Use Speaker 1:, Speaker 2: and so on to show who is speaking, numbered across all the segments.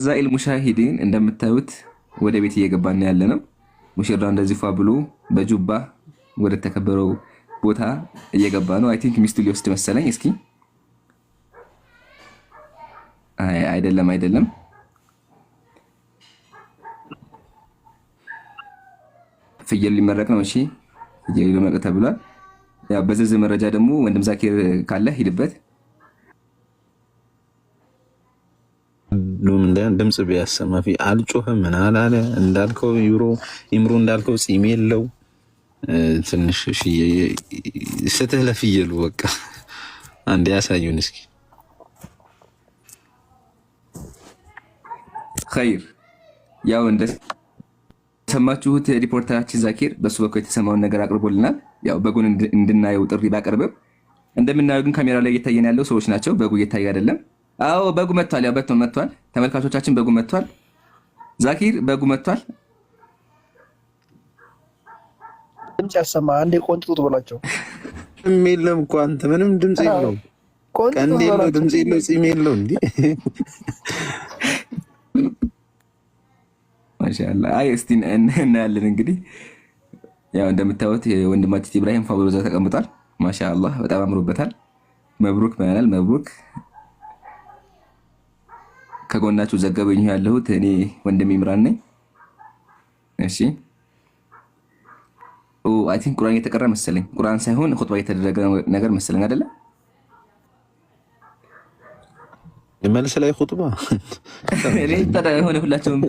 Speaker 1: ዛኢል ሙሻሂዲን እንደምታዩት ወደ ቤት እየገባን ያለ ነው። ሙሽራ እንደዚህ ፏ ብሎ በጁባ ወደ ተከበረው ቦታ እየገባ ነው። አይ ቲንክ ሚስቱ ሊወስድ መሰለኝ። እስኪ አይደለም ፍየል ሊመረቅ ነው። እሺ ፍየል ሊመረቅ ተብሏል። ያው በዝርዝር መረጃ ደግሞ ወንድም ዛኪር ካለ ሂድበት።
Speaker 2: ድምጽ ቢያሰማ አልጮህም ምን አላለ እንዳልከው ይምሩ እንዳልከው ጺም የለው ትንሽ ስትህ ለፍየሉ በቃ አንዴ ያሳዩን እስኪ።
Speaker 1: ኸይር ያው እንደሰማችሁት ሪፖርተራችን ዛኪር በሱ በኩል የተሰማውን ነገር አቅርቦልናል። ያው በጉን እንድናየው ጥሪ ባቀርብም እንደምናየው ግን ካሜራ ላይ እየታየን ያለው ሰዎች ናቸው። በጉ እየታየ አይደለም። አዎ በጉ መጥቷል። ያው መጥቷል። ተመልካቾቻችን በጉ መጥቷል። ዛኪር በጉ መጥቷል።
Speaker 3: ድምጽ ያሰማ አንዴ ቆንጥጡት ብሏቸው
Speaker 2: የለም እኮ አንተ ምንም ድምጽ የለው ቀንድ የለው ድምጽ የለው ጺም የለው እንዴ
Speaker 1: ማሻአላ። አይ እስቲ እናያለን እንግዲህ። ያው እንደምታዩት ወንድማችን ኢብራሂም ፋብሮ እዛ ተቀምጧል። ማሻአላ በጣም አምሮበታል። መብሩክ ማናል መብሩክ። ከጎናችሁ ዘገበኝ ያለሁት እኔ ወንድም ኢምራን ነኝ። እሺ አይ ቲንክ ቁርአን እየተቀራ መሰለኝ። ቁርአን ሳይሆን ኹጥባ እየተደረገ ነገር መሰለኝ አይደለ?
Speaker 2: የመልስ ላይ ኹጥባ
Speaker 1: እኔ ታዲያ የሆነ ሁላቸውም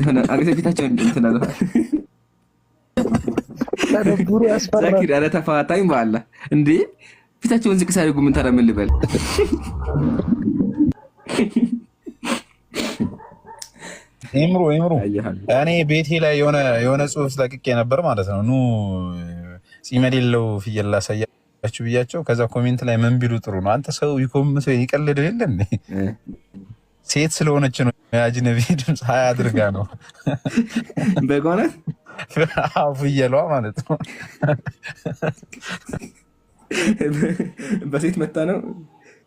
Speaker 1: ሆነ አግዘፊታቸው እንትን አለ።
Speaker 3: ተደብሩ ያስፈራል።
Speaker 1: ዛኪር አለ ተፋታኝ በአላህ እንዴ ፊታቸውን ዝቅ ሳይጉ ምን ታዲያ ምን ልበል?
Speaker 4: ይምሩ እኔ ቤቴ ላይ የሆነ ጽሁፍ ለቅቄ ነበር ማለት ነው። ኑ ጺም የሌለው ፍየል ላሳያችሁ ብያቸው፣ ከዛ ኮሜንት ላይ ምን ቢሉ ጥሩ ነው? አንተ ሰው ይኮምሰው ይቀልድ የለ እንዴ? ሴት ስለሆነች ነው የአጅነቢ ድምፅ ሀያ አድርጋ ነው
Speaker 1: በጎነ
Speaker 4: ፍየሏ ማለት ነው።
Speaker 1: በሴት መጣ ነው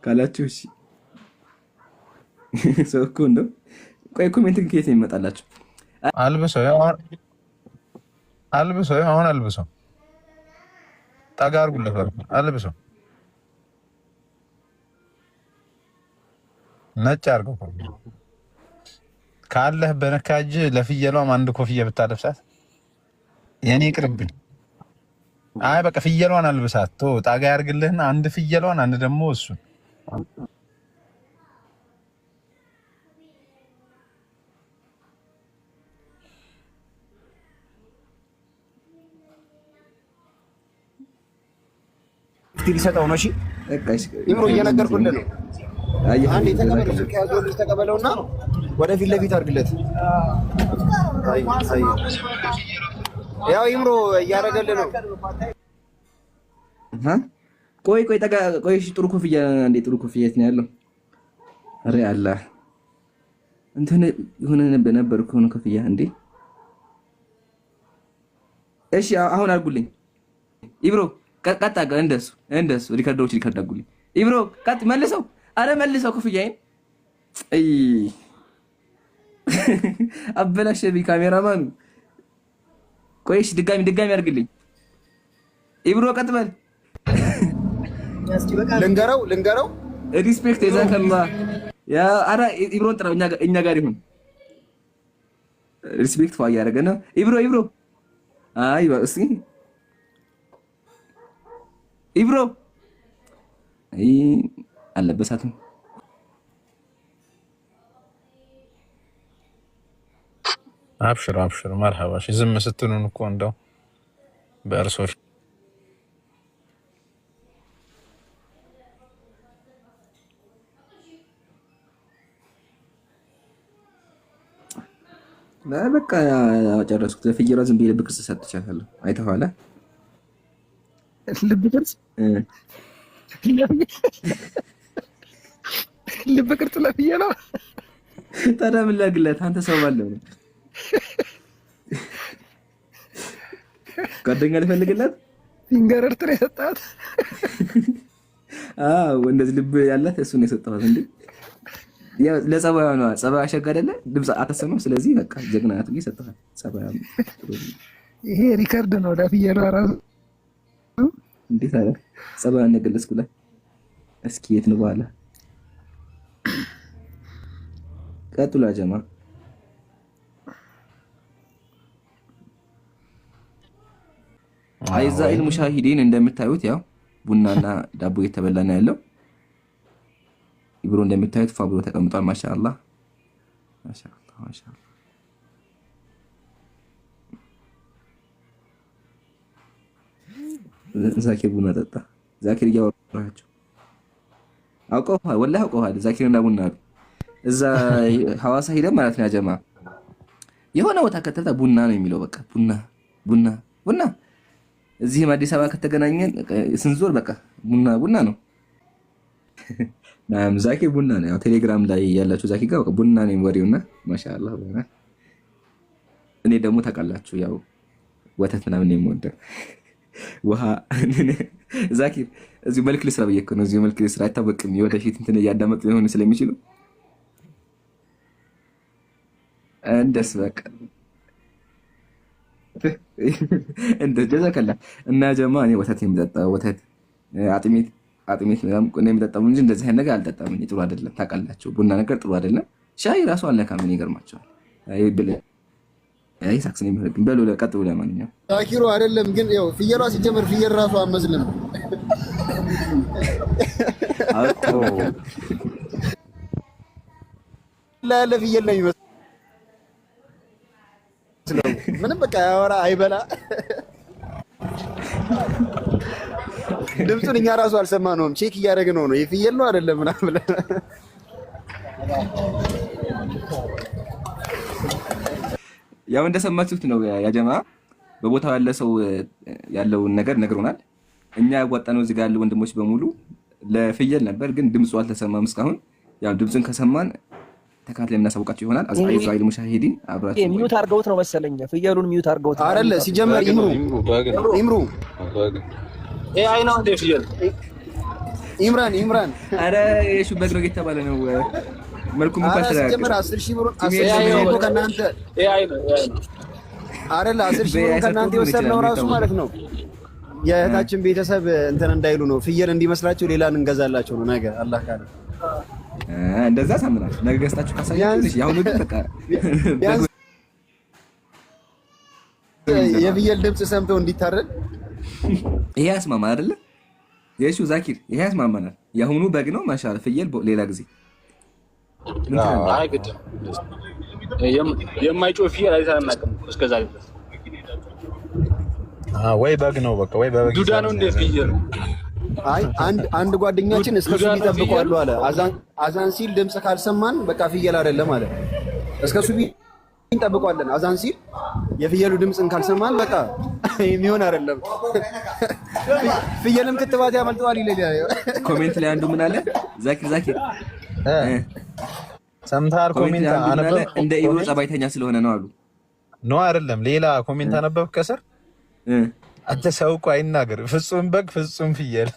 Speaker 1: ካላችሁ እሺ ሰው እኮ እንደው ቆይ ኮሜንት ከየት ይመጣላችሁ?
Speaker 4: አልብሰው አሁን አልብሰው ጠጋ አድርጉለት። አልብሰው ነጭ አድርገው ካለህ በነካጅ ለፍየሏም አንድ ኮፍያ ብታለብሳት የኔ ቅርብኝ። አይ በቃ ፍየሏን አልብሳት ቶ ጠጋ ያርግልህና አንድ ፍየሏን አንድ ደግሞ እሱን
Speaker 3: ሊሰጠው ነው። እሺ ይምሩ እየነገርኩልህ ነው። አንዴ ተቀበለው፣ ስልክ ያዘው ልጅ ተቀበለውና ወደፊት ለፊት አድርግለት። ያው ይምሩ እያደረገልህ ነው።
Speaker 1: ቆይ ጠጋ ቆይ። እሺ ጥሩ ኮፍያ አንዴ ጥሩ ኮፍያ የት ነው ያለው? አረ አላህ እንትን የሆነ ነበር እኮ ነው ኮፍያ እንዴ። እሺ አሁን አድርጉልኝ ኢብሮ ቀጣ እንደሱ ሪከርድ አድርጉልኝ ኢብሮ ቀጥ መልሰው። አረ መልሰው ኮፍያዬን አበላሸብኝ ካሜራማኑ። ቆይሽ ድጋሚ አድርግልኝ ኢብሮ ቀጥ በል።
Speaker 3: ልንገረው
Speaker 1: ሪስፔክት የዛከላ ያ አረ ኢብሮን ጥራው እኛ ጋር ይሁን። ሪስፔክት ፋ እያደረገ ነው ኢብሮ አይ እስኪ ኢብሮ አለበሳትም።
Speaker 4: አብሽር መርሐባ። ዝም ስትሉን እኮ እንደው በእርሶ
Speaker 1: በቃ ጨረስኩት። ለፍየሏ ዝም ብዬ ልብ ቅርጽ ሰጥቻለሁ። አይተኸዋል?
Speaker 3: ልብ ቅርጽ ለፍየሏ
Speaker 1: ታዲያ ምን ላድርግላት? አንተ ሰው ባለው ነው ጓደኛ ልፈልግላት
Speaker 3: ፊንገር ኤርትራ የሰጣት
Speaker 1: እንደዚህ ልብ ያላት እሱን የሰጠኋት እንዴ ለጸባዩ ነው። ጸባዩ አሸጋ አይደለ? ድምፅ አታሰማም። ስለዚህ በቃ ጀግና ናት ብዬ ሰጥተሃል። ጸባዩ
Speaker 5: ይሄ ሪከርድ ነው። ለፍየሉ ራሱ
Speaker 1: እንዴት አለ ጸባዩ ነገለጽኩላት። እስኪ የት ነው በኋላ ቀጥሉ ጀማ። አይዛኢል ሙሻሂዲን እንደምታዩት ያው ቡናና ዳቦ እየተበላ ነው ያለው። ኢብሮ እንደምታዩት ፋ ብሎ ተቀምጧል። ማሻአላህ ማሻአላህ ማሻአላህ። ዛኪር ቡና ጠጣ። ዛኪር እያወራቸው አውቀውሃል፣ ወላሂ አውቀውሃል። ዛኪርና ቡና አሉ እዛ ሐዋሳ ሄደን ማለት ነው ያጀማ። የሆነ ቦታ ከተልታ ቡና ነው የሚለው በቃ ቡና ቡና ቡና። እዚህም አዲስ አበባ ከተገናኘን ስንዞር በቃ ቡና ቡና ነው። ናም ዛኪር ቡና ነው። ያው ቴሌግራም ላይ ያላችሁ ዛኪር ጋር ቡና ነው ወሬውና ማሻአላህ ቡና። እኔ ደግሞ ታውቃላችሁ ያው ወተት ምናምን ነው የምወደው ውሃ። ዛኪር እዚሁ መልክ ልስራ ብዬሽ እኮ ነው። እዚሁ መልክ ልስራ አይታወቅም። የወደፊት እንትን እያዳመጡ ሊሆን ስለሚችሉ እንደስ በቃ እንደ ጀዛከላ እና ጀማ እኔ ወተት የምጠጣው ወተት አጥሚት ምናምን የምጠጣው እንጂ እንደዚህ አይነት ነገር አልጠጣም። እኔ ጥሩ አይደለም ታውቃላችሁ። ቡና ነገር ጥሩ አይደለም። ሻይ ራሱ አልነካም። ምን ይገርማቸዋል። አይ ሳክስ ነው የሚፈልግ በሉ ለቀጥ ብለ ማንኛው
Speaker 3: ዛኪሩ አይደለም ግን ያው ፍየሏ ሲጀምር ፍየል ራሱ አመዝልም
Speaker 1: አውቆ
Speaker 3: ላለ ፍየል ነው የሚመስለው። ምንም በቃ ያወራ አይበላ። ድምፁን እኛ ራሱ አልሰማነውም። ቼክ እያደረግን ነው የፍየል ነው አይደለም ምናምን ብለን
Speaker 1: ያው እንደሰማችሁት ነው ያጀማ። በቦታው ያለ ሰው ያለውን ነገር ነግሮናል። እኛ ያዋጣነው እዚህ ጋር ያሉ ወንድሞች በሙሉ ለፍየል ነበር፣ ግን ድምፁ አልተሰማም እስካሁን። ያው ድምፁን ከሰማን ተካትለን እናሳውቃችሁ ይሆናል። አይዛኢል ሙሻሂዲን አብራችሁ
Speaker 5: ሚዩት አድርገውት ነው መሰለኝ። ፍየሉን ሚዩት አድርገውት
Speaker 3: አይደለ? ሲጀመር ኢምሩ
Speaker 6: ኤአይ ነው እንደ ፍየል
Speaker 3: ኢምራን
Speaker 1: አረ የሹ በግ ነው እየተባለ ነው። መልኩም እንኳን
Speaker 3: ሲጀመር 10,000 ብር ከእናንተ
Speaker 6: ኤአይ ነው
Speaker 3: አይደለ? 10,000 ብር ከእናንተ የወሰድነው ራሱ ማለት ነው የእህታችን ቤተሰብ እንትን እንዳይሉ ነው። ፍየል እንዲመስላቸው ሌላን እንገዛላቸው ነው ነገ አላህ ካለ
Speaker 1: እንደዛ ሳምናችሁ ነገ ገዝታችሁ ካሳያችሁ ያሁኑ ግን በቃ
Speaker 3: የፍየል ድምፅ ሰምተው እንዲታረድ
Speaker 1: ይሄ ያስማማል አይደለ? የሹ ዛኪር ይሄ ያስማማናል። ያሁኑ በግ ነው ማሻአላ። ፍየል ሌላ ጊዜ
Speaker 6: አይ ግድ የማይጮህ ፍየል አይተናናቅም እስከዛ ድረስ።
Speaker 4: ወይ በግ ነው በቃ ወይ በግ
Speaker 6: ዱዳ ነው እንደ ፍየል።
Speaker 3: አይ አንድ ጓደኛችን እስከ ሱቢ ይጠብቀዋል አለ። አዛን ሲል ድምፅ ካልሰማን በቃ ፍየል አይደለም አለ። እስከ ሱቢ እንጠብቀዋለን። አዛን ሲል የፍየሉ ድምፅን ካልሰማን በቃ የሚሆን አይደለም። ፍየልም ክትባት ያመልጠዋል ይላል።
Speaker 1: ኮሜንት ላይ አንዱ ምን አለ? ዛኪር
Speaker 4: ሰምታር ኮሜንት አነበብ
Speaker 1: እንደ ኢብሮ ጸባይተኛ ስለሆነ ነው አሉ።
Speaker 4: ነው አይደለም? ሌላ ኮሜንት አነበብ ከስር አንተ ሰው እኮ አይናገር። ፍጹም በግ ፍጹም ፍየል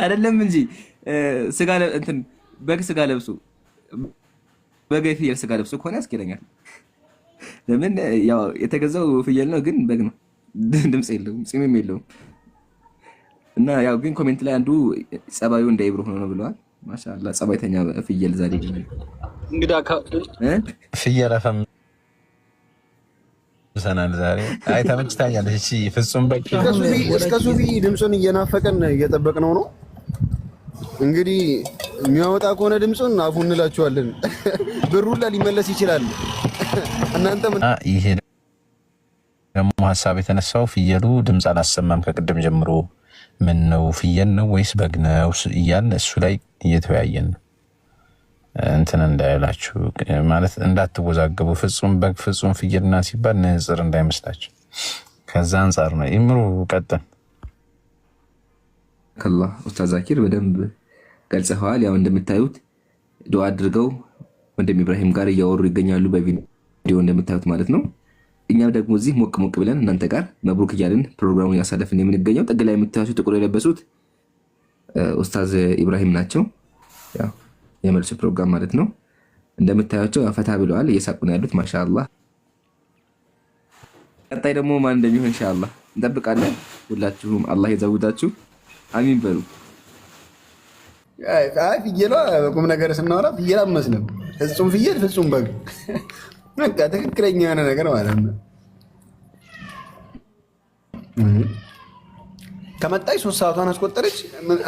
Speaker 1: አይደለም እንጂ ስጋ እንትን በግ ስጋ ለብሱ በግ ፍየል ስጋ ለብሱ ከሆነ ያስኬደኛል። ለምን ያው የተገዛው ፍየል ነው ግን በግ ነው። ድምጽ የለውም ፂምም የለውም። እና ያው ግን ኮሜንት ላይ አንዱ ጸባዩ እንደ ኢብሮ ሆኖ ነው ብለዋል። ማሻአላ ጸባይተኛ ፍየል ዛሬ
Speaker 6: እንግዳ
Speaker 3: ፍየል አፈም
Speaker 4: ሰናል ዛሬ አይ ተመችታኛለች። እሺ ፍጹም በግ
Speaker 3: እስከ ሱቢ ድምፁን እየናፈቀን እየጠበቅነው ነው። እንግዲህ የሚያወጣ ከሆነ ድምፁን አፉ እንላችኋለን። ብሩላ ሊመለስ ይችላል። እናንተ
Speaker 4: ይሄ ደግሞ ሀሳብ የተነሳው ፍየሉ ድምፅ አላሰማም ከቅድም ጀምሮ። ምን ነው ፍየል ነው ወይስ በግ ነው እያልን እሱ ላይ እየተወያየን ነው። እንትን እንዳይላችሁ ማለት እንዳትወዛገቡ። ፍጹም በግ ፍጹም ፍየልና ሲባል ንጽር እንዳይመስላችሁ። ከዛ አንጻር ነው። ኢምሩ ቀጥል።
Speaker 1: ከአላህ ኡስታዝ ዛኪር በደንብ ገልጸዋል። ያው እንደምታዩት ዱዓ አድርገው ወንድም ኢብራሂም ጋር እያወሩ ይገኛሉ በቪዲዮ እንደምታዩት ማለት ነው። እኛም ደግሞ እዚህ ሞቅ ሞቅ ብለን እናንተ ጋር መብሩክ እያልን ፕሮግራሙን ያሳለፍን የምንገኘው። ጥግ ላይ የምታዩት ጥቁር የለበሱት ኡስታዝ ኢብራሂም ናቸው። ያው የመልሱ ፕሮግራም ማለት ነው። እንደምታዩቸው ፈታ ብለዋል፣ እየሳቁ ነው ያሉት። ማሻአላህ። ቀጣይ ደግሞ ማን እንደሚሆን ኢንሻአላህ እንጠብቃለን። ሁላችሁም አላህ ይዘውዳችሁ፣ አሚን በሉ።
Speaker 3: አይ ፍየሏ በቁም ነገር ስናወራ ፍየል አመስልም፣ ፍጹም ፍየል ፍጹም በግ፣ በቃ ትክክለኛ የሆነ ነገር ማለት ነው። ከመጣች 3 ሰዓቷን አስቆጠረች።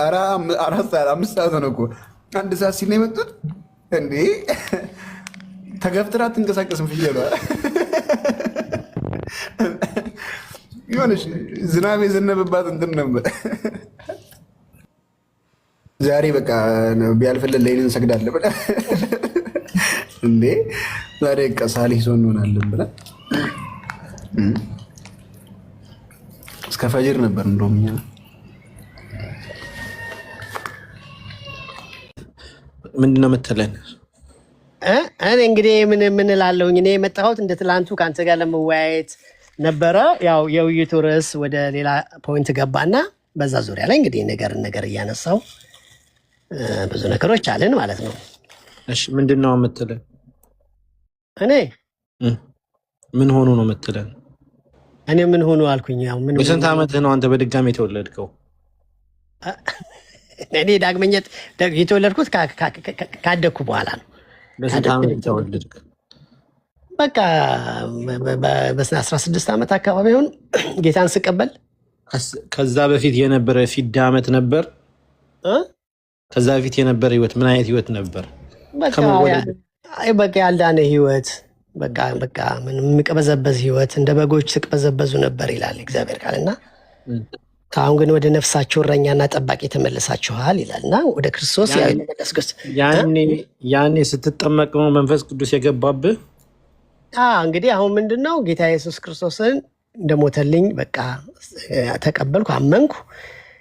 Speaker 3: 4 ሰዓት 5 ሰዓት ነው እኮ 1 ሰዓት ሲል ነው የመጡት። እንዴ ተገፍትራ አትንቀሳቀስም ፍየሏ። የሆነች ዝናብ የዘነበባት እንትን ነበር። ዛሬ በቃ ቢያልፍልን ለይን እንሰግዳለን ብለህ እንዴ ዛሬ በቃ ሳሊህ ሰው እንሆናለን ብለህ እስከ ፈጅር ነበር እንደውም እኛ
Speaker 7: ምንድን ነው የምትለን?
Speaker 8: እኔ እንግዲህ ምን እላለሁኝ? እኔ የመጣሁት እንደ ትላንቱ ከአንተ ጋር ለመወያየት ነበረ። ያው የውይይቱ ርዕስ ወደ ሌላ ፖይንት ገባና በዛ ዙሪያ ላይ እንግዲህ ነገር እያነሳው ብዙ ነገሮች አለን ማለት ነው።
Speaker 7: እሺ ምንድን ነው የምትለን?
Speaker 8: እኔ
Speaker 7: ምን ሆኑ ነው የምትለን?
Speaker 8: እኔ ምን ሆኑ አልኩኝ? ያው ምን
Speaker 7: በስንት ዓመትህ ነው አንተ በድጋሚ የተወለድከው?
Speaker 8: እኔ ዳግመኛ የተወለድኩት ካደግኩ በኋላ ነው።
Speaker 7: በስንት ዓመት የተወለድክ?
Speaker 8: በቃ በ16 ዓመት አካባቢ ሆን ጌታን ስቀበል።
Speaker 7: ከዛ በፊት የነበረ ፊዳ ዓመት ነበር? ከዛ በፊት የነበረ ህይወት ምን አይነት ህይወት ነበር?
Speaker 8: በቃ ያልዳነ ህይወት፣ በቃ ምንም የሚቀበዘበዝ ህይወት፣ እንደ በጎች ትቅበዘበዙ ነበር ይላል እግዚአብሔር ቃልና ከአሁን ግን ወደ ነፍሳችሁ እረኛና ጠባቂ ተመልሳችኋል ይላልና ወደ ክርስቶስ
Speaker 7: ያኔ ስትጠመቅ ነው መንፈስ ቅዱስ የገባብህ?
Speaker 8: እንግዲህ አሁን ምንድን ነው ጌታ ኢየሱስ ክርስቶስን እንደሞተልኝ በቃ ተቀበልኩ፣ አመንኩ።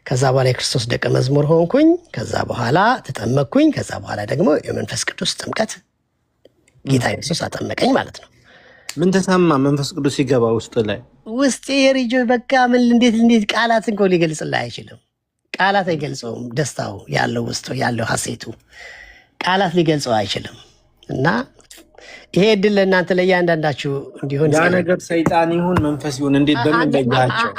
Speaker 8: ከዛ በኋላ የክርስቶስ ደቀ መዝሙር ሆንኩኝ። ከዛ በኋላ ተጠመቅኩኝ። ከዛ በኋላ ደግሞ የመንፈስ ቅዱስ ጥምቀት ጌታ ኢየሱስ አጠመቀኝ ማለት ነው።
Speaker 7: ምን ተሰማ መንፈስ ቅዱስ ሲገባ ውስጥ ላይ?
Speaker 8: ውስጥ የሪጆ በቃ ምን እንዴት ቃላት እንኳ ሊገልጽልህ አይችልም። ቃላት አይገልጸውም። ደስታው ያለው ውስጡ ያለው ሀሴቱ ቃላት ሊገልጸው አይችልም። እና ይሄ እድል ለእናንተ ለእያንዳንዳችሁ እንዲሆን
Speaker 7: ያ ነገር ሰይጣን ይሁን መንፈስ ይሁን እንዴት በምንለያቸው?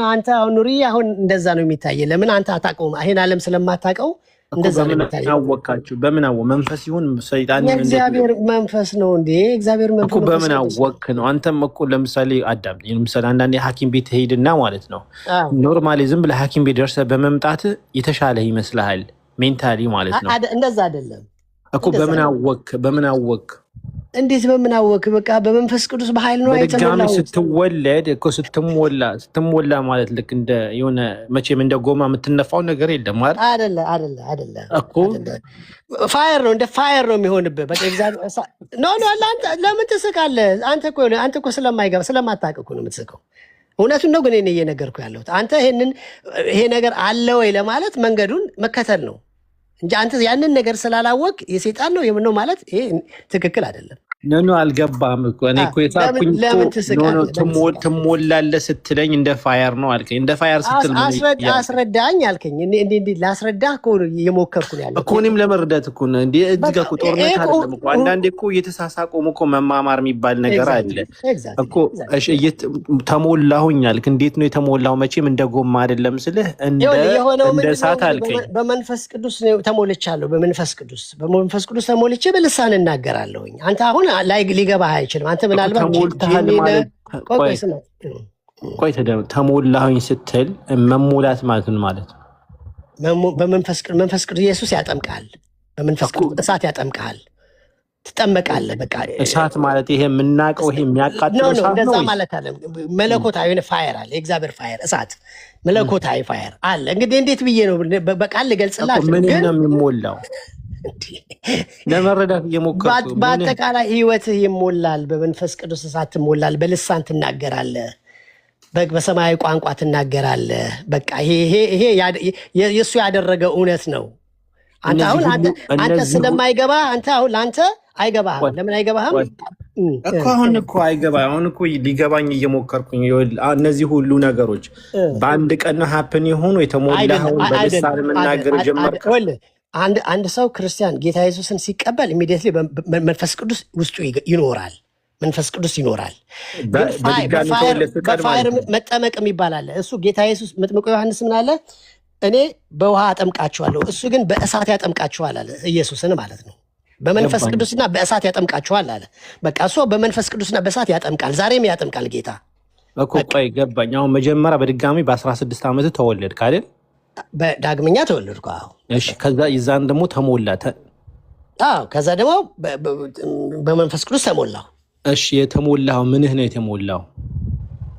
Speaker 8: አንተ አሁን ኑሪ አሁን እንደዛ ነው የሚታየ። ለምን አንተ አታውቀውም? ይሄን ዓለም ስለማታውቀው እንደዛ ነው የሚታየ።
Speaker 7: አወቃችሁ? በምን አወቅ? መንፈስ ይሁን ሰይጣን ይሁን
Speaker 8: እግዚአብሔር መንፈስ ነው እንዴ? እግዚአብሔር መንፈስ
Speaker 7: እኮ በምን አወቅ ነው? አንተም እኮ ለምሳሌ አዳም ለምሳሌ አንዳንዴ ሐኪም ቤት ሄድና ማለት ነው ኖርማሊ ዝም ብለህ ሐኪም ቤት ደርሰህ በመምጣት የተሻለ ይመስልሃል ሜንታሊ ማለት ነው።
Speaker 8: እንደዛ አይደለም
Speaker 7: እኮ በምን አወቅ?
Speaker 8: እንዴት በምን አወቅ? በቃ በመንፈስ ቅዱስ በኃይል ነው
Speaker 7: አይተናል። ስትወለድ እኮ ስትሞላ ማለት ልክ እንደ የሆነ መቼም እንደ ጎማ የምትነፋው ነገር የለም አይደል? አይደለ እኮ
Speaker 8: ፋየር ነው፣ እንደ ፋየር ነው የሚሆንብህ። በቃ እግዚአብሔር ኖ አንተ ለምን ትስቃለህ? አንተ እኮ ስለማታውቅ እኮ ነው የምትስቀው። እውነቱን ነው ግን እኔ እየነገርኩህ ያለሁት አንተ ይሄ ነገር አለ ወይ ለማለት መንገዱን መከተል ነው እንጂ አንተ ያንን ነገር ስላላወቅ የሰይጣን ነው የምን ነው ማለት ይሄ ትክክል አይደለም።
Speaker 7: ነኑ አልገባም እኮ እኔ እኮ የታኩኝ ትሞላለህ ስትለኝ እንደ ፋየር ነው አልከኝ። እንደ ፋየር ስትል
Speaker 8: አስረዳኝ አልከኝ። እንዴ ላስረዳህ እኮ እየሞከርኩ ነው ያለው
Speaker 7: እኮ እኔም ለመረዳት እኮ ነው። እንዴ እዚህ ጋር እኮ ጦርነት አይደለም እኮ አንዳንዴ እኮ እየተሳሳቁም እኮ መማማር የሚባል ነገር አለ እኮ። እሺ ተሞላሁኝ አልክ። እንዴት ነው የተሞላው? መቼም እንደ ጎማ አይደለም ስልህ እንደ እሳት አልከኝ።
Speaker 8: በመንፈስ ቅዱስ ተሞልቻለሁ። በመንፈስ ቅዱስ ተሞልቼ በልሳን እናገራለሁኝ። አንተ አሁን ላይ ሊገባህ አይችልም። አንተ ምናልባት
Speaker 7: ቆይ ተሞላሁኝ ስትል መሞላት ማለት ነው ማለት
Speaker 8: በመንፈስ ቅዱስ ኢየሱስ ያጠምቃል። በመንፈስ ቅዱስ እሳት ያጠምቃል። ትጠመቃለህ። በቃ
Speaker 7: እሳት ማለት ይሄ የምናውቀው ይሄ የሚያቃጥለው እሳት ነው።
Speaker 8: እንደዛ ማለት አለ። መለኮታዊ ፋየር አለ። የእግዚአብሔር ፋየር እሳት መለኮታዊ ፋየር አለ። እንግዲህ እንዴት ብዬ ነው በቃል ልገልጽላችሁ?
Speaker 7: ምን ነው የሚሞላው? ለመረዳት እየሞከርኩ
Speaker 8: በአጠቃላይ ህይወትህ ይሞላል። በመንፈስ ቅዱስ እሳት ትሞላል። በልሳን ትናገራለህ። በሰማያዊ ቋንቋ ትናገራለህ። በቃ ይሄ የእሱ ያደረገ እውነት ነው። አንተ ስለማይገባ ለአንተ አይገባህም። ለምን አይገባህም
Speaker 7: እኮ? አሁን እኮ አይገባ። አሁን እኮ ሊገባኝ እየሞከርኩኝ እነዚህ ሁሉ ነገሮች በአንድ ቀን ሀፕን የሆኑ የተሞላኸውን በልሳን መናገር ጀመርክ።
Speaker 8: አንድ ሰው ክርስቲያን ጌታ ኢየሱስን ሲቀበል ኢሚዲየትሊ መንፈስ ቅዱስ ውስጡ ይኖራል። መንፈስ ቅዱስ ይኖራል። በፋየር መጠመቅ የሚባል አለ። እሱ ጌታ ኢየሱስ መጥምቁ ዮሐንስ ምን አለ? እኔ በውሃ አጠምቃችኋለሁ፣ እሱ ግን በእሳት ያጠምቃችኋል አለ። ኢየሱስን ማለት ነው። በመንፈስ ቅዱስና በእሳት ያጠምቃችኋል አለ። በቃ እሱ በመንፈስ ቅዱስና በእሳት ያጠምቃል። ዛሬም ያጠምቃል ጌታ።
Speaker 7: ቆይ ገባኝ። አሁን መጀመሪያ በድጋሚ በ16 ዓመት ተወለድክ አይደል?
Speaker 8: ዳግመኛ ተወለድኩ።
Speaker 7: እሺ። ከዛ ይዛን ደግሞ ተሞላ።
Speaker 8: ከዛ ደግሞ በመንፈስ ቅዱስ ተሞላው።
Speaker 7: እሺ። የተሞላው ምንህ ነው የተሞላው?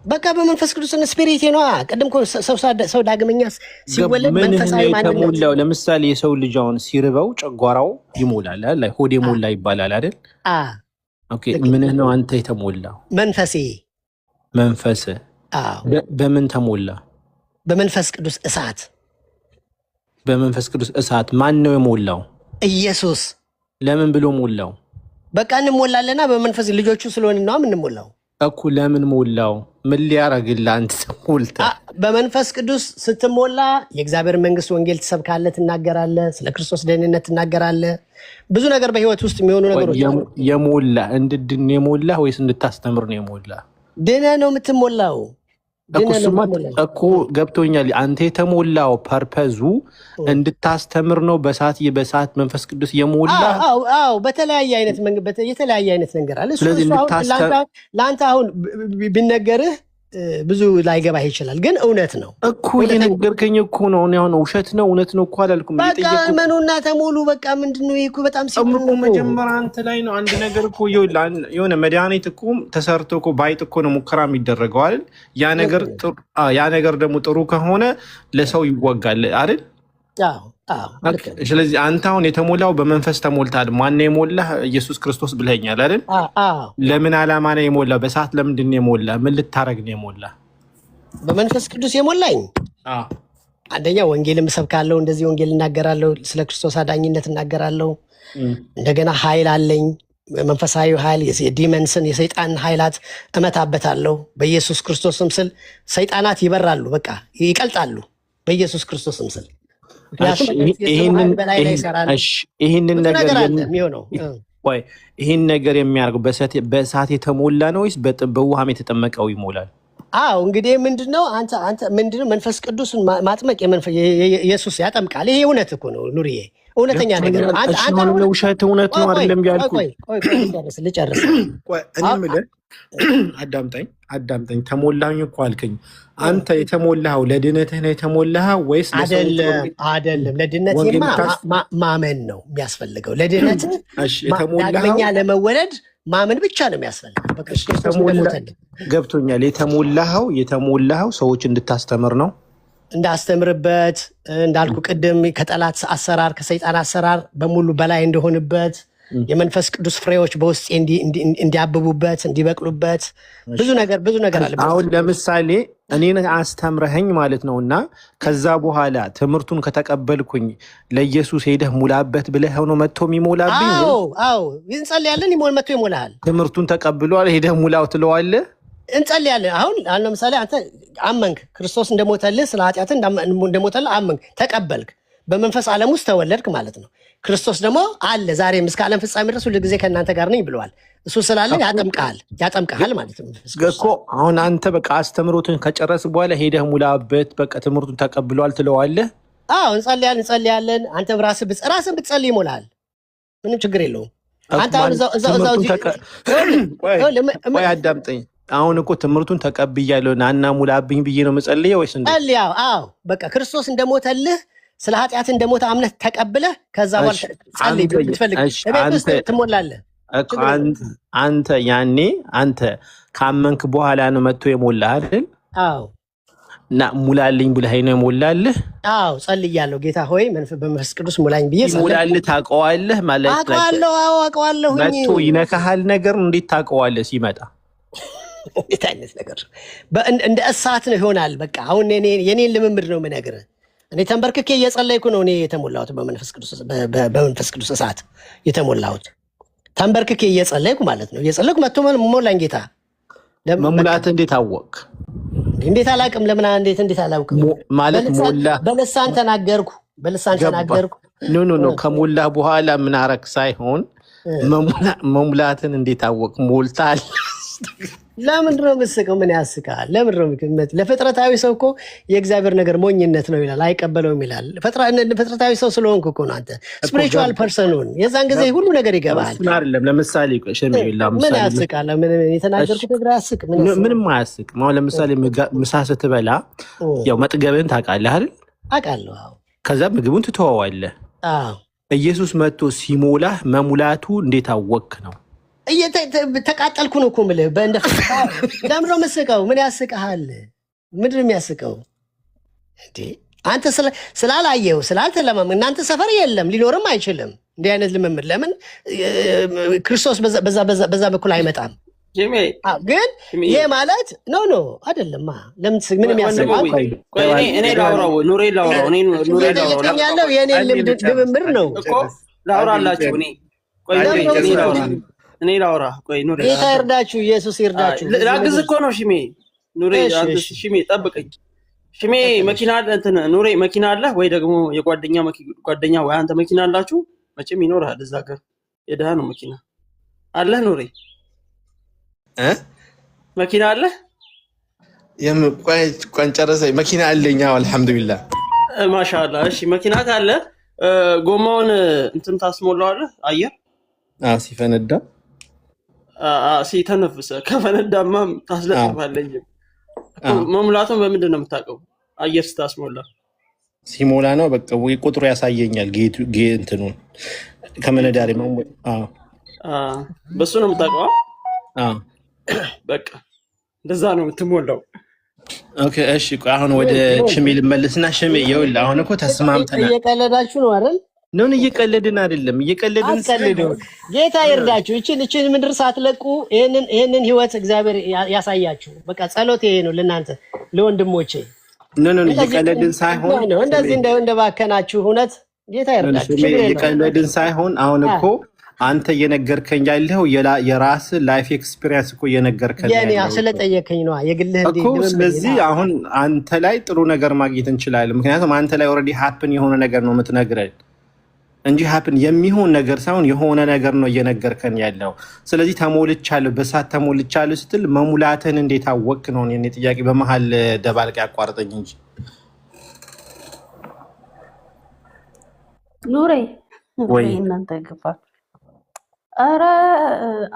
Speaker 8: በቃ በመንፈስ ቅዱስ ስፒሪት ነው። ቅድም ሰው ዳግመኛ ሲወለድ መንፈሳዊ
Speaker 7: ማንነት። ለምሳሌ የሰው ልጅ አሁን ሲርበው ጨጓራው ይሞላል አይደል? ሆድ የሞላ ይባላል አይደል? ኦኬ። ምንህ ነው አንተ የተሞላው?
Speaker 8: መንፈሴ።
Speaker 7: መንፈስ በምን ተሞላ?
Speaker 8: በመንፈስ ቅዱስ እሳት።
Speaker 7: በመንፈስ ቅዱስ እሳት። ማን ነው የሞላው?
Speaker 8: ኢየሱስ።
Speaker 7: ለምን ብሎ ሞላው?
Speaker 8: በቃ እንሞላለና በመንፈስ ልጆቹ ስለሆነ ነው የምንሞላው
Speaker 7: እኮ። ለምን ሞላው? ምን ሊያረግልህ አንተ ሞልታ?
Speaker 8: በመንፈስ ቅዱስ ስትሞላ የእግዚአብሔር መንግስት ወንጌል ትሰብካለህ፣ ትናገራለህ፣ ስለ ክርስቶስ ደህንነት ትናገራለህ። ብዙ ነገር በህይወት ውስጥ የሚሆኑ ነገሮች
Speaker 7: የሞላ እንድድን የሞላ ወይስ እንድታስተምር ነው የሞላ?
Speaker 8: ድነህ ነው የምትሞላው
Speaker 7: እኮ ገብቶኛል። አንተ የተሞላው ፐርፐዙ እንድታስተምር ነው። በሰዓት መንፈስ ቅዱስ የሞላ
Speaker 8: በተለያየ አይነት የተለያየ አይነት ነገር አለ። ለአንተ አሁን ቢነገርህ ብዙ ላይገባህ ይችላል፣ ግን እውነት ነው
Speaker 7: እኮ እየነገርከኝ እኮ ነው። አሁን ውሸት ነው እውነት ነው እኮ አላልኩም።
Speaker 8: በቃ መኑና ተሞሉ። በቃ ምንድነው ይሄ? እኮ በጣም
Speaker 7: ሲምሩ መጀመሪያ አንተ ላይ ነው አንድ ነገር እኮ የሆነ መድኃኒት እኮ ተሰርቶ እኮ ባይጥ እኮ ነው ሙከራ የሚደረገው አይደል? ያ ነገር ደግሞ ጥሩ ከሆነ ለሰው ይወጋል አይደል? ስለዚህ አንተ አሁን የተሞላው በመንፈስ ተሞልታል። ማነው የሞላህ? ኢየሱስ ክርስቶስ ብለኛል አይደል? ለምን ዓላማ ነው የሞላህ? በሰዓት ለምንድን ነው የሞላህ? ምን ልታረግ ነው የሞላህ?
Speaker 8: በመንፈስ ቅዱስ የሞላኝ አንደኛ ወንጌል እሰብካለሁ፣ እንደዚህ ወንጌል እናገራለሁ፣ ስለ ክርስቶስ አዳኝነት እናገራለሁ። እንደገና ኃይል አለኝ፣ መንፈሳዊ ኃይል፣ የዲመንስን የሰይጣን ኃይላት እመታበታለሁ። በኢየሱስ ክርስቶስም ስል ሰይጣናት ይበራሉ፣ በቃ ይቀልጣሉ በኢየሱስ ክርስቶስም ስል።
Speaker 7: ይህን ነገር የሚያደርገው በእሳት የተሞላ ነው ወይስ በውሃም የተጠመቀው ይሞላል?
Speaker 8: እንግዲህ ምንድነው አንተ ምንድነው መንፈስ ቅዱስን ማጥመቅ ኢየሱስ ያጠምቃል። ይሄ እውነት እኮ ነው ኑርዬ፣ እውነተኛ ነገር ነው።
Speaker 7: አንተ ውሸት እውነት ነው አይደለም ያልኩት።
Speaker 8: ልጨርስ።
Speaker 7: አዳምጠኝ። ተሞላኝ እኮ አልከኝ። አንተ የተሞላኸው ለድነትህ ነው የተሞላኸው ወይስ
Speaker 8: አይደለም? ለድነትማ ማመን ነው የሚያስፈልገው። ለድነት ዳግመኛ ለመወለድ ማመን ብቻ ነው የሚያስፈልገው። በክርስቶስ
Speaker 7: ገብቶኛል። የተሞላኸው ሰዎች እንድታስተምር ነው።
Speaker 8: እንዳስተምርበት እንዳልኩ ቅድም ከጠላት አሰራር ከሰይጣን አሰራር በሙሉ በላይ እንደሆንበት የመንፈስ ቅዱስ ፍሬዎች በውስጥ እንዲያብቡበት እንዲበቅሉበት ብዙ ነገር አለ።
Speaker 7: አሁን ለምሳሌ እኔን አስተምረኸኝ ማለት ነው እና ከዛ በኋላ ትምህርቱን ከተቀበልኩኝ ለኢየሱስ ሄደህ ሙላበት ብለህ ነው መጥቶ የሚሞላብኝ?
Speaker 8: አዎ እንጸልያለን፣ መጥቶ ይሞላል።
Speaker 7: ትምህርቱን ተቀብሏል፣ ሄደህ ሙላው ትለዋለህ።
Speaker 8: እንጸልያለን። አሁን ለምሳሌ አንተ አመንክ፣ ክርስቶስ እንደሞተልህ ስለ ኃጢአትህ እንደሞተልህ አመንክ፣ ተቀበልክ፣ በመንፈስ ዓለም ውስጥ ተወለድክ ማለት ነው። ክርስቶስ ደግሞ አለ ዛሬም እስከ ዓለም ፍጻሜ ድረስ ሁሉ ጊዜ ከእናንተ ጋር ነኝ ብለዋል። እሱ ስላለ ያጠምቃል ማለት ነው
Speaker 7: እኮ። አሁን አንተ በቃ አስተምሮትን ከጨረስ በኋላ ሄደህ ሙላበት፣ በቃ ትምህርቱን ተቀብሏል ትለዋለህ።
Speaker 8: እንጸልያለን። አንተ ራስን ብትጸልይ ይሞላል፣ ምንም ችግር የለውም። አንተ አሁን
Speaker 7: ቆይ አዳምጠኝ። አሁን እኮ ትምህርቱን ተቀብያለሁ ናና ሙላብኝ ብዬ ነው የምጸልየው ወይስ
Speaker 8: በቃ ክርስቶስ እንደሞተልህ ስለ ኃጢአት እንደሞተ አምነህ ተቀብለህ ከዛ በኋላ ጸልይ ብትፈልግ ትሞላለህ።
Speaker 7: አንተ ያኔ አንተ ካመንክ በኋላ ነው መጥቶ የሞላህ አይደል? እና ሙላልኝ ብለህ ነው የሞላልህ?
Speaker 8: ጸልያለሁ። ጌታ ሆይ በመንፈስ ቅዱስ ሙላኝ ብዬ
Speaker 7: ሙላልህ። ታውቀዋለህ ማለት ነው?
Speaker 8: አውቀዋለሁ።
Speaker 7: መጥቶ ይነካሃል ነገር እንዴት ታውቀዋለህ ሲመጣ?
Speaker 8: እንዴት አይነት ነገር እንደ እሳት ነው ይሆናል። በቃ አሁን የኔን ልምምድ ነው የምነግርህ። እኔ ተንበርክኬ እየጸለይኩ ነው እኔ የተሞላሁት በመንፈስ ቅዱስ እሳት የተሞላሁት ተንበርክኬ እየጸለይኩ ማለት ነው። እየጸለይኩ መጥቶ ሞላኝ ጌታ።
Speaker 7: መሙላት እንዴት አወቅ?
Speaker 8: እንዴት አላውቅም። ለምን እንዴት አላውቅም ማለት ሞላ። በልሳን ተናገርኩ
Speaker 7: ኖ ከሞላ በኋላ ምን አረክ ሳይሆን መሙላትን እንዴት አወቅ? ሞልታል።
Speaker 8: ለምንድን ነው የምትስቀው? ምን ያስቃል? ለምንድን ነው ለፍጥረታዊ ሰው እኮ የእግዚአብሔር ነገር ሞኝነት ነው ይላል፣ አይቀበለውም ይላል። ፍጥረታዊ ሰው ስለሆንክ እኮ ነው አንተ ስፒሪቹዋል ፐርሰኑን የዛን ጊዜ ሁሉ ነገር ይገባል።
Speaker 7: አይደለም ለምሳሌ
Speaker 8: ምን ያስቃል? ምን የተናገርኩት ነገር ያስቅ?
Speaker 7: ምንም አያስቅ። ለምሳሌ ምሳ ስትበላ ያው መጥገብህን ታውቃለህ አይደል?
Speaker 8: አውቃለሁ።
Speaker 7: ከዛ ምግቡን ትተዋዋለህ። ኢየሱስ መጥቶ ሲሞላህ መሙላቱ እንዴት አወክ ነው?
Speaker 8: ተቃጠልኩ ነው እኮ የምልህ። ለምንድን ነው የምትስቀው? ምን ያስቅሃል? ምንድን ነው የሚያስቀው? አንተ ስላላየው ስላልተለማም እናንተ ሰፈር የለም ሊኖርም አይችልም እንዲህ አይነት ልምምድ። ለምን ክርስቶስ በዛ በኩል አይመጣም? ግን ይሄ ማለት ኖ አይደለማ። ምንም ያስባል።
Speaker 6: እኔ ላውራው ኑሬ ላውራው
Speaker 8: ያለው የኔ ልምምድ ነው
Speaker 6: ላውራላችሁ። እኔ ላውራ። ቆይ ኑሬ
Speaker 8: ጌታ ይርዳችሁ፣ ኢየሱስ ይርዳችሁ።
Speaker 6: ላግዝ እኮ ነው ሽሜ። ኑሬ ሽሜ ጠብቀኝ። ሽሜ መኪና አለ እንትን ኑሬ መኪና አለ ወይ ደግሞ የጓደኛ ወይ አንተ መኪና አላችሁ? መቼም ይኖርሃል እዛ ጋር የደሃ ነው መኪና አለ ኑሬ መኪና አለ?
Speaker 3: ጨረሰኝ። መኪና አለኝ አልሐምዱሊላህ
Speaker 6: ማሻአላህ። እሺ መኪና ካለ ጎማውን እንትን ታስሞላዋለህ አየር
Speaker 7: ሲፈነዳ
Speaker 6: ሲተነፍሰ ከፈነዳማ ታስለጥፋለህ። መሙላቱን በምንድን ነው የምታውቀው? አየር ስታስሞላ
Speaker 7: ሲሞላ ነው በቃ ወይ ቁጥሩ ያሳየኛል። እንትኑን ከመነዳሪ
Speaker 6: በሱ ነው የምታውቀው? በቃ እንደዛ ነው የምትሞላው።
Speaker 7: ኦኬ እሺ። አሁን ወደ ሽሜ ልመልስና ሽሜ ይኸውልህ አሁን እኮ ተስማምተናል።
Speaker 8: እየቀለዳችሁ ነው አይደል?
Speaker 7: ምን እየቀለድን አይደለም፣ እየቀለድን
Speaker 8: አትቀልዱ። ጌታ ይርዳችሁ። እቺን ምድር ሳትለቁ ይሄንን ህይወት እግዚአብሔር ያሳያችሁ። በቃ ጸሎት ይሄ ነው ለእናንተ ለወንድሞቼ።
Speaker 7: እየቀለድን ሳይሆን
Speaker 8: እንደዚህ እንደባከናችሁ እውነት ጌታ ይርዳችሁ።
Speaker 7: እየቀለድን ሳይሆን አሁን እኮ አንተ እየነገርከኝ ያለው የራስ ላይፍ ኤክስፒሪየንስ እኮ እየነገርከኝ
Speaker 8: ያለው ስለጠየከኝ ነው የግልህ እንዴ
Speaker 7: እኮ። ስለዚህ አሁን አንተ ላይ ጥሩ ነገር ማግኘት እንችላለን። ምክንያቱም አንተ ላይ ኦልሬዲ ሃፕን የሆነ ነገር ነው የምትነግረን እንጂ ሃፕን የሚሆን ነገር ሳይሆን የሆነ ነገር ነው እየነገርከን ያለው። ስለዚህ ተሞልቻለሁ፣ በሳት ተሞልቻለሁ ስትል መሙላትን እንዴት አወቅ ነው የኔ ጥያቄ። በመሃል ደባልቅ ያቋርጠኝ እንጂ
Speaker 9: ኑሬ ወይ እናንተ ገፋ አረ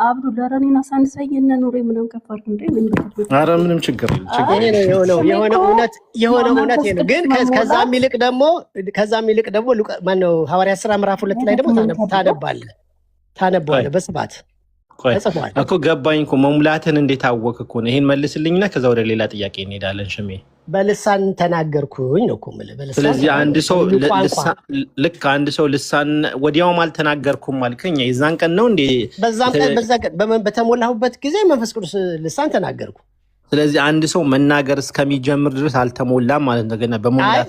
Speaker 9: አብዱ ለራኔና ሳንሳይና ኑሬ ምንም ከፋር እንዴ ምን ነው?
Speaker 7: አረ ምንም ችግር የለም።
Speaker 8: የሆነ እውነት ነው። ግን ከዛም ይልቅ ደግሞ ማነው ሐዋርያት ሥራ ምዕራፍ 2 ላይ ደግሞ ታነባለህ በስፋት ተጽፏል
Speaker 7: እኮ። ገባኝ እኮ መሙላትን እንዴት አወቅ እኮ ነው። ይሄን መልስልኝና ከዛ ወደ ሌላ ጥያቄ እንሄዳለን። ሽሜ
Speaker 8: በልሳን ተናገርኩኝ ነው እኮ የምልህ።
Speaker 7: ስለዚህ አንድ ሰው ልሳን ወዲያውም አልተናገርኩም አልከኝ። የዛን ቀን ነው እንዴ?
Speaker 8: በዛም ቀን በተሞላሁበት ጊዜ መንፈስ ቅዱስ ልሳን ተናገርኩ።
Speaker 7: ስለዚህ አንድ ሰው መናገር እስከሚጀምር ድረስ አልተሞላም ማለት ነው። ገና በመሙላት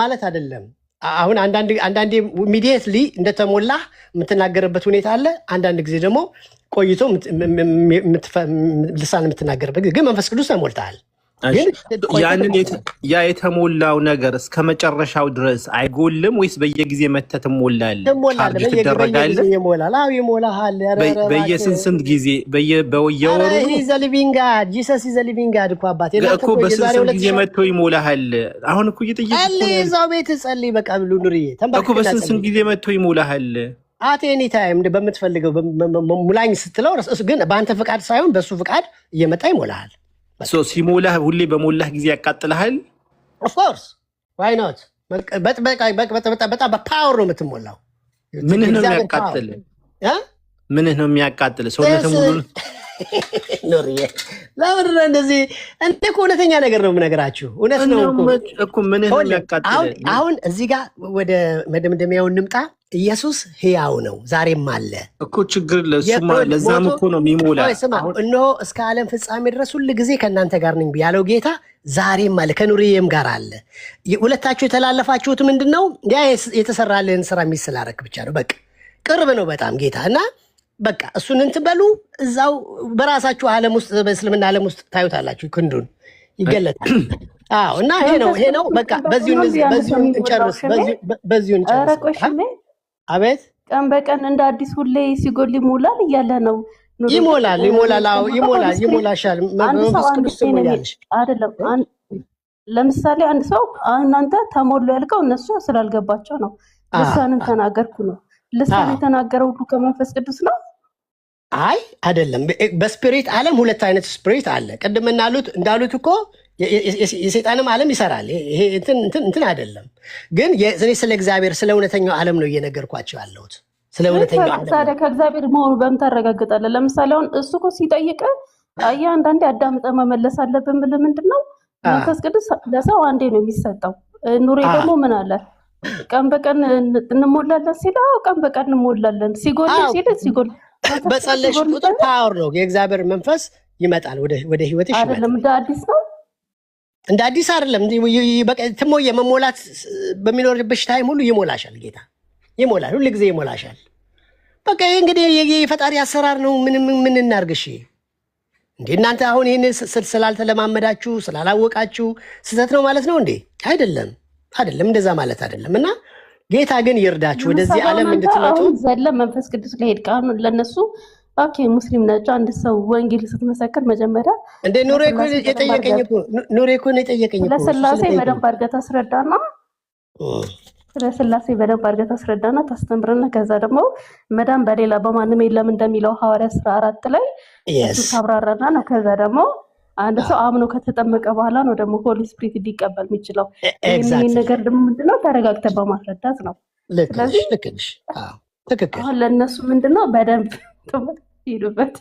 Speaker 8: ማለት አይደለም። አሁን አንዳንዴ ኢሚዲየትሊ እንደተሞላ የምትናገርበት ሁኔታ አለ። አንዳንድ ጊዜ ደግሞ ቆይቶ ልሳን የምትናገርበት ጊዜ ግን መንፈስ ቅዱስ ተሞልተሃል።
Speaker 7: ያ የተሞላው ነገር እስከ መጨረሻው ድረስ አይጎልም ወይስ በየጊዜ መተህ ትሞላለህ? በየስንት ጊዜ በየወሩ
Speaker 8: ጂሰስ ኢዝ ሊቪንግ ጋድ እኮ አባቴ
Speaker 7: እኮ በስንት ጊዜ መጥቶ ይሞላሃል? አሁን እኮ እየጠየቅኩ
Speaker 8: እዛው ቤት ጸልይ በቃ ብሉ ኑርዬ
Speaker 7: እኮ በስንት ጊዜ መጥቶ ይሞላሃል?
Speaker 8: አት ኤኒ ታይም በምትፈልገው ሙላኝ ስትለው ግን በአንተ ፍቃድ ሳይሆን በሱ ፍቃድ እየመጣ ይሞላሃል።
Speaker 7: ሲሞላህ ሁሌ በሞላህ ጊዜ ያቃጥልሃል?
Speaker 8: ኦፍኮርስ ዋይ ኖት። በጣም በፓወር ነው የምትሞላው።
Speaker 7: ምንህ ነው የሚያቃጥል? ምንህ ነው የሚያቃጥል? ሰውነት ሙሉ
Speaker 8: ለምንድን ነው እንደዚህ? እንደ እኮ እውነተኛ ነገር ነው የምነግራችሁ። እውነት ነው
Speaker 7: እኮ ምንህ ነው የሚያቃጥል?
Speaker 8: አሁን እዚህ ጋር ወደ መደምደሚያው እንምጣ። ኢየሱስ ሕያው ነው፣ ዛሬም አለ
Speaker 7: እኮ። ችግር ለዛም እኮ ነው የሚሞላ።
Speaker 8: እነሆ እስከ ዓለም ፍጻሜ ድረስ ሁል ጊዜ ከእናንተ ጋር ነኝ ያለው ጌታ ዛሬም አለ፣ ከኑርዬም ጋር አለ። ሁለታችሁ የተላለፋችሁት ምንድን ነው? ያ የተሰራልህን ስራ የሚስላረክ ብቻ ነው። በቃ ቅርብ ነው በጣም ጌታ እና በቃ እሱን እንትን በሉ። እዛው በራሳችሁ ዓለም ውስጥ በእስልምና ዓለም ውስጥ ታዩታላችሁ። ክንዱን ይገለጣል። አዎ እና ይሄ ነው በቃ በዚሁ እንጨርስ። አቤት
Speaker 9: ቀን በቀን እንደ አዲስ ሁሌ ሲጎል ይሞላል እያለ ነው።
Speaker 8: ይሞላል። ይሞላሻል። መንፈስ ቅዱስ ይሞላልሽ
Speaker 9: አይደለም። ለምሳሌ አንድ ሰው እናንተ ተሞሉ ያልከው እነሱ ስላልገባቸው ነው። ልሳንን ተናገርኩ ነው። ልሳን የተናገረው ሁሉ ከመንፈስ ቅዱስ ነው?
Speaker 8: አይ አይደለም። በስፒሪት ዓለም ሁለት አይነት ስፒሪት አለ። ቅድም እንዳሉት እኮ የሰይጣንም ዓለም ይሰራል። ይሄ እንትን አይደለም። ግን እኔ ስለ እግዚአብሔር ስለ እውነተኛው ዓለም ነው እየነገርኳቸው ያለሁት። ስለ እውነተኛው ዓለም
Speaker 9: ታዲያ ከእግዚአብሔር መሆኑ በምን ታረጋግጣለህ? ለምሳሌ አሁን እሱ እኮ ሲጠይቅ አንዳንዴ አዳምጠህ መመለስ አለብን ብለህ ምንድን ነው መንፈስ ቅዱስ ለሰው አንዴ ነው የሚሰጠው። ኑሬ ደግሞ ምን አለ? ቀን በቀን እንሞላለን ሲል ቀን በቀን እንሞላለን፣ ሲጎል ሲል ሲጎል።
Speaker 8: በጸለሽ ቁጥር ፓወር ነው የእግዚአብሔር መንፈስ ይመጣል ወደ ህይወትሽ።
Speaker 9: አይደለም እንደ አዲስ ነው፣
Speaker 8: እንደ አዲስ አይደለም። ትሞየ መሞላት በሚኖርብሽ ታይም ሁሉ ይሞላሻል። ጌታ ይሞላል፣ ሁሉ ጊዜ ይሞላሻል። በቃ ይሄ እንግዲህ የፈጣሪ አሰራር ነው። ምን እናርግሽ እንዴ? እናንተ አሁን ይሄን ስላልተለማመዳችሁ ስላላወቃችሁ ስህተት ነው ማለት ነው እንዴ? አይደለም፣ እንደዛ ማለት አይደለም። እና ጌታ ግን ይርዳችሁ ወደዚህ ዓለም እንድትመጡ።
Speaker 9: ዘለም መንፈስ ቅዱስ ለሄድ ቃሉ ለነሱ ኦኬ ሙስሊም ናቸው። አንድ ሰው ወንጌል ስትመሰክር መጀመሪያ
Speaker 8: እንደ ኑሬ እኮ የጠየቀኝ እኮ
Speaker 9: ለስላሴ በደንብ አድርገህ ታስረዳና ስለስላሴ በደንብ አድርገህ ታስረዳና ታስተምርና ከዛ ደግሞ መዳን በሌላ በማንም የለም እንደሚለው ሐዋርያት 14 ላይ እሱ ታብራራና ነው። ከዛ ደግሞ አንድ ሰው አምኖ ከተጠመቀ በኋላ ነው ደግሞ ሆሊ ስፒሪት ሊቀበል የሚችለው። ይሄን ነገር ደግሞ ምንድነው ተረጋግተህ በማስረዳት ነው።
Speaker 8: ስለዚህ ትክክል።
Speaker 9: አሁን ለእነሱ ምንድነው በደንብ ይሉበት።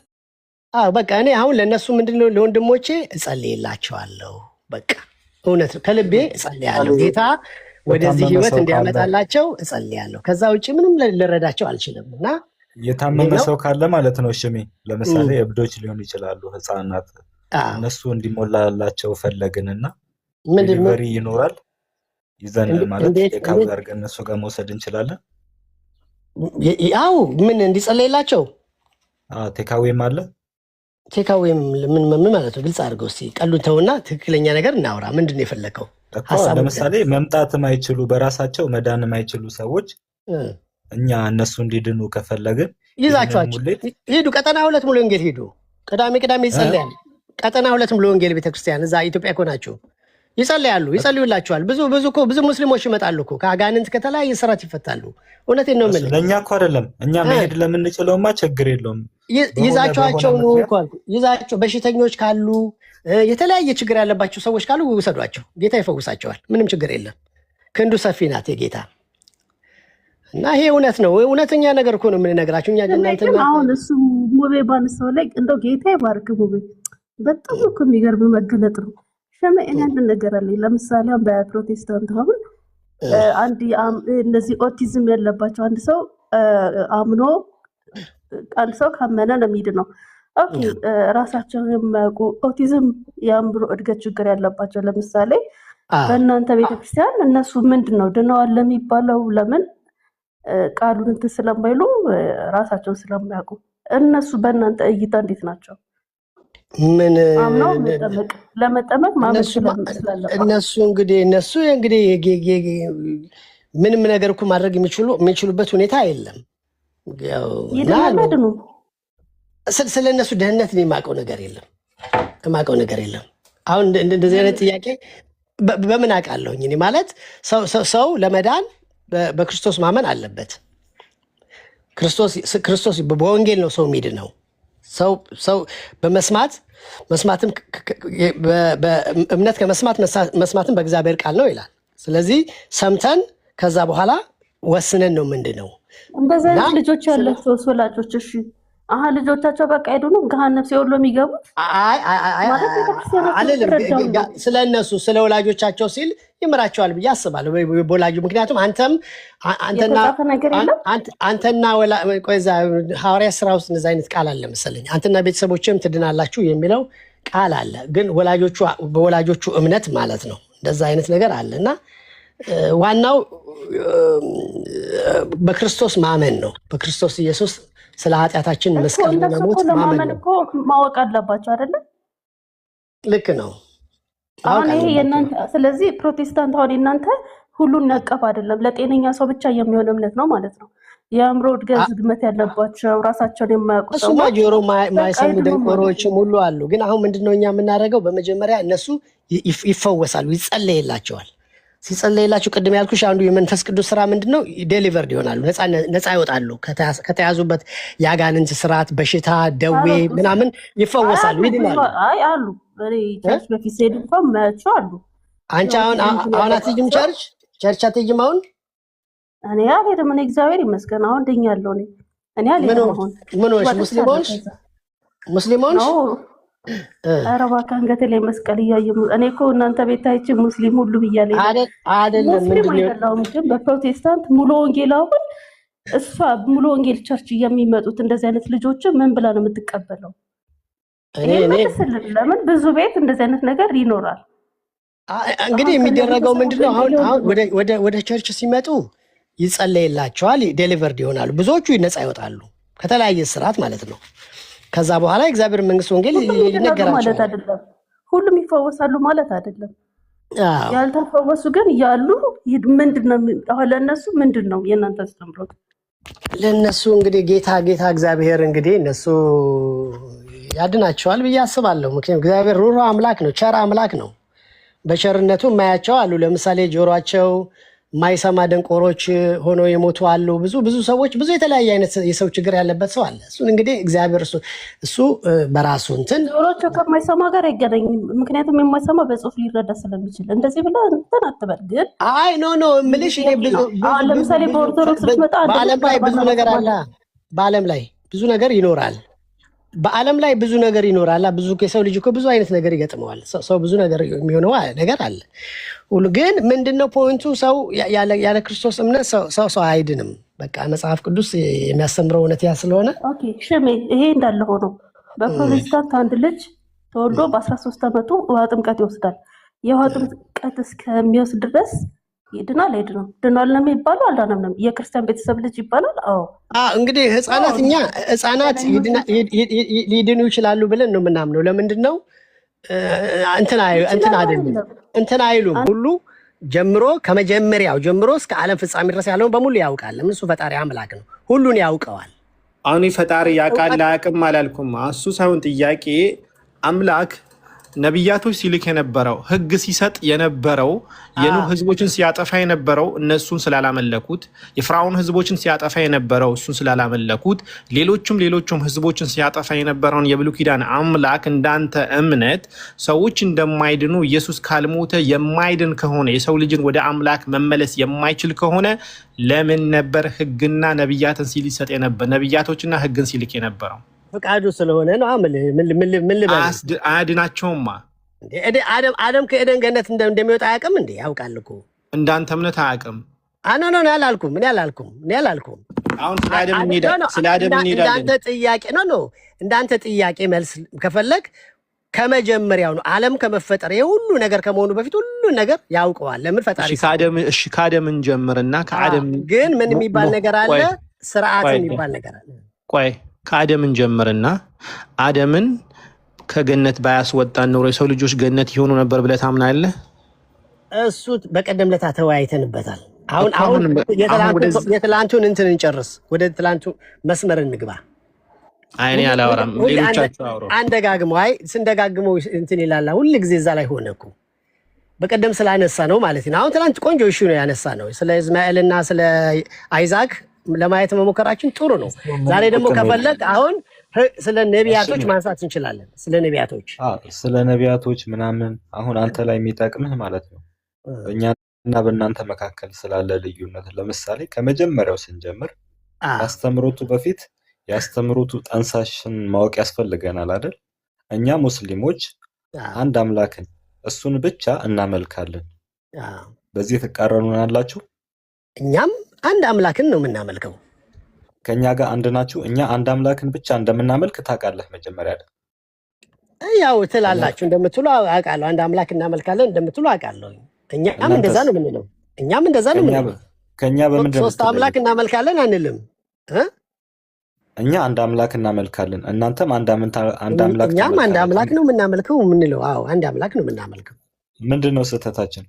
Speaker 8: በቃ እኔ አሁን ለእነሱ ምንድነው ለወንድሞቼ እጸልይላቸዋለሁ። በቃ እውነት ከልቤ እጸልያለሁ። ጌታ ወደዚህ ህይወት እንዲያመጣላቸው እጸልያለሁ። ከዛ ውጭ ምንም ልረዳቸው አልችልም። እና
Speaker 10: የታመመ ሰው ካለ ማለት ነው ሽሜ፣ ለምሳሌ እብዶች ሊሆኑ ይችላሉ፣ ህፃናት፣ እነሱ እንዲሞላላቸው ፈለግንና ዲሊቨሪ ይኖራል ይዘን ማለት የካብ አድርገን እነሱ ጋር መውሰድ እንችላለን።
Speaker 8: ያው ምን እንዲጸልይላቸው
Speaker 10: ቴካዌም አለ።
Speaker 8: ቴካዌም ምን ማለት ነው? ግልጽ አድርገው እስኪ። ቀሉን ተውና ትክክለኛ ነገር እናውራ። ምንድን ነው የፈለከው?
Speaker 10: ለምሳሌ መምጣት የማይችሉ በራሳቸው መዳን የማይችሉ ሰዎች እኛ እነሱ እንዲድኑ ከፈለግን
Speaker 8: ይዛቸዋቸው ሂዱ። ቀጠና 2 ሙሉ ወንጌል ሂዱ። ቅዳሜ ይጸልያል። ቀጠና 2 ሙሉ ወንጌል ቤተክርስቲያን እዛ ኢትዮጵያ እኮ ናቸው። ይጸልዩላቸዋል። ብዙ ሙስሊሞች ይመጣሉ እኮ ከአጋንንት ከተለያየ ስራት ይፈታሉ። እውነቴን ነው የምልህ።
Speaker 10: ለእኛ እኮ አይደለም እኛ መሄድ ለምንችለውማ ችግር የለውም።
Speaker 8: ይዛቸዋቸው ነው እኮ ይዛቸው። በሽተኞች ካሉ የተለያየ ችግር ያለባቸው ሰዎች ካሉ ውሰዷቸው። ጌታ ይፈውሳቸዋል። ምንም ችግር የለም። ክንዱ ሰፊ ናት የጌታ። እና ይሄ እውነት ነው። እውነተኛ ነገር እኮ ነው የምንነግራችሁ እኛ።
Speaker 9: አሁን እሱ ሙቤ ባነሳው ላይ እንደው ጌታ ይባርክ ሙቤ። በጣም እኮ የሚገርም መገለጥ ነው። እኔ አንድ ነገር አለኝ። ለምሳሌ በፕሮቴስታንት አሁን እነዚህ ኦቲዝም ያለባቸው አንድ ሰው ካመነ ነው የሚድነው። ኦኬ ራሳቸውን የማያውቁ ኦቲዝም የአእምሮ እድገት ችግር ያለባቸው ለምሳሌ በእናንተ ቤተክርስቲያን እነሱ ምንድን ነው ድነዋል ለሚባለው? ለምን ቃሉን እንትን ስለማይሉ ራሳቸውን ስለማያውቁ እነሱ በእናንተ እይታ እንዴት ናቸው?
Speaker 8: ምን
Speaker 9: ለመጠመቅ ማመን ስላለባቸው
Speaker 8: እነሱ እንግዲህ ምንም ነገር እኮ ማድረግ የሚችሉበት ሁኔታ የለም።
Speaker 9: ይድናሉ።
Speaker 8: ስለ እነሱ ደህንነት የማውቀው ነገር የለም። አሁን እንደዚህ አይነት ጥያቄ በምን አውቃለሁኝ? እኔ ማለት ሰው ለመዳን በክርስቶስ ማመን አለበት። ክርስቶስ በወንጌል ነው ሰው የሚድነው። ሰው መስማትም እምነት ከመስማት መስማትም በእግዚአብሔር ቃል ነው ይላል። ስለዚህ ሰምተን ከዛ በኋላ ወስነን ነው ምንድነው።
Speaker 9: እንደዚህ አይነት ልጆች ያላቸው ወላጆች እሺ ልጆቻቸው በቃ ሄዱ ነው ገሃነም ሲኦል የሚገቡት?
Speaker 8: ስለ እነሱ ስለ ወላጆቻቸው ሲል ይምራቸዋል ብዬ አስባለሁ። በወላጁ ምክንያቱም አንተና ሐዋርያት ሥራ ውስጥ እንደዚህ አይነት ቃል አለ መሰለኝ። አንተና ቤተሰቦችም ትድናላችሁ የሚለው ቃል አለ። ግን በወላጆቹ እምነት ማለት ነው እንደዛ አይነት ነገር አለ። እና ዋናው በክርስቶስ ማመን ነው። በክርስቶስ ኢየሱስ ስለ ኃጢአታችን መስቀል መሞት ማመን
Speaker 9: እኮ ማወቅ አለባቸው አይደለ?
Speaker 8: ልክ ነው።
Speaker 9: አሁን ይሄ የእናንተ ስለዚህ ፕሮቴስታንት አሁን የእናንተ ሁሉን ነቀፍ አይደለም፣ ለጤነኛ ሰው ብቻ የሚሆን እምነት ነው ማለት ነው። የአእምሮ እድገት ዝግመት ያለባቸው ራሳቸውን የማያውቁ
Speaker 8: እሱማ ጆሮ ማይሰሙ ደንቆሮችም ሁሉ አሉ። ግን አሁን ምንድነው እኛ የምናደርገው? በመጀመሪያ እነሱ ይፈወሳሉ፣ ይጸለይላቸዋል። ሲጸለይላቸው ቅድም ያልኩሽ አንዱ የመንፈስ ቅዱስ ስራ ምንድነው? ዴሊቨርድ ይሆናሉ፣ ነፃ ይወጣሉ። ከተያዙበት የአጋንንት ስርዓት፣ በሽታ፣ ደዌ ምናምን ይፈወሳሉ፣ ይድናሉ።
Speaker 9: አይ አሉ ቸርች በፊት ሲሄድ እንኳን መቸው አሉ።
Speaker 8: አንቺ አሁን አትሄጂም ቸርች አትሄጂም አሁን?
Speaker 9: እኔ አልሄድም። እኔ እግዚአብሔር ይመስገን አሁን ድኛለሁ። እኔ አልሄድም። አሁን
Speaker 8: ምን ሆነሽ? ሙስሊም ሆንሽ?
Speaker 9: ኧረ እባክህ አንገቴ ላይ መስቀል እያየሁ እኔ እኮ እናንተ ቤት አይቼ ሙስሊም ሁሉ ብያለሁ።
Speaker 8: አይደለም
Speaker 9: ሙስሊም አይደለሁም፣ ግን በፕሮቴስታንት ሙሉ ወንጌል አሁን እሷ ሙሉ ወንጌል ቸርች የሚመጡት እንደዚህ አይነት ልጆችን ምን ብላ ነው የምትቀበለው? ለምን ብዙ ቤት እንደዚህ አይነት ነገር ይኖራል።
Speaker 8: እንግዲህ የሚደረገው ምንድነው? አሁን ወደ ቸርች ሲመጡ ይጸለይላቸዋል፣ ዴሊቨርድ ይሆናሉ። ብዙዎቹ ነፃ ይወጣሉ ከተለያየ ስርዓት ማለት ነው። ከዛ በኋላ የእግዚአብሔር መንግስት ወንጌል ይነገራቸዋል።
Speaker 9: ሁሉም ይፈወሳሉ ማለት አይደለም። ያልተፈወሱ ግን ያሉ ምንድነው? አሁን ለእነሱ ምንድነው የእናንተ አስተምሮት?
Speaker 8: ለእነሱ እንግዲህ ጌታ እግዚአብሔር እንግዲህ እነሱ ያድናቸዋል ብዬ አስባለሁ። ምክንያቱም እግዚአብሔር ሩህሩህ አምላክ ነው፣ ቸር አምላክ ነው። በቸርነቱ የማያቸው አሉ። ለምሳሌ ጆሯቸው ማይሰማ ደንቆሮች ሆኖ የሞቱ አሉ። ብዙ ሰዎች ብዙ የተለያየ አይነት የሰው ችግር ያለበት ሰው አለ። እሱን እንግዲህ እግዚአብሔር እሱ በራሱ እንትን
Speaker 9: ጆሮቸው ከማይሰማ ጋር አይገናኝም። ምክንያቱም የማይሰማ በጽሁፍ ሊረዳ ስለሚችል እንደዚህ ብለህ እንትን አትበል። ግን
Speaker 8: አይ ኖ እምልሽ እኔ
Speaker 9: ለምሳሌ በኦርቶዶክስ ስትመጣ
Speaker 8: በዓለም ላይ ብዙ ነገር አለ። በዓለም ላይ ብዙ ነገር ይኖራል። በዓለም ላይ ብዙ ነገር ይኖራል። ብዙ የሰው ልጅ እኮ ብዙ አይነት ነገር ይገጥመዋል። ሰው ብዙ ነገር የሚሆነው ነገር አለ ሁሉ። ግን ምንድነው ፖይንቱ? ሰው ያለ ክርስቶስ እምነት ሰው አይድንም። በቃ መጽሐፍ ቅዱስ የሚያስተምረው እውነት ያ ስለሆነ
Speaker 9: ሽሜ ይሄ እንዳለ ሆኖ በፕሮቴስታንት አንድ ልጅ ተወልዶ በ13 ዓመቱ ውሃ ጥምቀት ይወስዳል። የውሃ ጥምቀት እስከሚወስድ ድረስ ይድናል አይድንም? ድኗል ነው የሚባለው፣ አልዳነም ነው? የክርስቲያን ቤተሰብ ልጅ ይባላል።
Speaker 8: እንግዲህ ህፃናት ሊድኑ ይችላሉ ብለን ነው የምናምነው። ለምንድን ነው እንትን አይሉም? ሁሉ ጀምሮ ከመጀመሪያው ጀምሮ እስከ ዓለም ፍጻሜ ድረስ ያለውን በሙሉ ያውቃል። ለምን? እሱ ፈጣሪ አምላክ ነው፣ ሁሉን ያውቀዋል።
Speaker 7: አሁን ፈጣሪ ያውቃል አያውቅም አላልኩም። እሱ ሳይሆን ጥያቄ አምላክ ነቢያቶች ሲልክ የነበረው ህግ ሲሰጥ የነበረው የኑህ ህዝቦችን ሲያጠፋ የነበረው እነሱን ስላላመለኩት፣ የፍርዓውን ህዝቦችን ሲያጠፋ የነበረው እሱን ስላላመለኩት፣ ሌሎቹም ህዝቦችን ሲያጠፋ የነበረውን የብሉይ ኪዳን አምላክ እንዳንተ እምነት ሰዎች እንደማይድኑ ኢየሱስ ካልሞተ የማይድን ከሆነ የሰው ልጅን ወደ አምላክ መመለስ የማይችል ከሆነ ለምን ነበር ህግና ነቢያትን ሲልሰጥ የነበር ነቢያቶችና ህግን ሲልክ የነበረው?
Speaker 8: ፈቃዱ ስለሆነ ነው። ምን ልበል?
Speaker 7: አያድናቸውማ።
Speaker 8: አደም ከኤደን ገነት እንደሚወጣ አያውቅም እንዴ? ያውቃል እኮ።
Speaker 7: እንዳንተ እምነት አያውቅም።
Speaker 8: እኔ አላልኩም።
Speaker 7: አሁን ስለ አደም እንሄዳለን። እንዳንተ ጥያቄ መልስ ከፈለግ ከመጀመሪያው ነው። ዓለም ከመፈጠር የሁሉ ነገር ከመሆኑ በፊት ሁሉ ነገር ያውቀዋል። ለምን? ፈጣሪ። ከአደም እንጀምርና ከአደም
Speaker 8: ግን ምን የሚባል ነገር አለ? ስርዓት የሚባል ነገር አለ።
Speaker 7: ቆይ ከአደምን ጀምርና አደምን ከገነት ባያስወጣን ኖሮ የሰው ልጆች ገነት ይሆኑ ነበር ብለህ ታምናለህ?
Speaker 8: እሱ በቀደም ለታ ተወያይተንበታል። አሁን የትላንቱን እንትን እንጨርስ፣ ወደ ትላንቱ መስመር እንግባ።
Speaker 7: አይኔ አላወራም፣ ሌሎቻችሁ አውሩ።
Speaker 8: አንደጋግመው ስንደጋግመው እንትን ይላል። ሁሉ ጊዜ እዛ ላይ ሆነ እኮ በቀደም ስላነሳ ነው ማለት ነው። አሁን ትላንት ቆንጆ እሺ ነው ያነሳ ነው፣ ስለ እስማኤልና ስለ አይዛክ ለማየት መሞከራችን ጥሩ ነው። ዛሬ ደግሞ ከፈለግ አሁን ስለ ነቢያቶች ማንሳት እንችላለን። ስለ ነቢያቶች
Speaker 10: ምናምን አሁን አንተ ላይ የሚጠቅምህ ማለት ነው በእኛና በእናንተ መካከል ስላለ ልዩነት። ለምሳሌ ከመጀመሪያው ስንጀምር ያስተምሮቱ በፊት ያስተምሮቱ ጠንሳሽን ማወቅ ያስፈልገናል አይደል? እኛ ሙስሊሞች አንድ አምላክን እሱን ብቻ እናመልካለን። በዚህ ትቃረኑናላችሁ?
Speaker 8: እኛም አንድ አምላክን ነው የምናመልከው።
Speaker 10: ከኛ ጋር አንድ ናችሁ። እኛ አንድ አምላክን ብቻ እንደምናመልክ ታውቃለህ። መጀመሪያ
Speaker 8: ያው ትላላችሁ እንደምትሉ አውቃለሁ። አንድ አምላክ እናመልካለን እንደምትሉ አውቃለሁ። እኛም እንደዛ ነው የምንለው።
Speaker 10: ከኛ በምንድን ነው
Speaker 8: ሶስት አምላክ እናመልካለን አንልም።
Speaker 10: እኛ አንድ አምላክ እናመልካለን፣ እናንተም አንድ አምላክ።
Speaker 8: እኛም አንድ አምላክ ነው የምናመልከው የምንለው። አንድ አምላክ ነው የምናመልከው።
Speaker 10: ምንድነው ስህተታችን?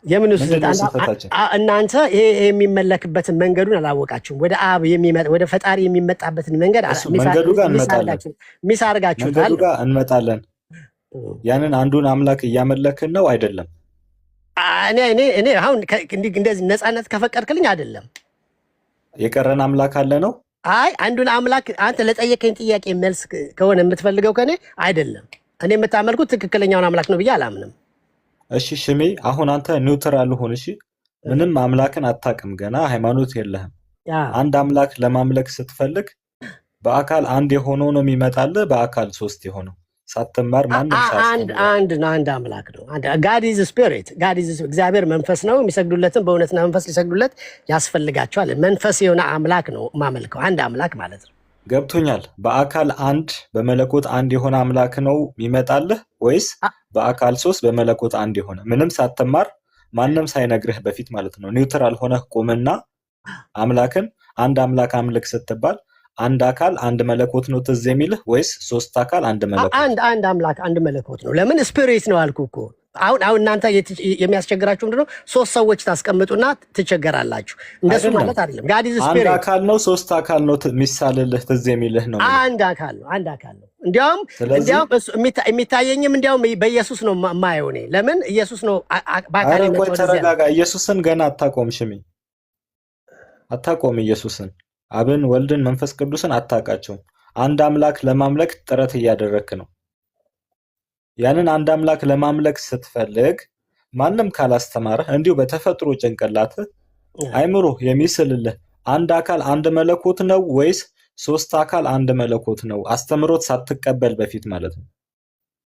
Speaker 8: የምን
Speaker 10: ምንድነው ስህተታችን?
Speaker 8: እናንተ ይሄ የሚመለክበትን መንገዱን አላወቃችሁም። ወደ አብ ወደ ፈጣሪ የሚመጣበትን መንገድ
Speaker 10: መንገዱ ጋር እንመጣለን።
Speaker 8: ሚስ አድርጋችሁታል።
Speaker 10: መንገዱ ጋር እንመጣለን። ያንን አንዱን አምላክ እያመለክን ነው አይደለም?
Speaker 8: እኔ አሁን እንደዚህ ነፃነት ከፈቀድክልኝ አይደለም።
Speaker 10: የቀረን አምላክ አለ ነው?
Speaker 8: አይ አንዱን አምላክ አንተ ለጠየቀኝ ጥያቄ መልስ ከሆነ የምትፈልገው ከኔ አይደለም። እኔ የምታመልኩት ትክክለኛውን አምላክ ነው ብዬ አላምንም።
Speaker 10: እሺ ሽሜ፣ አሁን አንተ ኒውትራል ሁን። እሺ ምንም አምላክን አታውቅም፣ ገና ሃይማኖት የለህም። አንድ አምላክ ለማምለክ ስትፈልግ በአካል አንድ የሆነው ነው የሚመጣልህ፣ በአካል ሶስት የሆነው ሳትማር ማንም
Speaker 8: አንድ አምላክ ነው። ጋድ ኢዝ ስፒሪት፣ ጋድ ኢዝ እግዚአብሔር መንፈስ ነው። የሚሰግዱለትን በእውነትና መንፈስ ሊሰግዱለት ያስፈልጋቸዋል። መንፈስ የሆነ አምላክ ነው ማመልከው፣ አንድ አምላክ ማለት ነው።
Speaker 10: ገብቶኛል። በአካል አንድ በመለኮት አንድ የሆነ አምላክ ነው የሚመጣልህ ወይስ በአካል ሶስት በመለኮት አንድ የሆነ ምንም ሳትማር ማንም ሳይነግርህ በፊት ማለት ነው? ኒውትራል ሆነህ ቁምና አምላክን አንድ አምላክ አምልክ ስትባል አንድ አካል አንድ መለኮት ነው ትዝ የሚልህ ወይስ ሶስት አካል አንድ መለኮት?
Speaker 8: አንድ አምላክ አንድ መለኮት ነው። ለምን ስፒሪት ነው አልኩ እኮ። አሁን እናንተ የሚያስቸግራችሁ ምንድነው? ሶስት ሰዎች ታስቀምጡና ትቸገራላችሁ። እንደሱ ማለት አይደለም። ጋድ ኢዝ ስፒሪት።
Speaker 10: አንድ አካል ነው ሶስት አካል ነው ሚሳልልህ ትዝ የሚልህ ነው?
Speaker 8: አንድ አካል ነው፣ አንድ አካል ነው። እንዲያውም የሚታየኝም እንዲያውም በኢየሱስ ነው የማየው እኔ። ለምን ኢየሱስ ነው በአካል
Speaker 10: ነው። ተረጋጋ። ኢየሱስን ገና አታቆም ሽሚ፣ አታቆም ኢየሱስን፣ አብን፣ ወልድን፣ መንፈስ ቅዱስን አታውቃቸውም። አንድ አምላክ ለማምለክ ጥረት እያደረክ ነው። ያንን አንድ አምላክ ለማምለክ ስትፈልግ ማንም ካላስተማረህ እንዲሁ በተፈጥሮ ጭንቅላትህ አይምሮ የሚስልልህ አንድ አካል አንድ መለኮት ነው ወይስ ሶስት አካል አንድ መለኮት ነው አስተምሮት ሳትቀበል በፊት ማለት ነው?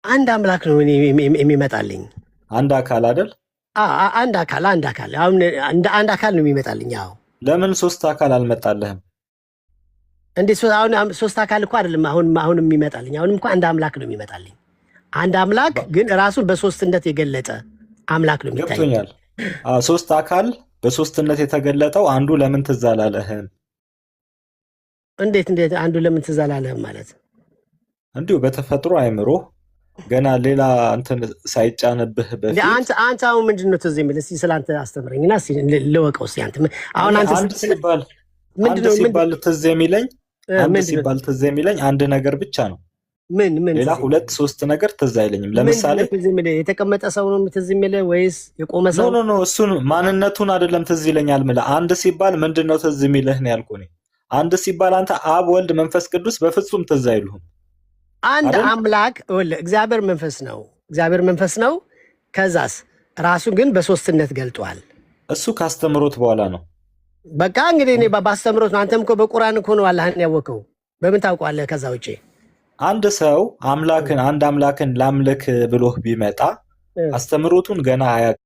Speaker 8: አንድ አምላክ ነው የሚመጣልኝ።
Speaker 10: አንድ አካል አይደል?
Speaker 8: አንድ አካል አሁን አንድ አካል ነው የሚመጣልኝ። አዎ።
Speaker 10: ለምን ሶስት አካል አልመጣልህም?
Speaker 8: እንዴ አሁን ሶስት አካል እኮ አይደለም አሁን የሚመጣልኝ። አሁንም እኮ አንድ አምላክ ነው የሚመጣልኝ። አንድ አምላክ ግን ራሱን በሶስትነት የገለጠ አምላክ ነው የሚታየው።
Speaker 10: ገብቶኛል። ሶስት አካል በሶስትነት የተገለጠው አንዱ ለምን ትዝ አላለህም?
Speaker 8: እንዴት አንዱ ለምን ትዝ አላለህም ማለት?
Speaker 10: እንዲሁ በተፈጥሮ አይምሮ ገና ሌላ እንትን ሳይጫንብህ በፊት
Speaker 8: አንተ አሁን ምንድነው ትዝ የሚልህ? እስኪ ስላንተ አስተምረኝና ልወቀው እስኪ። አሁን
Speaker 10: አንድ ሲባል ትዝ የሚለኝ አንድ ነገር ብቻ ነው።
Speaker 8: ምን
Speaker 10: ሌላ ሁለት ሶስት ነገር ትዝ አይለኝም። ለምሳሌ
Speaker 8: የተቀመጠ ሰው ነው ትዝ የሚልህ ወይስ የቆመ ሰው?
Speaker 10: ኖ እሱን ማንነቱን አይደለም ትዝ ይለኛል የምልህ። አንድ ሲባል ምንድነው ትዝ የሚልህ ነው ያልኩህ እኔ። አንድ ሲባል አንተ አብ፣ ወልድ፣ መንፈስ ቅዱስ በፍጹም ትዝ አይሉህም።
Speaker 8: አንድ አምላክ እግዚአብሔር መንፈስ ነው። ከዛስ ራሱን ግን በሶስትነት ገልጧል።
Speaker 10: እሱ ካስተምሮት በኋላ ነው።
Speaker 8: በቃ እንግዲህ እኔ ባስተምሮት ነው። አንተም እኮ በቁርአን እኮ ነው አላህን ያወቀው። በምን ታውቋለህ? ከዛ ውጪ
Speaker 10: አንድ ሰው አንድ አምላክን ላምልክ ብሎ ቢመጣ አስተምሮቱን ገና አያውቅም።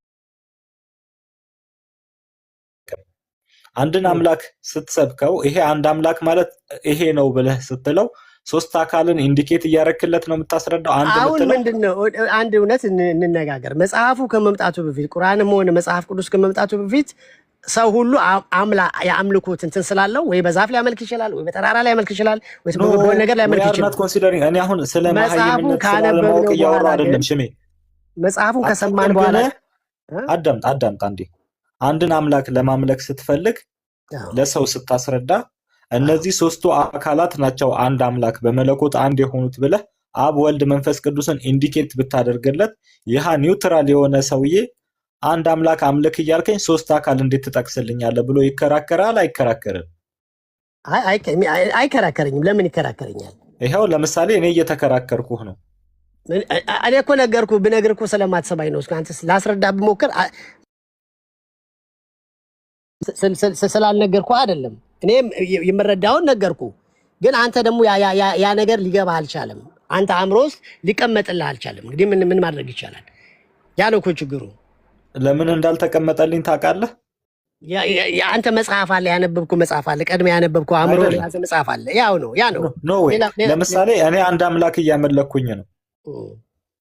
Speaker 10: አንድን አምላክ ስትሰብከው ይሄ አንድ አምላክ ማለት ይሄ ነው ብለህ ስትለው ሶስት አካልን ኢንዲኬት እያረክለት ነው የምታስረዳው።
Speaker 8: አሁን ምንድነው? አንድ እውነት እንነጋገር። መጽሐፉ ከመምጣቱ በፊት ቁርአንም ሆነ መጽሐፍ ቅዱስ ከመምጣቱ በፊት ሰው ሁሉ የአምልኮት እንትን ስላለው ወይ በዛፍ ሊያመልክ ይችላል፣ ወይ በተራራ ሊያመልክ ይችላል፣ ወይ በሆነ ነገር ሊያመልክ ይችላል።
Speaker 10: እኔ አሁን ስለ መሐይምነት ስለማወቅ እያወራሁ አይደለም ሽሜ።
Speaker 8: መጽሐፉን ከሰማን በኋላ
Speaker 10: አዳምጥ አንዴ። አንድን አምላክ ለማምለክ ስትፈልግ ለሰው ስታስረዳ እነዚህ ሶስቱ አካላት ናቸው አንድ አምላክ በመለኮት አንድ የሆኑት ብለህ አብ፣ ወልድ፣ መንፈስ ቅዱስን ኢንዲኬት ብታደርግለት ይህ ኒውትራል የሆነ ሰውዬ አንድ አምላክ አምልክ እያልከኝ ሶስት አካል እንዴት ትጠቅስልኛለህ ብሎ ይከራከራል? አይከራከርም?
Speaker 8: አይከራከረኝም። ለምን ይከራከረኛል?
Speaker 10: ይኸው ለምሳሌ እኔ እየተከራከርኩህ ነው።
Speaker 8: እኔ እኮ ብነግርህ እኮ ስለማትሰማኝ ነው። አንተ ላስረዳ ብሞክር ስላልነገርኩህ አይደለም። እኔ የምረዳውን ነገርኩ፣ ግን አንተ ደግሞ ያ ነገር ሊገባህ አልቻለም። አንተ አእምሮ ውስጥ ሊቀመጥልህ አልቻለም። እንግዲህ ምን ማድረግ ይቻላል? ያ ነው እኮ ችግሩ።
Speaker 10: ለምን እንዳልተቀመጠልኝ ታውቃለህ?
Speaker 8: አንተ መጽሐፍ አለ፣ ያነበብኩ መጽሐፍ አለ፣ ቀድሜ ያነበብኩ አእምሮ የያዘ መጽሐፍ አለ። ያ ነው።
Speaker 10: ለምሳሌ እኔ አንድ አምላክ እያመለኩኝ ነው።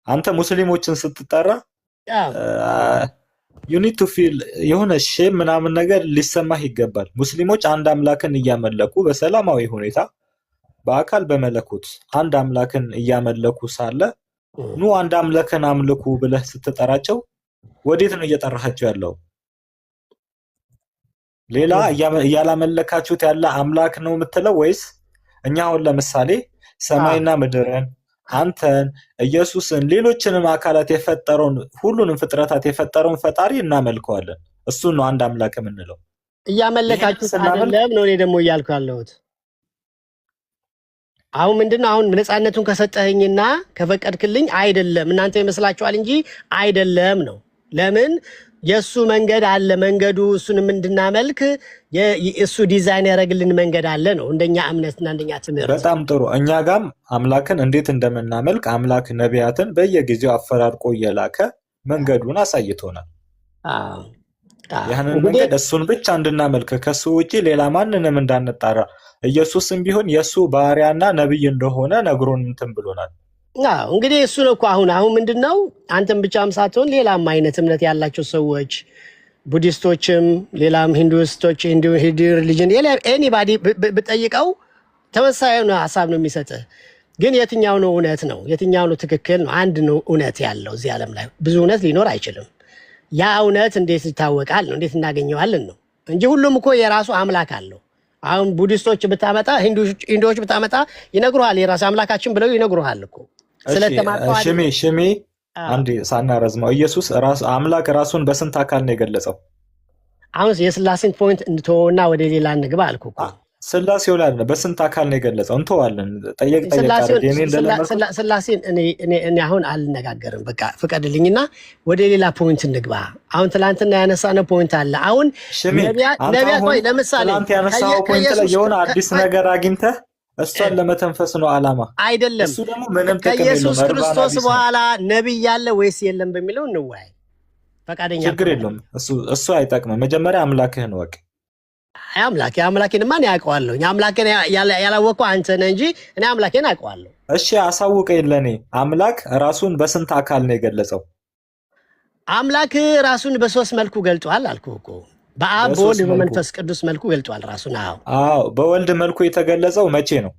Speaker 10: አንተ ሙስሊሞችን ስትጠራ ዩኒት ቱ ፊል የሆነ ሼም ምናምን ነገር ሊሰማህ ይገባል። ሙስሊሞች አንድ አምላክን እያመለኩ በሰላማዊ ሁኔታ በአካል በመለኮት አንድ አምላክን እያመለኩ ሳለ ኑ አንድ አምላክን አምልኩ ብለህ ስትጠራቸው ወዴት ነው እየጠራሃቸው ያለው? ሌላ እያላመለካችሁት ያለ አምላክ ነው የምትለው ወይስ እኛ አሁን ለምሳሌ ሰማይና ምድርን አንተን ኢየሱስን ሌሎችንም አካላት የፈጠረውን ሁሉንም ፍጥረታት የፈጠረውን ፈጣሪ እናመልከዋለን? እሱ ነው አንድ አምላክ የምንለው።
Speaker 8: እያመለካችሁት አይደለም ነው እኔ ደግሞ እያልኩ ያለሁት። አሁን ምንድነው አሁን ነፃነቱን ከሰጠኸኝና ከፈቀድክልኝ አይደለም እናንተ ይመስላችኋል እንጂ አይደለም ነው። ለምን የሱ መንገድ አለ። መንገዱ እሱንም እንድናመልክ እሱ ዲዛይን ያደረግልን መንገድ አለ ነው እንደኛ እምነትና እንደኛ ትምህርት።
Speaker 10: በጣም ጥሩ። እኛ ጋም አምላክን እንዴት እንደምናመልክ አምላክ ነቢያትን በየጊዜው አፈራርቆ እየላከ መንገዱን አሳይቶናል። ያንን መንገድ እሱን ብቻ እንድናመልክ ከሱ ውጪ ሌላ ማንንም እንዳንጣራ ኢየሱስም ቢሆን የሱ ባሪያና ነብይ እንደሆነ ነግሮን እንትን ብሎናል።
Speaker 8: እንግዲህ እሱ ነው እኮ አሁን ምንድነው አንተም ብቻም ሳትሆን ሌላም አይነት እምነት ያላቸው ሰዎች ቡዲስቶችም ሌላም ሂንዱስቶች ሂንዱ ሪሊጅን ኤኒባዲ ብጠይቀው ተመሳሳይ ነው ሐሳብ ነው የሚሰጥህ። ግን የትኛው ነው እውነት ነው? የትኛው ነው ትክክል ነው? አንድ ነው እውነት ያለው እዚህ ዓለም ላይ ብዙ እውነት ሊኖር አይችልም። ያ እውነት እንዴት ይታወቃል ነው? እንዴት እናገኘዋለን ነው እንጂ ሁሉም እኮ የራሱ አምላክ አለው። አሁን ቡዲስቶች ብታመጣ ሂንዱዎች ብታመጣ ይነግሩሃል የራሱ አምላካችን ብለው ይነግሩሃል እኮ ስለተማርተው አይደል?
Speaker 10: ሽሜ አንዴ ሳናረዝመው ኢየሱስ ራሱ አምላክ ራሱን በስንት አካል ነው የገለጸው?
Speaker 8: አሁን የስላሴን ፖይንት እንተወውና ወደ ሌላ እንግባ አልኩ እኮ።
Speaker 10: ስላሴው ላይ በስንት አካል ነው የገለጸው? እንተዋለን። ጠየቅ
Speaker 8: ስላሴን እኔ አሁን አልነጋገርም። በቃ ፍቀድልኝና ወደ ሌላ ፖይንት እንግባ። አሁን ትላንትና ያነሳነው ፖይንት አለ። አሁን ነቢያ ቆይ ለምሳሌ
Speaker 10: ትላንት ያነሳው ፖይንት ላይ የሆነ አዲስ ነገር አግኝተህ እሷን ለመተንፈስ ነው ዓላማ
Speaker 8: አይደለም።
Speaker 10: እሱ ደግሞ ምንም ጥቅም የለውም።
Speaker 8: ከኢየሱስ ክርስቶስ በኋላ ነቢይ ያለ ወይስ የለም በሚለው እንወያይ። ፈቃደኛ
Speaker 10: ችግር የለውም። እሱ አይጠቅምም። መጀመሪያ አምላክህን ወቅ።
Speaker 8: አምላኬን ማን ያውቀዋለሁ? አምላኬን ያላወቀው አንተ ነህ እንጂ እኔ አምላኬን አውቀዋለሁ።
Speaker 10: እሺ አሳውቀኝ ለኔ። አምላክ ራሱን በስንት አካል ነው የገለጸው?
Speaker 8: አምላክ ራሱን በሶስት መልኩ ገልጧል አልኩህ እኮ። በአብ በወልድ በመንፈስ ቅዱስ መልኩ ገልጧል ራሱን።
Speaker 10: አዎ በወልድ መልኩ የተገለጸው መቼ ነው?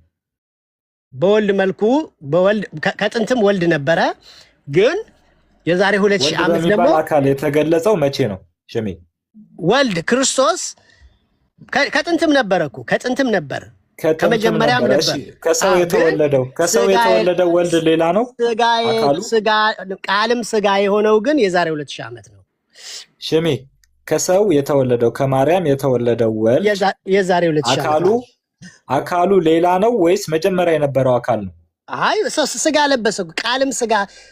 Speaker 8: በወልድ መልኩ ከጥንትም ወልድ ነበረ፣ ግን የዛሬ 2000 ዓመት ደግሞ
Speaker 10: አካል የተገለጸው መቼ ነው? ሽሜ
Speaker 8: ወልድ ክርስቶስ ከጥንትም ነበረ እኮ ከጥንትም ነበር፣ ከመጀመሪያም ነበር።
Speaker 10: ከሰው የተወለደው ወልድ ሌላ ነው።
Speaker 8: ቃልም ስጋ የሆነው ግን የዛሬ 2000 ዓመት ነው።
Speaker 10: ሽሜ ከሰው የተወለደው ከማርያም የተወለደው ወልድ
Speaker 8: የዛሬ 2000 ዓመት
Speaker 10: አካሉ ሌላ ነው ወይስ መጀመሪያ የነበረው አካል ነው?
Speaker 8: አይ ስጋ ለበሰ እኮ ቃልም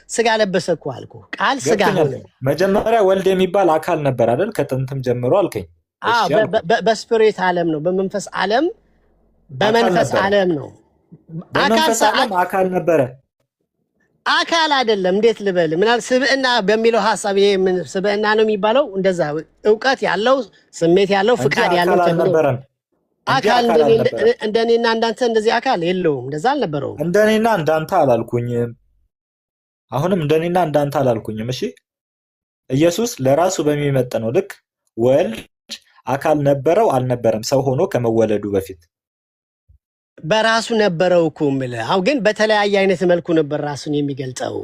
Speaker 8: ስጋ ለበሰ እኮ አልኩ። ቃል ስጋ ሆነ።
Speaker 10: መጀመሪያ ወልድ የሚባል አካል ነበር አይደል? ከጥንትም ጀምሮ አልከኝ።
Speaker 8: በስፒሪት ዓለም ነው፣ በመንፈስ ዓለም በመንፈስ ዓለም ነው።
Speaker 10: አካል ነበረ፣
Speaker 8: አካል አይደለም። እንዴት ልበል? ምናል ስብዕና በሚለው ሐሳብ ይሄ ምን ስብዕና ነው የሚባለው? እንደዛ እውቀት ያለው ስሜት ያለው ፍቃድ ያለው
Speaker 10: ተነበረም
Speaker 8: አካል እንደኔና እንዳንተ እንደዚህ አካል የለውም። እንደዛ አልነበረውም።
Speaker 10: እንደኔና እንዳንተ አላልኩኝም። አሁንም እንደኔና እንዳንተ አላልኩኝም። እሺ ኢየሱስ ለራሱ በሚመጥነው ልክ ወልድ አካል ነበረው አልነበረም? ሰው ሆኖ ከመወለዱ በፊት
Speaker 8: በራሱ ነበረው እኮ የምልህ። አሁን ግን በተለያየ አይነት መልኩ ነበር ራሱን የሚገልጸው፣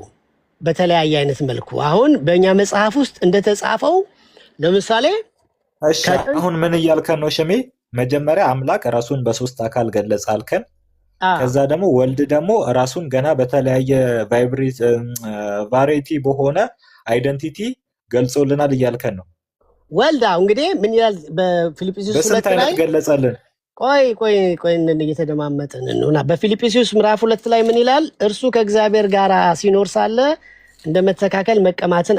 Speaker 8: በተለያየ አይነት መልኩ። አሁን በእኛ መጽሐፍ ውስጥ እንደተጻፈው ለምሳሌ
Speaker 10: እሺ አሁን ምን እያልከን ነው ሽሜ? መጀመሪያ አምላክ ራሱን በሶስት አካል ገለጸ አልከን። ከዛ ደግሞ ወልድ ደግሞ ራሱን ገና በተለያየ ቫሪቲ በሆነ አይደንቲቲ ገልጾልናል እያልከን ነው።
Speaker 8: ወልድ እንግዲህ ምን ይላል በፊልጵስዩስ
Speaker 10: በስንት አይነት ገለጸልን? ቆይ
Speaker 8: እየተደማመጥን ነውና በፊልጵስዩስ ምዕራፍ 2 ላይ ምን ይላል? እርሱ ከእግዚአብሔር ጋር ሲኖር ሳለ እንደ መተካከል መቀማትን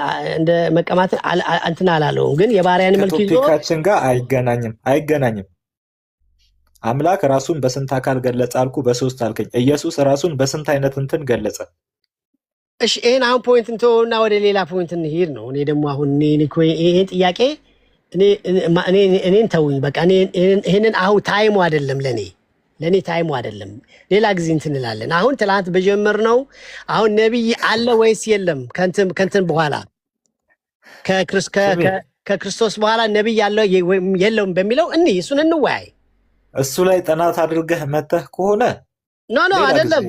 Speaker 8: እንትን አላለውም፣ ግን የባሪያን መልክ ይዞ
Speaker 10: ከቶፒካችን ጋር አይገናኝም። አምላክ ራሱን በስንት አካል ገለጸ አልኩ? በሶስት አልከኝ። ኢየሱስ ራሱን በስንት አይነት እንትን ገለጸ?
Speaker 8: እሺ ይሄን አሁን ፖይንት እንተውና ወደ ሌላ ፖይንት እንሂድ ነው። እኔ ደግሞ አሁን ይሄን ጥያቄ እኔን ተውኝ በቃ። ይሄንን አሁን ታይሙ አይደለም ለኔ ታይሙ አይደለም። ሌላ ጊዜ እንትን እንላለን። አሁን ትላንት በጀመርነው አሁን ነብይ አለ ወይስ የለም ከንትን በኋላ ከክርስቶስ በኋላ ነብይ አለ የለውም በሚለው እሱን እንወያይ።
Speaker 10: እሱ ላይ ጥናት አድርገህ መተህ ከሆነ
Speaker 8: ኖ አይደለም።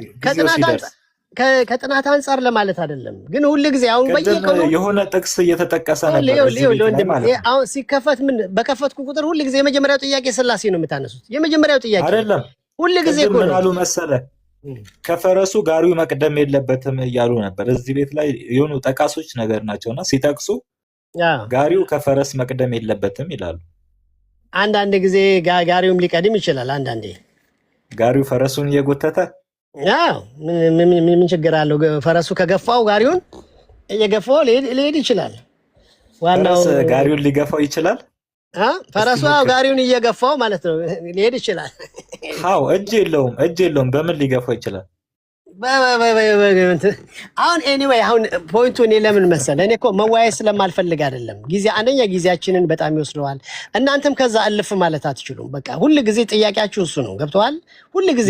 Speaker 8: ከጥናት አንጻር ለማለት አይደለም፣ ግን ሁሉ ጊዜ አሁን በየቀኑ
Speaker 10: የሆነ ጥቅስ እየተጠቀሰ ነበር።
Speaker 8: አሁን ሲከፈት ምን በከፈትኩ ቁጥር ሁሉ ጊዜ የመጀመሪያው ጥያቄ ስላሴ ነው የምታነሱት። የመጀመሪያው ጥያቄ
Speaker 10: አይደለም።
Speaker 8: ሁሉ ጊዜ እኮ
Speaker 10: ምን አሉ መሰለ ከፈረሱ ጋሪው መቅደም የለበትም እያሉ ነበር። እዚህ ቤት ላይ የሆኑ ጠቃሶች ነገር ናቸውና ሲጠቅሱ ጋሪው ከፈረስ መቅደም የለበትም ይላሉ።
Speaker 8: አንዳንድ ጊዜ ጋሪውም ሊቀድም ይችላል። አንዳንዴ
Speaker 10: ጋሪው ፈረሱን እየጎተተ
Speaker 8: ምን ችግር አለው? ፈረሱ ከገፋው ጋሪውን እየገፋው ሊሄድ ይችላል።
Speaker 10: ዋናው ጋሪውን ሊገፋው ይችላል።
Speaker 8: ፈረሱ ጋሪውን እየገፋው ማለት ነው ሊሄድ ይችላል።
Speaker 10: እጅ የለውም በምን ሊገፋው ይችላል?
Speaker 8: አሁን ኤኒዌይ አሁን ፖይንቱ እኔ ለምን መሰለህ እኔ እኮ መወያየት ስለማልፈልግ አይደለም። አንደኛ ጊዜያችንን በጣም ይወስደዋል። እናንተም ከዛ አልፍ ማለት አትችሉም። በቃ ሁሉ ጊዜ ጥያቄያችሁ እሱ ነው። ገብቶሃል? ሁሉ ጊዜ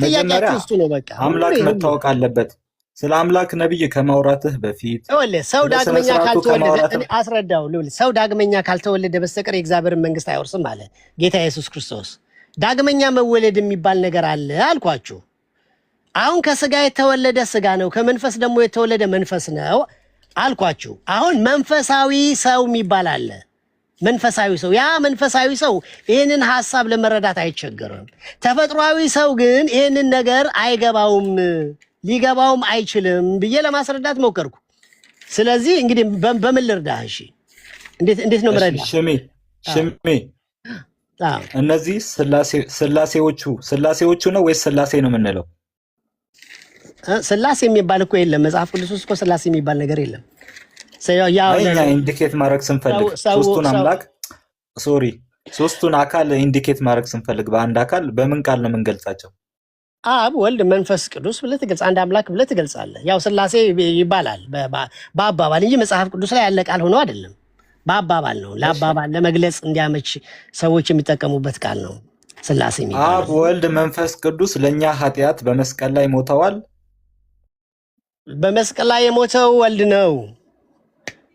Speaker 8: ጥያቄያችሁ እሱ ነው። በቃ
Speaker 10: አምላክ መታወቅ አለበት። ስለ አምላክ ነብይ ከማውራትህ በፊት
Speaker 8: ሰው ዳግመኛ ካልተወለደ አስረዳው። ሰው ዳግመኛ ካልተወለደ በስተቀር የእግዚአብሔርን መንግስት አይወርስም አለ ጌታ ኢየሱስ ክርስቶስ። ዳግመኛ መወለድ የሚባል ነገር አለ አልኳችሁ። አሁን ከስጋ የተወለደ ስጋ ነው፣ ከመንፈስ ደግሞ የተወለደ መንፈስ ነው አልኳችሁ። አሁን መንፈሳዊ ሰው የሚባል አለ። መንፈሳዊ ሰው ያ መንፈሳዊ ሰው ይህንን ሐሳብ ለመረዳት አይቸገርም። ተፈጥሯዊ ሰው ግን ይህንን ነገር አይገባውም፣ ሊገባውም አይችልም ብዬ ለማስረዳት ሞከርኩ። ስለዚህ እንግዲህ በምን ልርዳህ? እሺ እንዴት ነው ምረዳ?
Speaker 10: ሽሜ እነዚህ ስላሴዎቹ ነው ወይስ ስላሴ ነው የምንለው?
Speaker 8: ስላሴ የሚባል እኮ የለም መጽሐፍ ቅዱስ ውስጥ እኮ ስላሴ የሚባል ነገር የለም።
Speaker 10: እኛ ኢንዲኬት ማድረግ ስንፈልግ ሶስቱን አካል ኢንዲኬት ማድረግ ስንፈልግ በአንድ አካል በምን ቃል ነው የምንገልጻቸው?
Speaker 8: አብ ወልድ መንፈስ ቅዱስ ብለህ ትገልጽ፣ አንድ አምላክ ብለህ ትገልጻለህ። ያው ስላሴ ይባላል በአባባል እንጂ መጽሐፍ ቅዱስ ላይ ያለ ቃል ሆኖ አይደለም። በአባባል ነው፣ ለአባባል ለመግለጽ እንዲያመች ሰዎች የሚጠቀሙበት ቃል ነው ስላሴ የሚባለው።
Speaker 10: አብ ወልድ መንፈስ ቅዱስ ለእኛ ኃጢአት በመስቀል ላይ ሞተዋል።
Speaker 8: በመስቀል ላይ የሞተው ወልድ ነው።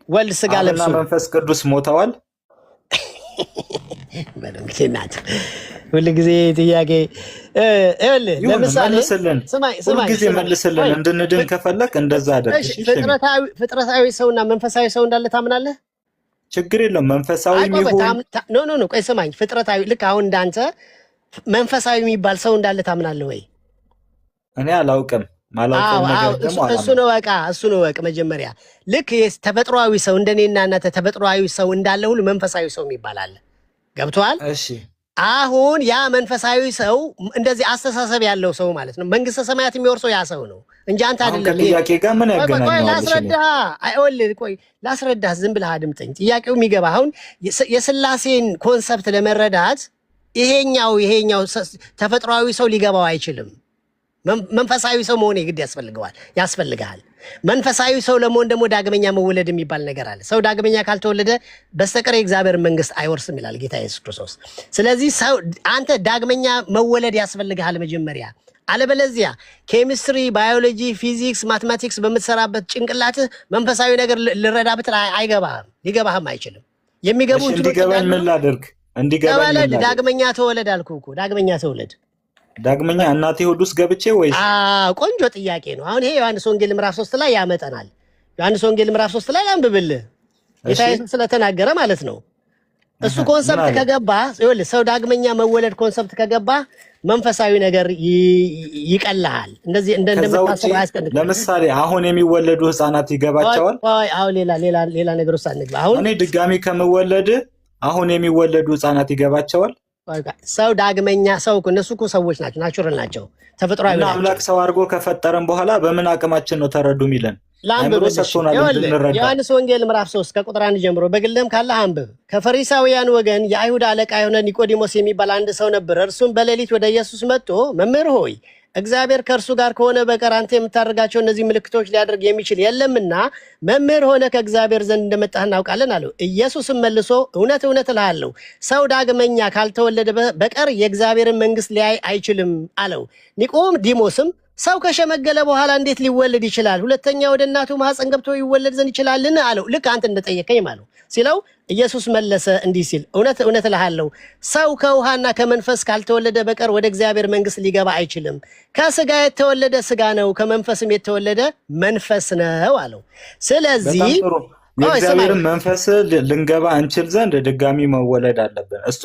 Speaker 8: ወልድ ስጋ ለብሶ
Speaker 10: መንፈስ ቅዱስ ሞተዋል።
Speaker 8: በእንግዲህ እናት ሁሉ ጊዜ ጥያቄ ለምሳሌ
Speaker 10: ሁልጊዜ መልስልን እንድንድን ከፈለክ እንደዛ አደርግ።
Speaker 8: ፍጥረታዊ ሰውና መንፈሳዊ ሰው እንዳለ ታምናለህ?
Speaker 10: ችግር የለም። መንፈሳዊ የሚሆን
Speaker 8: ኖ ቆይ ስማኝ። ፍጥረታዊ ልክ አሁን እንዳንተ መንፈሳዊ የሚባል ሰው እንዳለ ታምናለህ ወይ?
Speaker 10: እኔ አላውቅም።
Speaker 8: እሱ ነው በቃ መጀመሪያ ልክ ተፈጥሯዊ ሰው እንደኔና እናንተ ተፈጥሯዊ ሰው እንዳለ ሁሉ መንፈሳዊ ሰው የሚባል አለ። ገብቶሃል?
Speaker 10: እሺ
Speaker 8: አሁን ያ መንፈሳዊ ሰው እንደዚህ አስተሳሰብ ያለው ሰው ማለት ነው። መንግስተ ሰማያት የሚወርሰው ያ ሰው ነው እንጂ አንተ አይደለም።
Speaker 10: ጥያቄ ጋር ምን ያገናኛል?
Speaker 8: ላስረዳህ፣ ዝም ብለህ አድምጠኝ። ጥያቄው የሚገባ አሁን የስላሴን ኮንሰፕት ለመረዳት ይሄኛው ተፈጥሯዊ ሰው ሊገባው አይችልም። መንፈሳዊ ሰው መሆን የግድ ያስፈልግሃል። መንፈሳዊ ሰው ለመሆን ደግሞ ዳግመኛ መወለድ የሚባል ነገር አለ። ሰው ዳግመኛ ካልተወለደ በስተቀር የእግዚአብሔር መንግስት አይወርስም ይላል ጌታ ኢየሱስ ክርስቶስ። ስለዚህ አንተ ዳግመኛ መወለድ ያስፈልግሃል መጀመሪያ። አለበለዚያ ኬሚስትሪ፣ ባዮሎጂ፣ ፊዚክስ፣ ማትማቲክስ በምትሰራበት ጭንቅላትህ መንፈሳዊ ነገር ልረዳ ብትል ሊገባህም አይችልም። የሚገቡ
Speaker 10: እንዲገባኝ ምን ላድርግ?
Speaker 8: ዳግመኛ ተወለድ አልኩህ እኮ። ዳግመኛ ተወለድ
Speaker 10: ዳግመኛ እናቴ ሆድ ውስጥ ገብቼ ወይስ?
Speaker 8: ቆንጆ ጥያቄ ነው። አሁን ይሄ ዮሐንስ ወንጌል ምዕራፍ 3 ላይ ያመጣናል። ዮሐንስ ወንጌል ምዕራፍ 3 ላይ አንብብልህ ጌታ ኢየሱስ ስለተናገረ ማለት ነው። እሱ ኮንሰፕት ከገባ ሰው ዳግመኛ መወለድ ኮንሰፕት ከገባ መንፈሳዊ ነገር ይቀልሃል። እንደዚህ እንደምታስበው አያስቀንቅም።
Speaker 10: ለምሳሌ አሁን የሚወለዱ ህፃናት ይገባቸዋል?
Speaker 8: አሁን ሌላ ነገር ውስጥ አንግባ። አሁን
Speaker 10: እኔ ድጋሚ ከምወለድ አሁን የሚወለዱ ህፃናት ይገባቸዋል?
Speaker 8: ሰው ዳግመኛ ሰው እነሱ እኮ ሰዎች ናቸው፣ ናቹራል ናቸው፣ ተፈጥሯዊ ናቸው።
Speaker 10: አምላክ ሰው አድርጎ ከፈጠረን በኋላ በምን አቅማችን ነው ተረዱ የሚለን?
Speaker 8: ዮሐንስ ወንጌል ምዕራፍ 3 ከቁጥር 1 ጀምሮ በግልም ካለ አንብብ። ከፈሪሳውያን ወገን የአይሁድ አለቃ የሆነ ኒቆዲሞስ የሚባል አንድ ሰው ነበር። እርሱም በሌሊት ወደ ኢየሱስ መጥቶ መምህር ሆይ እግዚአብሔር ከእርሱ ጋር ከሆነ በቀር አንተ የምታደርጋቸው እነዚህ ምልክቶች ሊያደርግ የሚችል የለምና መምህር ሆነ ከእግዚአብሔር ዘንድ እንደመጣህ እናውቃለን አለው። ኢየሱስም መልሶ እውነት እውነት እልሃለሁ ሰው ዳግመኛ ካልተወለደ በቀር የእግዚአብሔርን መንግስት ሊያይ አይችልም አለው። ኒቆዲሞስም ሰው ከሸመገለ በኋላ እንዴት ሊወለድ ይችላል? ሁለተኛ ወደ እናቱ ማህፀን ገብቶ ይወለድ ዘንድ ይችላልን አለው። ልክ አንተ እንደጠየቀኝ ማለት ሲለው ኢየሱስ መለሰ እንዲህ ሲል እውነት እውነት እልሃለሁ ሰው ከውሃና ከመንፈስ ካልተወለደ በቀር ወደ እግዚአብሔር መንግስት ሊገባ አይችልም። ከስጋ የተወለደ ስጋ ነው፣ ከመንፈስም የተወለደ መንፈስ ነው አለው። ስለዚህ
Speaker 10: የእግዚአብሔርን መንፈስ ልንገባ እንችል ዘንድ ድጋሚ መወለድ አለብን። እሱ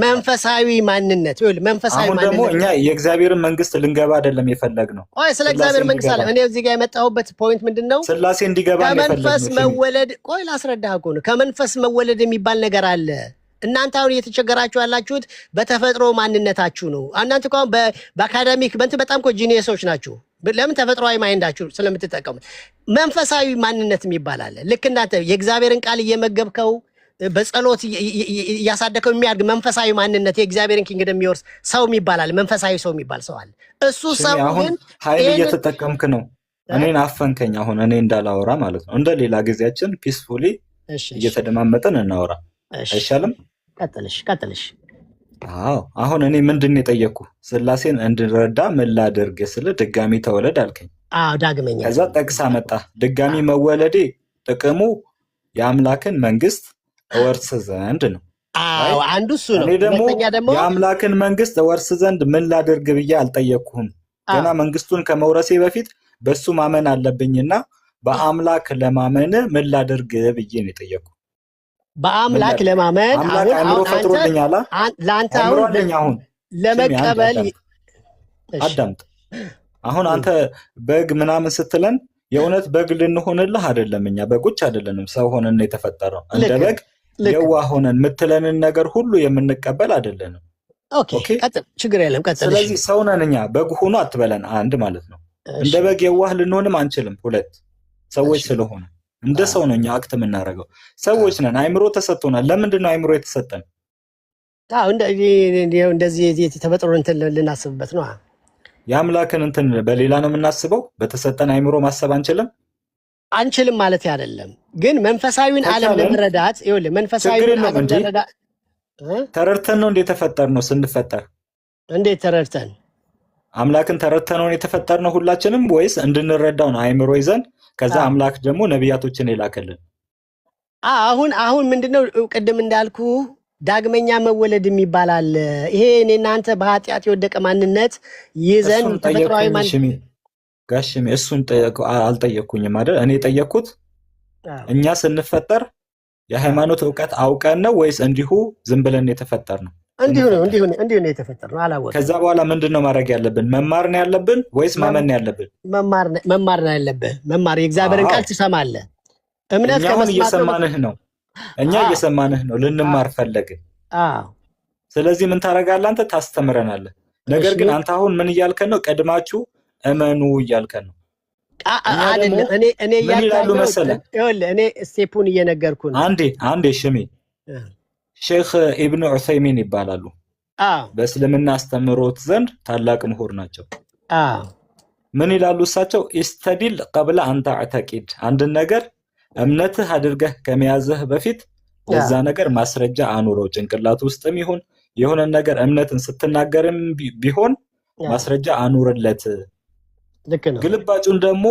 Speaker 8: መንፈሳዊ ማንነት መንፈሳዊ
Speaker 10: ማንነት ደግሞ እኛ የእግዚአብሔርን መንግስት ልንገባ አይደለም የፈለግነው።
Speaker 8: ስለ እግዚአብሔር መንግስት አለ። እኔ እዚህ ጋር የመጣሁበት ፖይንት ምንድነው?
Speaker 10: ስላሴ እንዲገባ
Speaker 8: ከመንፈስ መወለድ ላስረዳህ እኮ ነው። ከመንፈስ መወለድ የሚባል ነገር አለ። እናንተ አሁን እየተቸገራችሁ ያላችሁት በተፈጥሮ ማንነታችሁ ነው። እናንተ እኮ በአካዳሚክ በጣም እኮ ጂኒየሶች ናችሁ። ለምን ተፈጥሯዊ ማይንዳችሁ ስለምትጠቀሙ። መንፈሳዊ ማንነት የሚባል አለ። ልክ እናንተ የእግዚአብሔርን ቃል እየመገብከው በጸሎት እያሳደከው የሚያድግ መንፈሳዊ ማንነት የእግዚአብሔርን ኪንግደም የሚወርስ ሰው የሚባል አለ። መንፈሳዊ ሰው የሚባል ሰው አለ። እሱ ሰው ግን
Speaker 10: ኃይል እየተጠቀምክ ነው። እኔን አፈንከኝ። አሁን እኔ እንዳላወራ ማለት ነው። እንደ ሌላ ጊዜያችን ፒስፉሊ እየተደማመጠን እናወራ አይሻልም?
Speaker 8: ቀጥልሽ።
Speaker 10: አዎ አሁን እኔ ምንድን የጠየቅኩ ስላሴን እንድረዳ ምን ላድርግ ስለ ድጋሚ ተወለድ አልከኝ።
Speaker 8: ዳግመኛ
Speaker 10: ከዛ ጠቅሳ መጣ። ድጋሚ መወለዴ ጥቅሙ የአምላክን መንግስት እወርስ ዘንድ ነው።
Speaker 8: አንዱ እሱ ነው።
Speaker 10: እኔ ደግሞ የአምላክን መንግስት እወርስ ዘንድ ምን ላድርግ ብዬ አልጠየቅኩህም። ገና መንግስቱን ከመውረሴ በፊት በሱ ማመን አለብኝና በአምላክ ለማመን ምን ላድርግ ብዬ ነው የጠየቅኩ።
Speaker 8: በአምላክ ለማመን
Speaker 10: አእምሮ ፈጥሮልኛል።
Speaker 8: ለአንተ አሁን ለመቀበል
Speaker 10: አዳምጥ። አሁን አንተ በግ ምናምን ስትለን የእውነት በግ ልንሆንልህ አይደለም። እኛ በጎች አይደለንም፣ ሰው ሆነን ነው የተፈጠረው። እንደ በግ የዋህ ሆነን የምትለንን ነገር ሁሉ የምንቀበል አይደለንም።
Speaker 8: ኦኬ ቀጥል፣ ችግር የለም ቀጥል።
Speaker 10: ስለዚህ ሰው ነን እኛ፣ በግ ሆኖ አትበለን። አንድ ማለት ነው። እንደ በግ የዋህ ልንሆንም አንችልም። ሁለት ሰዎች ስለሆነ እንደ ሰው ነው እኛ አክት የምናደርገው። ሰዎች ነን፣ አይምሮ ተሰጥቶናል። ለምንድን ነው አይምሮ የተሰጠን?
Speaker 8: እንደዚህ የተፈጥሮ እንትን ልናስብበት ነው።
Speaker 10: የአምላክን እንትን በሌላ ነው የምናስበው። በተሰጠን አይምሮ ማሰብ አንችልም
Speaker 8: ማለት አይደለም። ግን መንፈሳዊን ዓለም ለመረዳት መንፈሳዊን ዓለም ለመረዳት
Speaker 10: ተረድተን ነው እንደ የተፈጠር ነው። ስንፈጠር
Speaker 8: እንዴት ተረድተን
Speaker 10: አምላክን ተረድተን ነው የተፈጠር ነው ሁላችንም፣ ወይስ እንድንረዳው ነው አይምሮ ይዘን ከዛ አምላክ ደግሞ ነቢያቶችን ይላከልን?
Speaker 8: አሁን ምንድነው ቅድም እንዳልኩ ዳግመኛ መወለድ የሚባል አለ። ይሄ እኔ እናንተ በኃጢአት የወደቀ ማንነት ይዘን ተፈጥሯዊ ማንነት
Speaker 10: ጋሽሜ እሱን አልጠየቅኩኝም አይደል? እኔ የጠየቅኩት እኛ ስንፈጠር የሃይማኖት ዕውቀት አውቀን ነው ወይስ እንዲሁ ዝም ብለን የተፈጠር ነው?
Speaker 8: እንዲሁ ነው የተፈጠር ነው። አላወቅም።
Speaker 10: ከዛ በኋላ ምንድነው ማድረግ ያለብን? መማር ነው ያለብን ወይስ ማመን ነው ያለብን?
Speaker 8: መማር ነው ያለብህ። መማር የእግዚአብሔርን ቃል ትሰማለህ። እምነት
Speaker 10: እየሰማንህ ነው። እኛ እየሰማንህ ነው። ልንማር ፈለግን። ስለዚህ ምን ታደርጋለህ አንተ? ታስተምረናለህ። ነገር ግን አንተ አሁን ምን እያልከን ነው? ቀድማችሁ እመኑ እያልከን ነው።
Speaker 8: እኔ እያልኩ መሰለህ። እኔ ስቴፑን እየነገርኩ ነው።
Speaker 10: አንዴ ሽሜ ሼክ ኢብኑ ዑሰይሚን ይባላሉ። በእስልምና አስተምሮት ዘንድ ታላቅ ምሁር ናቸው። ምን ይላሉ እሳቸው? ኢስተዲል ቀብለ አንተ አዕተቂድ፣ አንድን ነገር እምነትህ አድርገህ ከመያዝህ በፊት ለዛ ነገር ማስረጃ አኑረው። ጭንቅላት ውስጥም ይሁን የሆነ ነገር እምነትን ስትናገርም ቢሆን ማስረጃ አኑርለት። ግልባጩን ደግሞ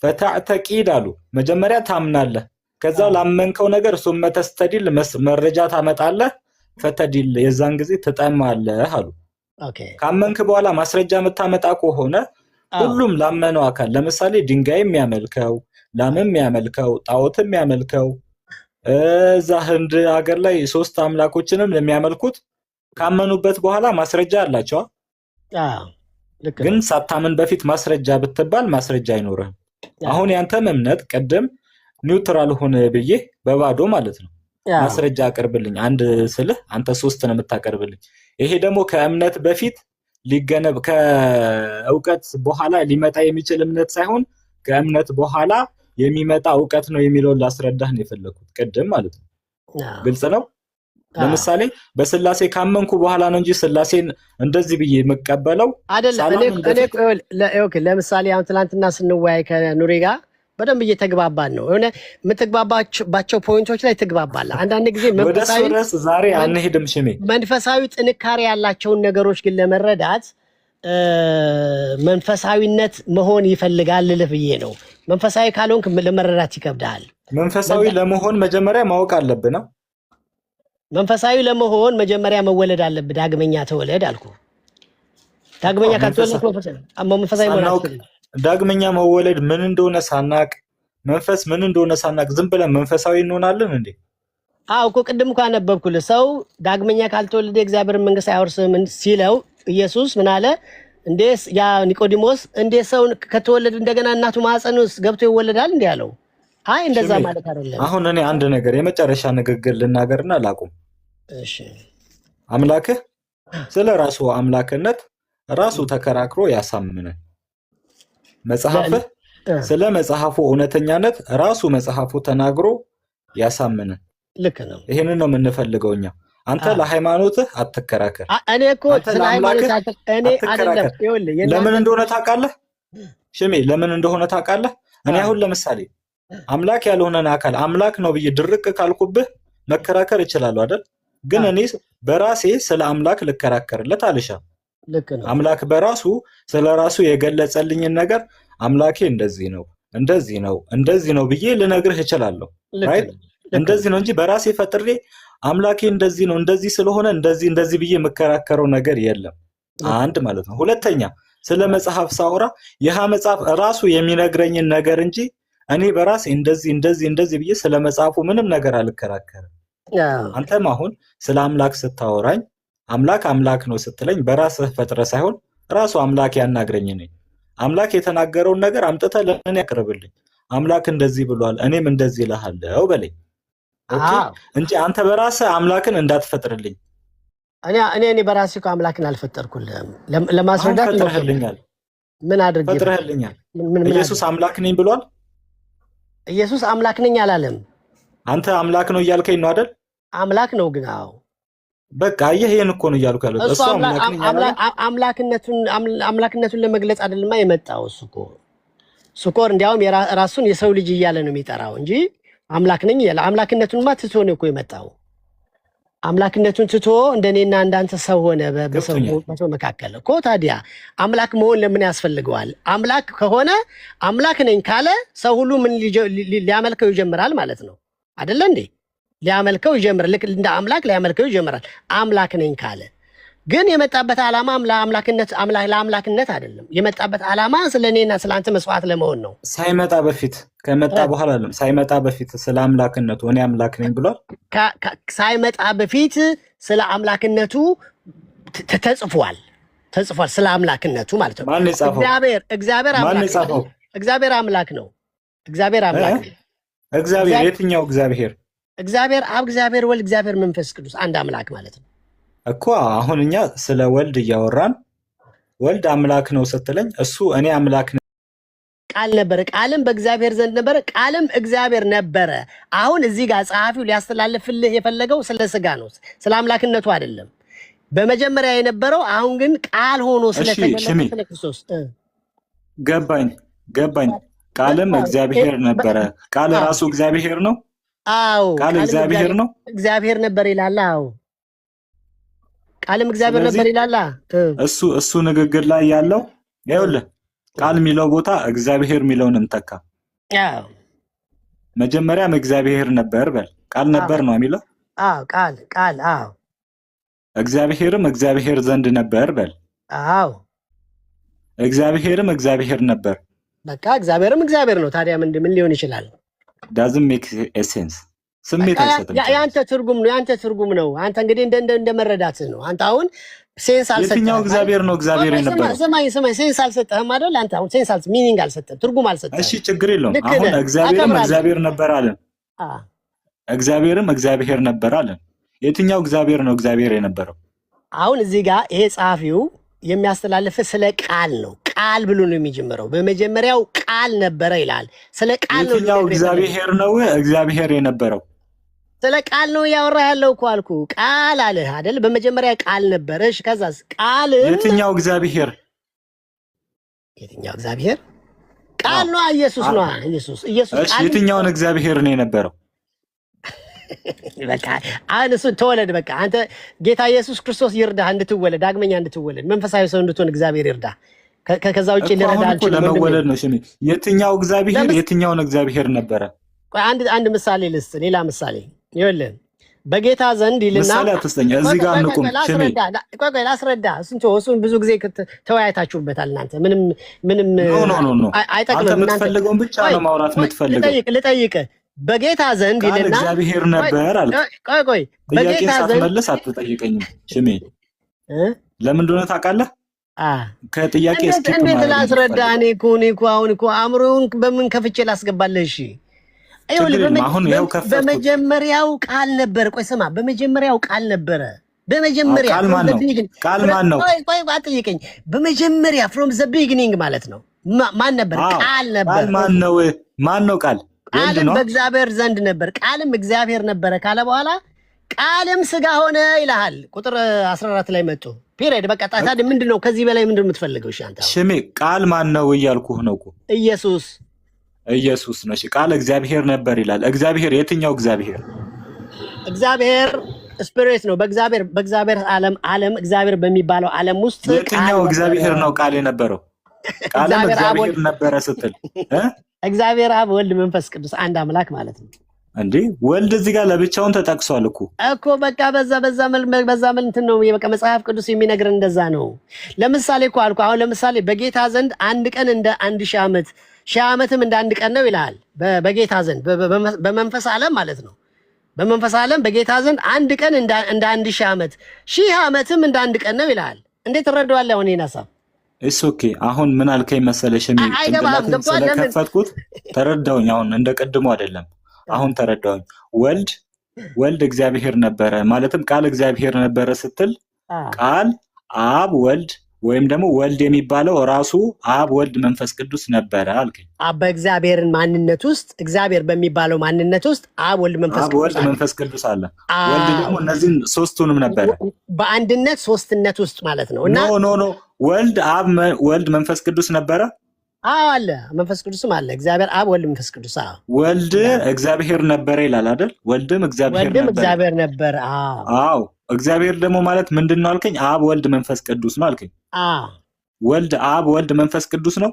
Speaker 10: ፈተዕተቂድ አሉ። መጀመሪያ ታምናለህ፣ ከዛ ላመንከው ነገር ሱመ ተስተዲል መረጃ ታመጣለህ፣ ፈተዲል የዛን ጊዜ ትጠማለህ አሉ። ካመንክ በኋላ ማስረጃ የምታመጣ ከሆነ ሁሉም ላመነው አካል ለምሳሌ ድንጋይ የሚያመልከው፣ ላም የሚያመልከው፣ ጣዖት የሚያመልከው እዛ ህንድ ሀገር ላይ 3 አምላኮችንም ለሚያመልኩት ካመኑበት በኋላ ማስረጃ አላቸው። ግን ሳታምን በፊት ማስረጃ ብትባል ማስረጃ አይኖርህም። አሁን ያንተም እምነት ቅድም ኒውትራል ሆነ ብዬ በባዶ ማለት ነው ማስረጃ አቀርብልኝ አንድ ስልህ አንተ 3 ነው የምታቀርብልኝ። ይሄ ደግሞ ከእምነት በፊት ሊገነብ ከእውቀት በኋላ ሊመጣ የሚችል እምነት ሳይሆን ከእምነት በኋላ የሚመጣ እውቀት ነው የሚለውን ላስረዳህ ነው የፈለኩት ቅድም ማለት ነው። ግልጽ ነው። ለምሳሌ በስላሴ ካመንኩ በኋላ ነው እንጂ ስላሴን እንደዚህ ብዬ መቀበለው
Speaker 8: አይደለም። ለምሳሌ አሁን ትናንትና ስንወያይ ከኑሪ ጋር በደንብ እየተግባባን ነው። የሆነ የምትግባባቸው ፖይንቶች ላይ ትግባባለህ። አንዳንድ ጊዜ
Speaker 10: ዛሬ አንሄድም ሽሜ
Speaker 8: መንፈሳዊ ጥንካሬ ያላቸውን ነገሮች ግን ለመረዳት መንፈሳዊነት መሆን ይፈልጋል ልልህ ብዬ ነው። መንፈሳዊ ካልሆንክ ለመረዳት ይከብዳል።
Speaker 10: መንፈሳዊ ለመሆን መጀመሪያ ማወቅ አለብና
Speaker 8: መንፈሳዊ ለመሆን መጀመሪያ መወለድ አለብህ። ዳግመኛ ተወለድ አልኩ። ዳግመኛ ካልተወለድክ መንፈሳዊ መሆን
Speaker 10: ዳግመኛ መወለድ ምን እንደሆነ ሳናቅ መንፈስ ምን እንደሆነ ሳናቅ ዝም ብለን መንፈሳዊ እንሆናለን እንዴ?
Speaker 8: አዎ እኮ ቅድም እንኳን አነበብኩልህ። ሰው ዳግመኛ ካልተወለደ የእግዚአብሔር መንግስት አይወርስም ሲለው ኢየሱስ ምን አለ? እንዴ ያ ኒቆዲሞስ እንዴ ሰው ከተወለደ እንደገና እናቱ ማህፀን ውስጥ ገብቶ ይወለዳል እንዴ አለው። አይ እንደዛ ማለት አይደለም።
Speaker 10: አሁን እኔ አንድ ነገር የመጨረሻ ንግግር ልናገርና ላቁም።
Speaker 8: እሺ
Speaker 10: አምላክህ ስለ ራሱ አምላክነት ራሱ ተከራክሮ ያሳምነን። መጽሐፍህ ስለ መጽሐፉ እውነተኛነት ራሱ መጽሐፉ ተናግሮ ያሳምነን።
Speaker 8: ልክ ነው።
Speaker 10: ይሄንን ነው የምንፈልገው እኛ። አንተ ለሃይማኖትህ አትከራከር።
Speaker 8: እኔ እኮ ስለ ሃይማኖት እኔ አይደለም
Speaker 10: ለምን እንደሆነ ታውቃለህ? ሽሜ ለምን እንደሆነ ታውቃለህ? እኔ አሁን ለምሳሌ አምላክ ያልሆነን አካል አምላክ ነው ብዬ ድርቅ ካልኩብህ መከራከር እችላለሁ አይደል? ግን እኔ በራሴ ስለ አምላክ ልከራከርለት አልሻም።
Speaker 8: ልክ ነው።
Speaker 10: አምላክ በራሱ ስለ ራሱ የገለጸልኝን ነገር አምላኬ እንደዚህ ነው እንደዚህ ነው እንደዚህ ነው ብዬ ልነግርህ እችላለሁ። ራይት? እንደዚህ ነው እንጂ በራሴ ፈጥሬ አምላኬ እንደዚህ ነው እንደዚህ ስለሆነ እንደዚህ እንደዚህ ብዬ የምከራከረው ነገር የለም። አንድ ማለት ነው። ሁለተኛ ስለ መጽሐፍ ሳወራ ይህ መጽሐፍ ራሱ የሚነግረኝን ነገር እንጂ እኔ በራሴ እንደዚህ እንደዚህ እንደዚህ ብዬ ስለ መጽሐፉ ምንም ነገር አልከራከርም። አንተም አሁን ስለ አምላክ ስታወራኝ አምላክ አምላክ ነው ስትለኝ በራስህ ፈጥረ ሳይሆን ራሱ አምላክ ያናግረኝ ነኝ። አምላክ የተናገረውን ነገር አምጥተህ ለእኔ ያቅርብልኝ። አምላክ እንደዚህ ብሏል እኔም እንደዚህ እልሃለሁ በለኝ። ኦኬ እንጂ አንተ በራስህ አምላክን እንዳትፈጥርልኝ።
Speaker 8: እኔ በራሴ እኮ አምላክን አልፈጠርኩልህም። ለማስረዳት
Speaker 10: ፈጥረህልኛል።
Speaker 8: ምን አድርጌ
Speaker 10: ፈጥረህልኛል? ኢየሱስ አምላክ ነኝ ብሏል?
Speaker 8: ኢየሱስ አምላክ ነኝ አላለም።
Speaker 10: አንተ አምላክ ነው እያልከኝ ነው አይደል?
Speaker 8: አምላክ ነው ግን አዎ
Speaker 10: በቃ ይሄን እኮ ነው እያልኩ ያለው። እሱ
Speaker 8: አምላክነቱን ለመግለጽ አይደልማ የመጣው። እሱ እኮ እንዲያውም ራሱን የሰው ልጅ እያለ ነው የሚጠራው እንጂ አምላክ ነኝ ያለ አምላክነቱንማ ትቶ ነው እኮ የመጣው። አምላክነቱን ትቶ እንደኔና እንዳንተ ሰው ሆነ በሰው መካከል እኮ። ታዲያ አምላክ መሆን ለምን ያስፈልገዋል? አምላክ ከሆነ አምላክ ነኝ ካለ ሰው ሁሉ ምን ሊያመልከው ይጀምራል ማለት ነው አይደለ እንዴ? ሊያመልከው ይጀምራል። ልክ እንደ አምላክ ሊያመልከው ይጀምራል አምላክ ነኝ ካለ። ግን የመጣበት ዓላማ ለአምላክነት አይደለም። የመጣበት ዓላማ ስለኔና ስለአንተ መስዋዕት ለመሆን ነው።
Speaker 10: ሳይመጣ በፊት ከመጣ በኋላ አይደለም። ሳይመጣ በፊት ስለ አምላክነቱ እኔ አምላክ ነኝ ብሏል።
Speaker 8: ሳይመጣ በፊት ስለ አምላክነቱ ተጽፏል። ስለ አምላክነቱ ማለት ነው።
Speaker 10: ማን የጻፈው?
Speaker 8: እግዚአብሔር አምላክ ነው። እግዚአብሔር አምላክ ነው።
Speaker 10: እግዚአብሔር የትኛው እግዚአብሔር?
Speaker 8: እግዚአብሔር አብ፣ እግዚአብሔር ወልድ፣ እግዚአብሔር መንፈስ ቅዱስ አንድ አምላክ ማለት ነው
Speaker 10: እኮ። አሁን እኛ ስለ ወልድ እያወራን ወልድ አምላክ ነው ስትለኝ እሱ እኔ አምላክ ነኝ
Speaker 8: ቃል ነበረ፣ ቃልም በእግዚአብሔር ዘንድ ነበረ፣ ቃልም እግዚአብሔር ነበረ። አሁን እዚህ ጋር ጸሐፊው ሊያስተላልፍልህ የፈለገው ስለ ስጋ ነው፣ ስለ አምላክነቱ አይደለም። በመጀመሪያ የነበረው አሁን ግን ቃል ሆኖ ስለተገለጠ ስለ ክርስቶስ
Speaker 10: ገባኝ። ቃልም እግዚአብሔር ነበረ። ቃል ራሱ እግዚአብሔር ነው።
Speaker 8: አዎ
Speaker 10: ቃል እግዚአብሔር ነው።
Speaker 8: እግዚአብሔር ነበር ይላል። አዎ ቃልም እግዚአብሔር ነበር ይላል።
Speaker 10: እሱ ንግግር ላይ ያለው ይኸውልህ ቃል የሚለው ቦታ እግዚአብሔር የሚለውን እንተካ።
Speaker 8: አዎ
Speaker 10: መጀመሪያም እግዚአብሔር ነበር በል። ቃል ነበር ነው የሚለው።
Speaker 8: አዎ ቃል አዎ
Speaker 10: እግዚአብሔርም እግዚአብሔር ዘንድ ነበር በል።
Speaker 8: አዎ
Speaker 10: እግዚአብሔርም እግዚአብሔር ነበር።
Speaker 8: በቃ እግዚአብሔርም እግዚአብሔር ነው። ታዲያ ምን ሊሆን ይችላል?
Speaker 10: doesn't make sense። ስሜት አይሰጥም።
Speaker 8: ያንተ ትርጉም ነው። አንተ እንግዲህ እንደ መረዳት ነው። አንተ አሁን ሴንስ አልሰጠህም።
Speaker 10: የትኛው እግዚአብሔር ነው እግዚአብሔር የነበረው?
Speaker 8: ሰማይ ሴንስ አልሰጠህም አይደል? አንተ አሁን ሴንስ ሚኒንግ አልሰጠህም፣ ትርጉም አልሰጠህም።
Speaker 10: እሺ ችግር የለውም። አሁን እግዚአብሔርም እግዚአብሔር ነበር አለን። እግዚአብሔርም እግዚአብሔር ነበር አለን። የትኛው እግዚአብሔር ነው እግዚአብሔር የነበረው?
Speaker 8: አሁን እዚህ ጋር ይሄ ጸሐፊው የሚያስተላልፍ ስለ ቃል ነው። ቃል ብሎ ነው የሚጀምረው። በመጀመሪያው ቃል ነበረ ይላል። ስለ ቃል ነው።
Speaker 10: የትኛው እግዚአብሔር ነው እግዚአብሔር የነበረው?
Speaker 8: ስለ ቃል ነው ያወራ ያለው እኮ አልኩ። ቃል አለህ አይደል? በመጀመሪያ ቃል ነበረ። እሺ ከዛስ ቃል
Speaker 10: የትኛው እግዚአብሔር?
Speaker 8: ቃል ነው ኢየሱስ ነው። ኢየሱስ
Speaker 10: እሺ የትኛውን እግዚአብሔር ነው የነበረው?
Speaker 8: በቃ አንሱ ተወለድ። በቃ አንተ ጌታ ኢየሱስ ክርስቶስ ይርዳህ እንድትወለድ፣ ዳግመኛ እንድትወለድ፣ መንፈሳዊ ሰው እንድትሆን እግዚአብሔር ይርዳህ። ከዛ ውጪ ሊረዳ አልችልም።
Speaker 10: ለመወለድ ነው ሽሜ። የትኛው እግዚአብሔር ነበረ?
Speaker 8: አንድ ምሳሌ ልስጥ፣ ሌላ ምሳሌ ይኸውልህ። በጌታ ዘንድ ይልና
Speaker 10: ምሳሌ አትስጠኝ። እዚህ ጋር እንቁም ሽሜ።
Speaker 8: ቆይ ላስረዳ። እሱን ብዙ ጊዜ ተወያይታችሁበታል እናንተ። ምንም አይጠቅምም።
Speaker 10: አንተ የምትፈልገውን ብቻ ነው ማውራት የምትፈልገው።
Speaker 8: ልጠይቅህ በጌታ ዘንድ ይልና
Speaker 10: እግዚአብሔር ነበር አለ።
Speaker 8: ቆይ በጌታ ዘንድ
Speaker 10: መልስ አትጠይቀኝም ሽሜ። ለምን እንደሆነ ታውቃለህ? ከጥያቄ እስኪ
Speaker 8: እንዴት ላስረዳ? እኔ እኮ አሁን አእምሮውን በምን ከፍቼ ላስገባለህ? እሺ በመጀመሪያው ቃል ነበር። ቆይ ስማ፣ በመጀመሪያው ቃል ነበረ። በመጀመሪያ
Speaker 10: ቃል ማን ነው?
Speaker 8: ቆይ አትጠይቀኝ። በመጀመሪያ ፍሮም ዘ ቢጊኒንግ ማለት ነው። ማን ነበር? ቃል ነበር።
Speaker 10: ማን ነው ቃል?
Speaker 8: ቃልም በእግዚአብሔር ዘንድ ነበር፣ ቃልም እግዚአብሔር ነበረ ካለ በኋላ ቃልም ስጋ ሆነ ይልሃል። ቁጥር 14 ላይ መጡ። ፒሪየድ። በቃ ታዲያ ምንድነው? ከዚህ በላይ ምንድነው የምትፈልገው? እሺ አንተ
Speaker 10: ሽሜ፣ ቃል ማን ነው እያልኩህ ነው እኮ።
Speaker 8: ኢየሱስ
Speaker 10: ነው። እሺ ቃል እግዚአብሔር ነበር ይላል። እግዚአብሔር የትኛው እግዚአብሔር?
Speaker 8: እግዚአብሔር ስፒሪት ነው። በእግዚአብሔር ዓለም እግዚአብሔር በሚባለው ዓለም ውስጥ
Speaker 10: የትኛው እግዚአብሔር ነው ቃል የነበረው? ቃልም እግዚአብሔር ነበረ ስትል
Speaker 8: እግዚአብሔር አብ፣ ወልድ፣ መንፈስ ቅዱስ አንድ አምላክ ማለት ነው።
Speaker 10: እንዴ ወልድ እዚህ ጋር ለብቻውን ተጠቅሷል እኮ
Speaker 8: በቃ በዛ እንትን ነው። በቃ መጽሐፍ ቅዱስ የሚነግረን እንደዛ ነው። ለምሳሌ እኮ አልኩ። አሁን ለምሳሌ በጌታ ዘንድ አንድ ቀን እንደ 1000 ዓመት፣ 1000 ዓመትም እንደ አንድ ቀን ነው ይልሃል። በጌታ ዘንድ በመንፈስ ዓለም ማለት ነው። በመንፈስ ዓለም በጌታ ዘንድ አንድ ቀን እንደ 1000 ዓመት፣ 1000 ዓመትም እንደ አንድ ቀን ነው ይልሃል። እንዴት ትረዳዋለህ? አሁን ይሄን ሀሳብ
Speaker 10: እሱ ኦኬ። አሁን ምን አልከኝ መሰለሽ? ስለከፈትኩት ተረዳሁኝ። አሁን እንደ ቀድሞ አይደለም። አሁን ተረዳሁኝ። ወልድ እግዚአብሔር ነበረ ማለትም ቃል እግዚአብሔር ነበረ ስትል ቃል አብ ወልድ ወይም ደግሞ ወልድ የሚባለው ራሱ አብ ወልድ መንፈስ ቅዱስ ነበረ አልከኝ።
Speaker 8: በእግዚአብሔርን ማንነት ውስጥ እግዚአብሔር በሚባለው ማንነት ውስጥ አብ ወልድ መንፈስ ቅዱስ
Speaker 10: አለ። ወልድ ደግሞ እነዚህን ሶስቱንም ነበረ
Speaker 8: በአንድነት ሶስትነት ውስጥ ማለት ነው። እና
Speaker 10: ኖ ወልድ አብ ወልድ መንፈስ ቅዱስ ነበረ
Speaker 8: አለ። መንፈስ ቅዱስም አለ። እግዚአብሔር አብ ወልድ መንፈስ ቅዱስ
Speaker 10: ወልድ እግዚአብሔር ነበረ ይላል አይደል? ወልድም
Speaker 8: እግዚአብሔር ነበር።
Speaker 10: አዎ እግዚአብሔር ደግሞ ማለት ምንድነው አልከኝ? አብ ወልድ መንፈስ ቅዱስ ነው አልከኝ። ወልድ አብ ወልድ መንፈስ ቅዱስ ነው።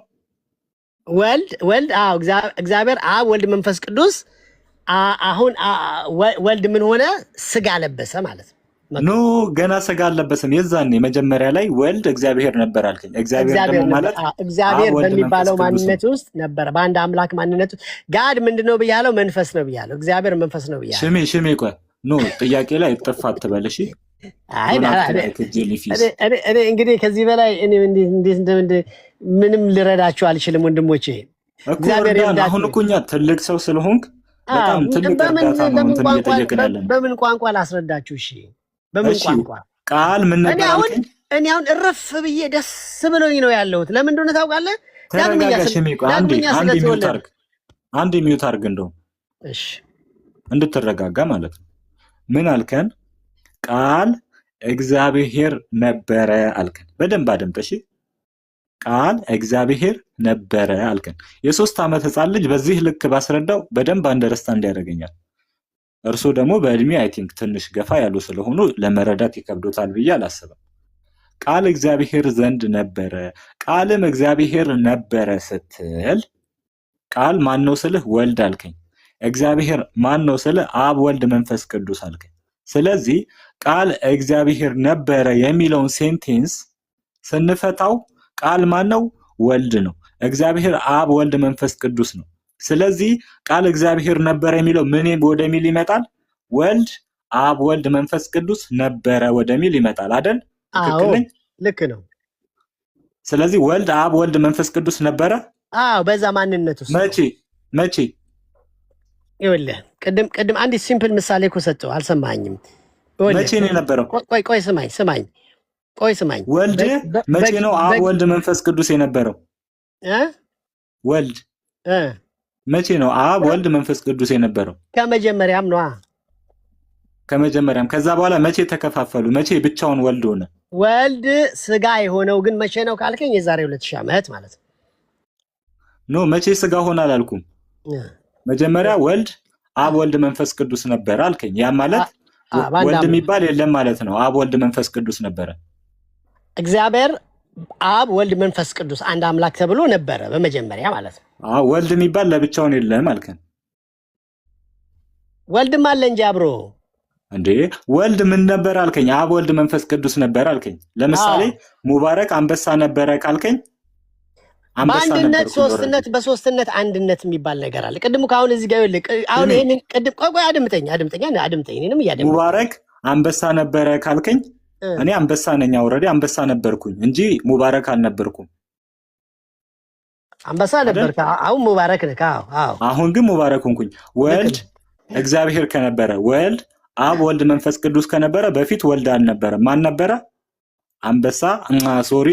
Speaker 8: ወልድ እግዚአብሔር አብ ወልድ መንፈስ ቅዱስ። አሁን ወልድ ምን ሆነ? ስጋ ለበሰ ማለት ነው።
Speaker 10: ገና ስጋ አልለበሰም። የዛኔ መጀመሪያ ላይ ወልድ እግዚአብሔር ነበር አልከኝ። እግዚአብሔር ደግሞ ማለት
Speaker 8: እግዚአብሔር በሚባለው ማንነት ውስጥ ነበር፣ በአንድ አምላክ ማንነት ውስጥ። ጋድ ምንድነው ብያለው? መንፈስ ነው ብያለው። እግዚአብሔር መንፈስ ነው ብያለው።
Speaker 10: ሽሜ ቆይ ጥያቄ ላይ ጥፋ አትበል እሺ።
Speaker 8: እንግዲህ ከዚህ በላይ ምንም ልረዳችሁ አልችልም ወንድሞቼ። እግዚአብሔር ይርዳችሁ።
Speaker 10: አሁን እኮ እኛ ትልቅ ሰው ስለሆንክ በጣም ትልቅ እርዳታ ነው እንትን እየጠየቅን ያለነው።
Speaker 8: በምን ቋንቋ ላስረዳችሁ? እሺ በምን ቋንቋ?
Speaker 10: ቃል ምን ነበር አልከኝ?
Speaker 8: እኔ አሁን እረፍ ብዬ ደስ ብሎኝ ነው ያለሁት። ለምን እንደሆነ ታውቃለህ?
Speaker 10: አንድ ሚዩት አድርግ እንደው
Speaker 8: እሺ
Speaker 10: እንድትረጋጋ ማለት ነው። ምን አልከን? ቃል እግዚአብሔር ነበረ አልከን። በደንብ አደምጥ እሺ። ቃል እግዚአብሔር ነበረ አልከን። የ3 ዓመት ህፃን ልጅ በዚህ ልክ ባስረዳው በደንብ አንደርስታንድ ያደርገኛል። እርሱ ደግሞ በእድሜ አይ ቲንክ ትንሽ ገፋ ያሉ ስለሆኑ ለመረዳት ይከብዶታል ብዬ አላስብም። ቃል እግዚአብሔር ዘንድ ነበረ፣ ቃልም እግዚአብሔር ነበረ ስትል ቃል ማን ነው ስልህ ወልድ አልከኝ። እግዚአብሔር ማን ነው ስልህ አብ ወልድ መንፈስ ቅዱስ አልከኝ። ስለዚህ ቃል እግዚአብሔር ነበረ የሚለውን ሴንቴንስ ስንፈታው ቃል ማን ነው? ወልድ ነው። እግዚአብሔር አብ ወልድ መንፈስ ቅዱስ ነው። ስለዚህ ቃል እግዚአብሔር ነበረ የሚለው ምን ወደሚል ይመጣል? ወልድ አብ ወልድ መንፈስ ቅዱስ ነበረ ወደሚል ይመጣል አይደል? ትክክል ነኝ?
Speaker 8: ልክ ነው።
Speaker 10: ስለዚህ ወልድ አብ ወልድ መንፈስ ቅዱስ ነበረ።
Speaker 8: በዛ ማንነት ውስጥ
Speaker 10: መቼ
Speaker 8: ይኸውልህ ቅድም አንድ ሲምፕል ምሳሌ እኮ ሰጠው፣ አልሰማኝም።
Speaker 10: መቼ ነው የነበረው?
Speaker 8: ቆይ ስማኝ።
Speaker 10: ወልድ መቼ ነው አብ ወልድ መንፈስ ቅዱስ የነበረው? ወልድ መቼ ነው አብ ወልድ መንፈስ ቅዱስ የነበረው?
Speaker 8: ከመጀመሪያም ነዋ።
Speaker 10: ከመጀመሪያም። ከዛ በኋላ መቼ ተከፋፈሉ? መቼ ብቻውን ወልድ ሆነ?
Speaker 8: ወልድ ስጋ የሆነው ግን መቼ ነው ካልከኝ የዛሬ 2000 ዓመት ማለት ነው።
Speaker 10: መቼ ስጋ ሆነ አላልኩም። መጀመሪያ ወልድ አብ ወልድ መንፈስ ቅዱስ ነበር አልከኝ። ያ ማለት ወልድ የሚባል የለም ማለት ነው። አብ ወልድ መንፈስ ቅዱስ ነበረ።
Speaker 8: እግዚአብሔር አብ ወልድ መንፈስ ቅዱስ አንድ አምላክ ተብሎ ነበረ በመጀመሪያ ማለት ነው።
Speaker 10: ወልድ የሚባል ለብቻውን የለም አልከኝ።
Speaker 8: ወልድም አለ እንጂ አብሮ
Speaker 10: እንዴ ወልድ ምን ነበር አልከኝ? አብ ወልድ መንፈስ ቅዱስ ነበር አልከኝ። ለምሳሌ ሙባረክ አንበሳ ነበረ ካልከኝ
Speaker 8: በአንድነት ሶስትነት በሶስትነት አንድነት የሚባል ነገር አለ። ቅድም ካሁን እዚህ ጋር ይልቅ አሁን ይሄንን ቅድም ቆይ አድምጠኝ እኔንም እያደምጠኝ
Speaker 10: ሙባረክ አንበሳ ነበረ ካልከኝ እኔ አንበሳ ነኝ ኦልሬዲ አንበሳ ነበርኩኝ እንጂ ሙባረክ አልነበርኩም።
Speaker 8: አንበሳ ነበርክ አሁን ሙባረክ ነህ። አዎ
Speaker 10: አሁን ግን ሙባረክ ሆንኩኝ። ወልድ እግዚአብሔር ከነበረ ወልድ አብ ወልድ መንፈስ ቅዱስ ከነበረ በፊት ወልድ አልነበረ። ማን ነበረ? አንበሳ ሶሪ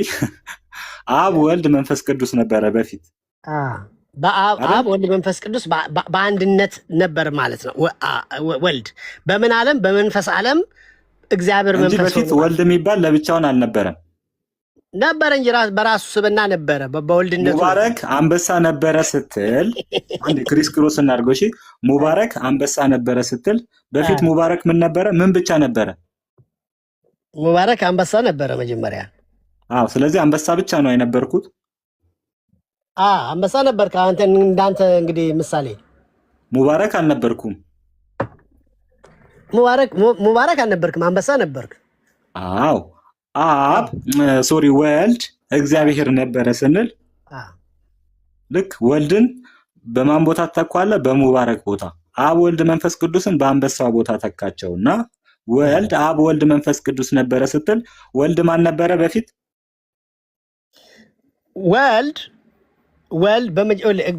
Speaker 10: አብ ወልድ መንፈስ ቅዱስ ነበረ በፊት።
Speaker 8: በአብ ወልድ መንፈስ ቅዱስ በአንድነት ነበር ማለት ነው። ወልድ በምን ዓለም? በመንፈስ ዓለም እግዚአብሔር መንፈስ
Speaker 10: በፊት ወልድ የሚባል ለብቻውን አልነበረም።
Speaker 8: ነበር እንጂ በራሱ ስብና ነበረ በወልድነቱ።
Speaker 10: ሙባረክ አንበሳ ነበረ ስትል አንድ ክሪስ እናድርገው። እሺ ሙባረክ አንበሳ ነበረ ስትል በፊት ሙባረክ ምን ነበረ? ምን ብቻ ነበረ?
Speaker 8: ሙባረክ አንበሳ ነበረ መጀመሪያ።
Speaker 10: ስለዚህ አንበሳ ብቻ ነው የነበርኩት።
Speaker 8: አንበሳ ነበርክ አንተ። እንዳንተ እንግዲህ ምሳሌ
Speaker 10: ሙባረክ አልነበርኩም።
Speaker 8: ሙባረክ አልነበርክም፣ አንበሳ ነበርክ።
Speaker 10: አብ ሶሪ ወልድ እግዚአብሔር ነበረ ስንል ልክ ወልድን በማን ቦታ ተኳለ? በሙባረክ ቦታ። አብ ወልድ መንፈስ ቅዱስን በአንበሳ ቦታ ተካቸውና ወልድ አብ ወልድ መንፈስ ቅዱስ ነበረ ስትል ወልድ ማን ነበረ በፊት?
Speaker 8: ወልድ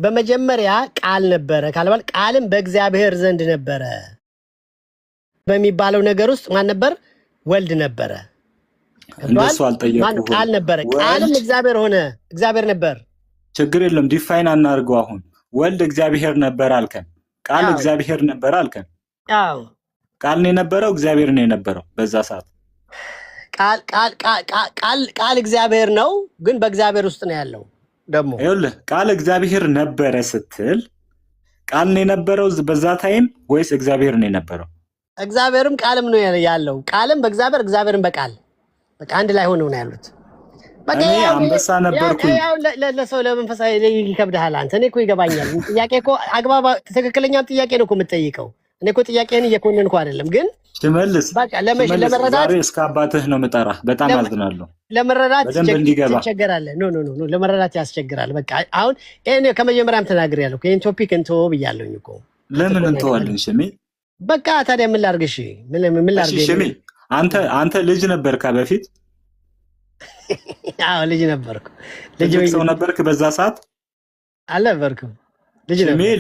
Speaker 8: በመጀመሪያ ቃል ነበረ ካልባል ቃልም በእግዚአብሔር ዘንድ ነበረ በሚባለው ነገር ውስጥ ማን ነበር? ወልድ ነበረ።
Speaker 10: እንደሱ አልጠየቁም።
Speaker 8: ቃል ነበረ፣ ቃልም እግዚአብሔር ሆነ። እግዚአብሔር ነበር።
Speaker 10: ችግር የለም ዲፋይን አናርገው። አሁን ወልድ እግዚአብሔር ነበር አልከን፣ ቃል እግዚአብሔር ነበር አልከን። ቃል ነው የነበረው፣ እግዚአብሔር ነው የነበረው በዛ ሰዓት።
Speaker 8: ቃል እግዚአብሔር ነው፣ ግን በእግዚአብሔር ውስጥ ነው ያለው። ደግሞ
Speaker 10: ይኸውልህ ቃል እግዚአብሔር ነበረ ስትል ቃል ነው የነበረው በዛ ታይም ወይስ እግዚአብሔር ነው የነበረው?
Speaker 8: እግዚአብሔርም ቃልም ነው ያለው። ቃልም በእግዚአብሔር እግዚአብሔርም በቃል በቃ አንድ ላይ ሆነው ነው ያሉት።
Speaker 10: እኔ አንበሳ ነበርኩኝ።
Speaker 8: ለሰው ለመንፈሳዊ ይከብድሃል። አንተ እኔ እኮ ይገባኛል። ጥያቄ እኮ አግባባ ትክክለኛም ጥያቄ ነው እኮ የምትጠይቀው። እኔ እኮ ጥያቄህን እየኮነንኩ አይደለም፣ ግን
Speaker 10: ሽመልስ
Speaker 8: በቃ ለመረዳት
Speaker 10: ዛሬ እስከ አባትህ ነው የምጠራህ። በጣም አዝናለሁ።
Speaker 8: ለመረዳት ትቸገራለህ። ኖ ለመረዳት ያስቸግራል። በቃ አሁን እኔ ከመጀመሪያም ተናግሬያለሁ። ይሄን ቶፒክ እንተው ብያለሁኝ እኮ።
Speaker 10: ለምን እንተዋለን ሽሜ?
Speaker 8: በቃ ታዲያ ምን ላድርግ? እሺ ምን ላድርግ?
Speaker 10: ሽሜ አንተ ልጅ ነበርካ በፊት?
Speaker 8: ልጅ ነበርኩ።
Speaker 10: ልጅ ሰው ነበርክ በዛ ሰዓት?
Speaker 8: አልነበርኩም።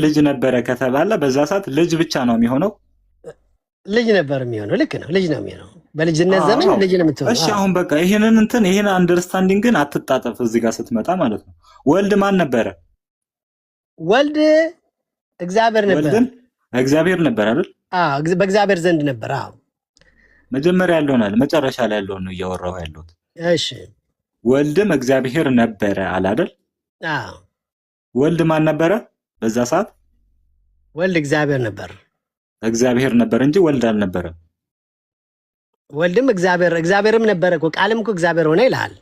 Speaker 10: ልጅ ነበረ ከተባለ በዛ ሰዓት ልጅ ብቻ ነው የሚሆነው?
Speaker 8: ልጅ ነበር የሚሆነው። ልክ ነው፣ ልጅ ነው የሚሆነው። በልጅነት ዘመን ልጅ ነው የምትሆነው።
Speaker 10: እሺ አሁን በቃ ይሄን አንደርስታንዲንግን አትጣጠፍ እዚህ ጋር ስትመጣ ማለት ነው። ወልድ ማን ነበረ?
Speaker 8: ወልድ እግዚአብሔር ነበር።
Speaker 10: እግዚአብሔር ነበር አይደል?
Speaker 8: በእግዚአብሔር ዘንድ ነበር።
Speaker 10: መጀመሪያ ያለውን አለ መጨረሻ ላይ ያለውን ነው እያወራሁ ያለሁት።
Speaker 8: እሺ
Speaker 10: ወልድም እግዚአብሔር ነበረ አለ አይደል? ወልድ ማን ነበረ በዛ ሰዓት?
Speaker 8: ወልድ እግዚአብሔር ነበር።
Speaker 10: እግዚአብሔር ነበር እንጂ ወልድ አልነበረም።
Speaker 8: ወልድም እግዚአብሔርም ነበረ እኮ። ቃልም እኮ እግዚአብሔር ሆነ ይልሃል።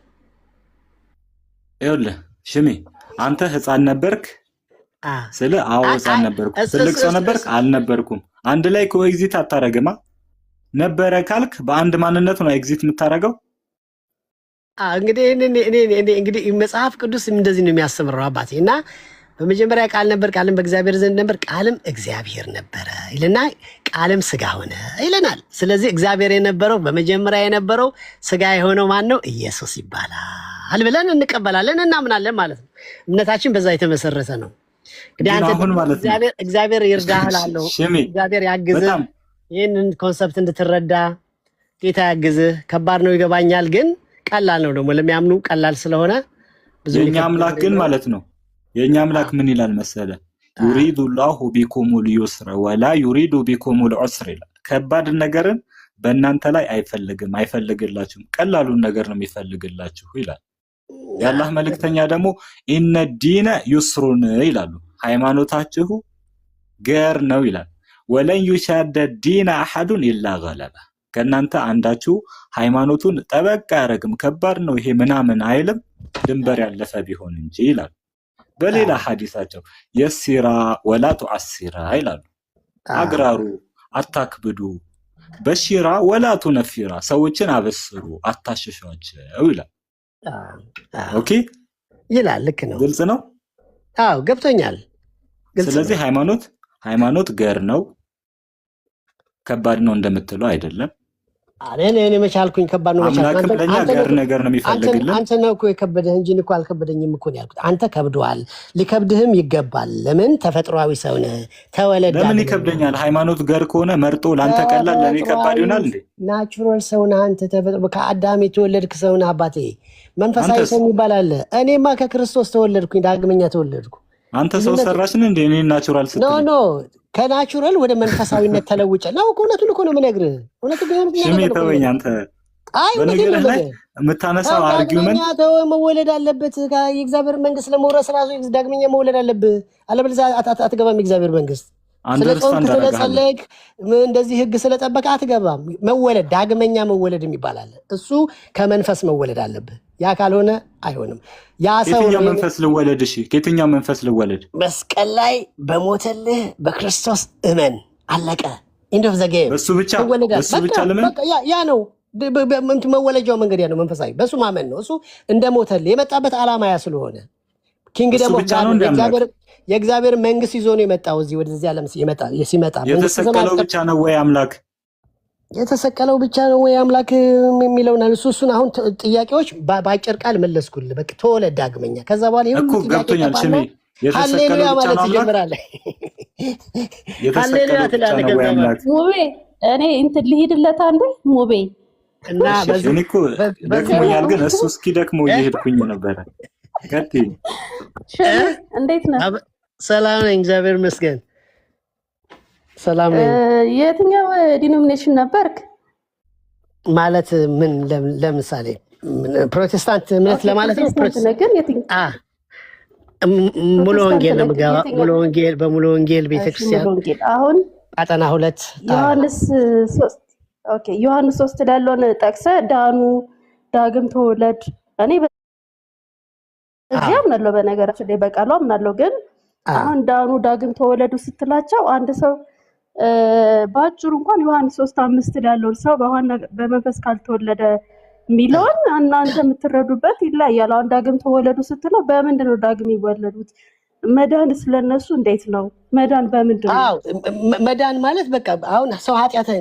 Speaker 10: ይኸውልህ ሽሜ አንተ ህፃን ነበርክ ስለ ህፃን ነበርኩ። ትልቅ ሰው ነበርክ? አልነበርኩም። አንድ ላይ ኮኤግዚት አታረግማ። ነበረ ካልክ በአንድ ማንነት ነው ኤግዚት የምታረገው።
Speaker 8: እንግዲህ መጽሐፍ ቅዱስ እንደዚህ ነው የሚያስተምረው አባቴ። እና በመጀመሪያ ቃል ነበር፣ ቃልም በእግዚአብሔር ዘንድ ነበር፣ ቃልም እግዚአብሔር ነበረ ይልና ቃልም ስጋ ሆነ ይለናል። ስለዚህ እግዚአብሔር የነበረው በመጀመሪያ የነበረው ስጋ የሆነው ማን ነው? ኢየሱስ ይባላል ብለን እንቀበላለን፣ እናምናለን ማለት ነው። እምነታችን በዛ የተመሰረተ ነው። እንግዲህ አንተ እግዚአብሔር ይርዳህ እላለሁ። እግዚአብሔር ያግዝህ፣ ይህንን ኮንሰፕት እንድትረዳ ጌታ ያግዝህ። ከባድ ነው ይገባኛል፣ ግን ቀላል ነው ደግሞ ለሚያምኑ ቀላል ስለሆነ ብዙ
Speaker 10: የኛ አምላክ ግን ማለት ነው። የኛ አምላክ ምን ይላል መሰለ? ዩሪዱ ላሁ ቢኩሙል ዩስረ ወላ ዩሪዱ ቢኩሙል ዑስረ ይላል። ከባድ ነገርን በእናንተ ላይ አይፈልግላችሁም፣ ቀላሉን ነገር ነው የሚፈልግላችሁ ይላል። የአላህ መልእክተኛ ደግሞ ኢነ ዲነ ዩስሩን ይላሉ። ሃይማኖታችሁ ገር ነው ይላል። ወለን ይሻደ ዲና አሐዱን ኢላ ገለበ ከናንተ አንዳችሁ ሃይማኖቱን ጠበቅ ያረግም ከባድ ነው ይሄ ምናምን አይልም ድንበር ያለፈ ቢሆን እንጂ ይላል በሌላ ሐዲሳቸው የሲራ ወላ ተዓሲራ ይላሉ አግራሩ አታክብዱ በሽራ ወላ ተነፊራ ሰዎችን አበስሩ አታሸሿቸው ይላል ኦኬ
Speaker 8: ይላል ልክ ነው
Speaker 10: ግልጽ ነው
Speaker 8: አዎ ገብቶኛል
Speaker 10: ስለዚህ ሃይማኖት ገር ነው ከባድ ነው እንደምትለው አይደለም
Speaker 8: እኔ መቻልኩኝ ከባድ ነው
Speaker 10: መቻልኩኝ ለኛ ገር ነገር ነው የሚፈልግልን
Speaker 8: አንተ ነው እኮ የከበደህ እንጂ እኮ አልከበደኝም እኮ ነው ያልኩት አንተ ከብዷል ሊከብድህም ይገባል ለምን ተፈጥሯዊ ሰው ነህ ተወለደ
Speaker 10: ለምን ይከብደኛል ሃይማኖት ገር ከሆነ መርጦ ላንተ ቀላል ለኔ ከባድ ይሆናል እንዴ
Speaker 8: ናቹራል ሰው ነህ አንተ ተፈጥሮ ከአዳም የተወለድክ ሰው ነህ አባቴ መንፈሳዊ ሰው ይባላል እኔማ ከክርስቶስ ተወለድኩኝ ዳግመኛ ተወለድኩ
Speaker 10: አንተ ሰው ሰራሽ ነህ እንዴ እኔ ናቹራል ስትል
Speaker 8: ኖ ከናቹራል ወደ መንፈሳዊነት ተለውጨ ነው እውነቱን እኮ ነው የምነግርህ እውነቱ ቢሆን
Speaker 10: ሽሜ ተወኝ አንተ በነገርህ ላይ የምታነሳው አርጊውመንት
Speaker 8: ተው መወለድ አለበት የእግዚአብሔር መንግስት ለመውረስ ራሱ ዳግመኛ መወለድ አለበት አለበለዚያ አትገባም የእግዚአብሔር መንግስት ስለጸለይክ እንደዚህ ህግ ስለጠበቀ አትገባም መወለድ ዳግመኛ መወለድ ይባላል እሱ ከመንፈስ መወለድ አለበት ያ ካልሆነ አይሆንም ያ ሰው
Speaker 10: የትኛው መንፈስ ልወለድ እሺ ከየትኛው መንፈስ ልወለድ
Speaker 8: መስቀል ላይ በሞተልህ በክርስቶስ እመን አለቀ ኢንድ ኦፍ ዘ ጌም
Speaker 10: እሱ ብቻ ለምን
Speaker 8: ያ ነው መወለጃው መንገድ ያ ነው መንፈሳዊ በሱ ማመን ነው እሱ እንደሞተልህ የመጣበት ዓላማ ያ ስለሆነ ኪንግደም ኦፍ ጋድ የእግዚአብሔር መንግስት ይዞ ነው የመጣው እዚህ ወደዚህ ዓለም ሲመጣ
Speaker 10: የተሰቀለው ብቻ ነው ወይ አምላክ
Speaker 8: የተሰቀለው ብቻ ነው ወይ አምላክ የሚለውና እሱን አሁን ጥያቄዎች ባጭር ቃል መለስኩልህ በቃ ተወለደ ዳግመኛ ከዛ በኋላ
Speaker 10: እኮ ገብቶኛል ሽሜ
Speaker 8: ሃሌሉያ ማለት ይጀምራል ሃሌሉያ ትላለህ
Speaker 9: ሙቤ እኔ እንትን ልሂድለት አንዴ ሙቤ
Speaker 8: እና በዚህ
Speaker 10: እኮ ደክሞኛል ግን እሱ እስኪ ደክሞ እየሄድኩኝ ነበር ቀጥይ
Speaker 9: እንዴት ነህ
Speaker 8: ሰላም ነኝ እግዚአብሔር ይመስገን ሰላም ነኝ
Speaker 9: የትኛው ዲኖሚኔሽን ነበርክ
Speaker 8: ማለት ምን ለምሳሌ ፕሮቴስታንት እምነት ለማለት ነው
Speaker 9: ፕሮቴስታንት ግን
Speaker 8: ሙሉ ወንጌል ለምጋባ ሙሉ ወንጌል በሙሉ ወንጌል ቤተክርስቲያን
Speaker 9: አሁን
Speaker 8: አጠና 2
Speaker 9: ዮሐንስ 3 ኦኬ ዮሐንስ 3 ላለውን ጠቅሰ ዳኑ ዳግም ተወለድ እኔ እዚያም ነው በነገራችን ላይ በቃሉ አምናለሁ ግን አሁን ዳኑ ዳግም ተወለዱ ስትላቸው አንድ ሰው ባጭሩ እንኳን ዮሐንስ 3:5 ላለው ሰው በመንፈስ ካልተወለደ ሚሊዮን እናንተ የምትረዱበት ይላያል አሁን ዳግም ተወለዱ ስትለው በምንድነው ዳግም ይወለዱት መዳን ስለነሱ እንዴት ነው መዳን በምንድነው
Speaker 8: መዳን ማለት በቃ አሁን ሰው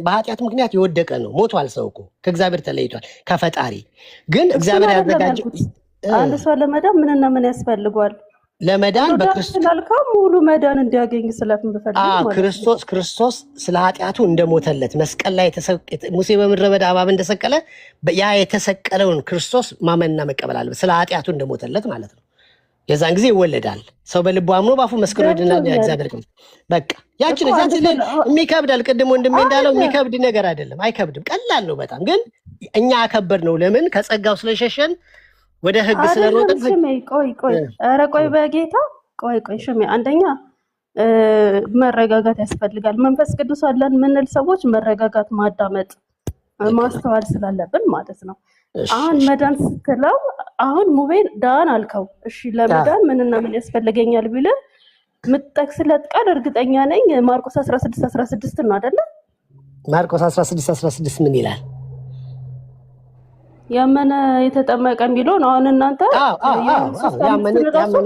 Speaker 8: በኃጢአት ምክንያት የወደቀ ነው ሞቷል ሰው እኮ ከእግዚአብሔር ተለይቷል ከፈጣሪ ግን እግዚአብሔር ያዘጋጀው
Speaker 9: አንድ ሰው ለመዳን ምንና ምን ያስፈልጋል
Speaker 8: ለመዳን በክርስቶስ
Speaker 9: ላልከው ሙሉ መዳን እንዲያገኝ ስለምፈልግ ማለት
Speaker 8: ክርስቶስ ስለ ኃጢአቱ እንደሞተለት መስቀል ላይ ሙሴ በምድረ በዳ እባብ እንደሰቀለ ያ የተሰቀለውን ክርስቶስ ማመንና መቀበል አለበት ስለ ኃጢአቱ እንደሞተለት ማለት ነው የዛን ጊዜ ይወለዳል ሰው በልቡ አምኖ ባፉ መስክሮ ይድናል እግዚአብሔር ቃል በቃ ያቺ የሚከብዳል ቅድም ወንድሜ እንዳለው የሚከብድ ነገር አይደለም አይከብድም ቀላል ነው በጣም ግን እኛ አከበድ ነው ለምን ከጸጋው ስለሸሸን ወደ ህግ ስለሮጥን
Speaker 9: ቆይ በጌታ ቆይ ሽሜ አንደኛ መረጋጋት ያስፈልጋል መንፈስ ቅዱስ አለን ምንል ሰዎች መረጋጋት ማዳመጥ ማስተዋል ስላለብን ማለት ነው አሁን መዳን ስትለው አሁን ሙቤን ዳን አልከው እሺ ለመዳን ምንና ምን ያስፈልገኛል ቢል ምትጠቅስለት ቃል እርግጠኛ ነኝ ማርቆስ 16:16 ነው አይደለ
Speaker 8: ማርቆስ 16:16 ምን ይላል
Speaker 9: ያመነ የተጠመቀ ቢሎን አሁን እናንተ
Speaker 8: ያመነ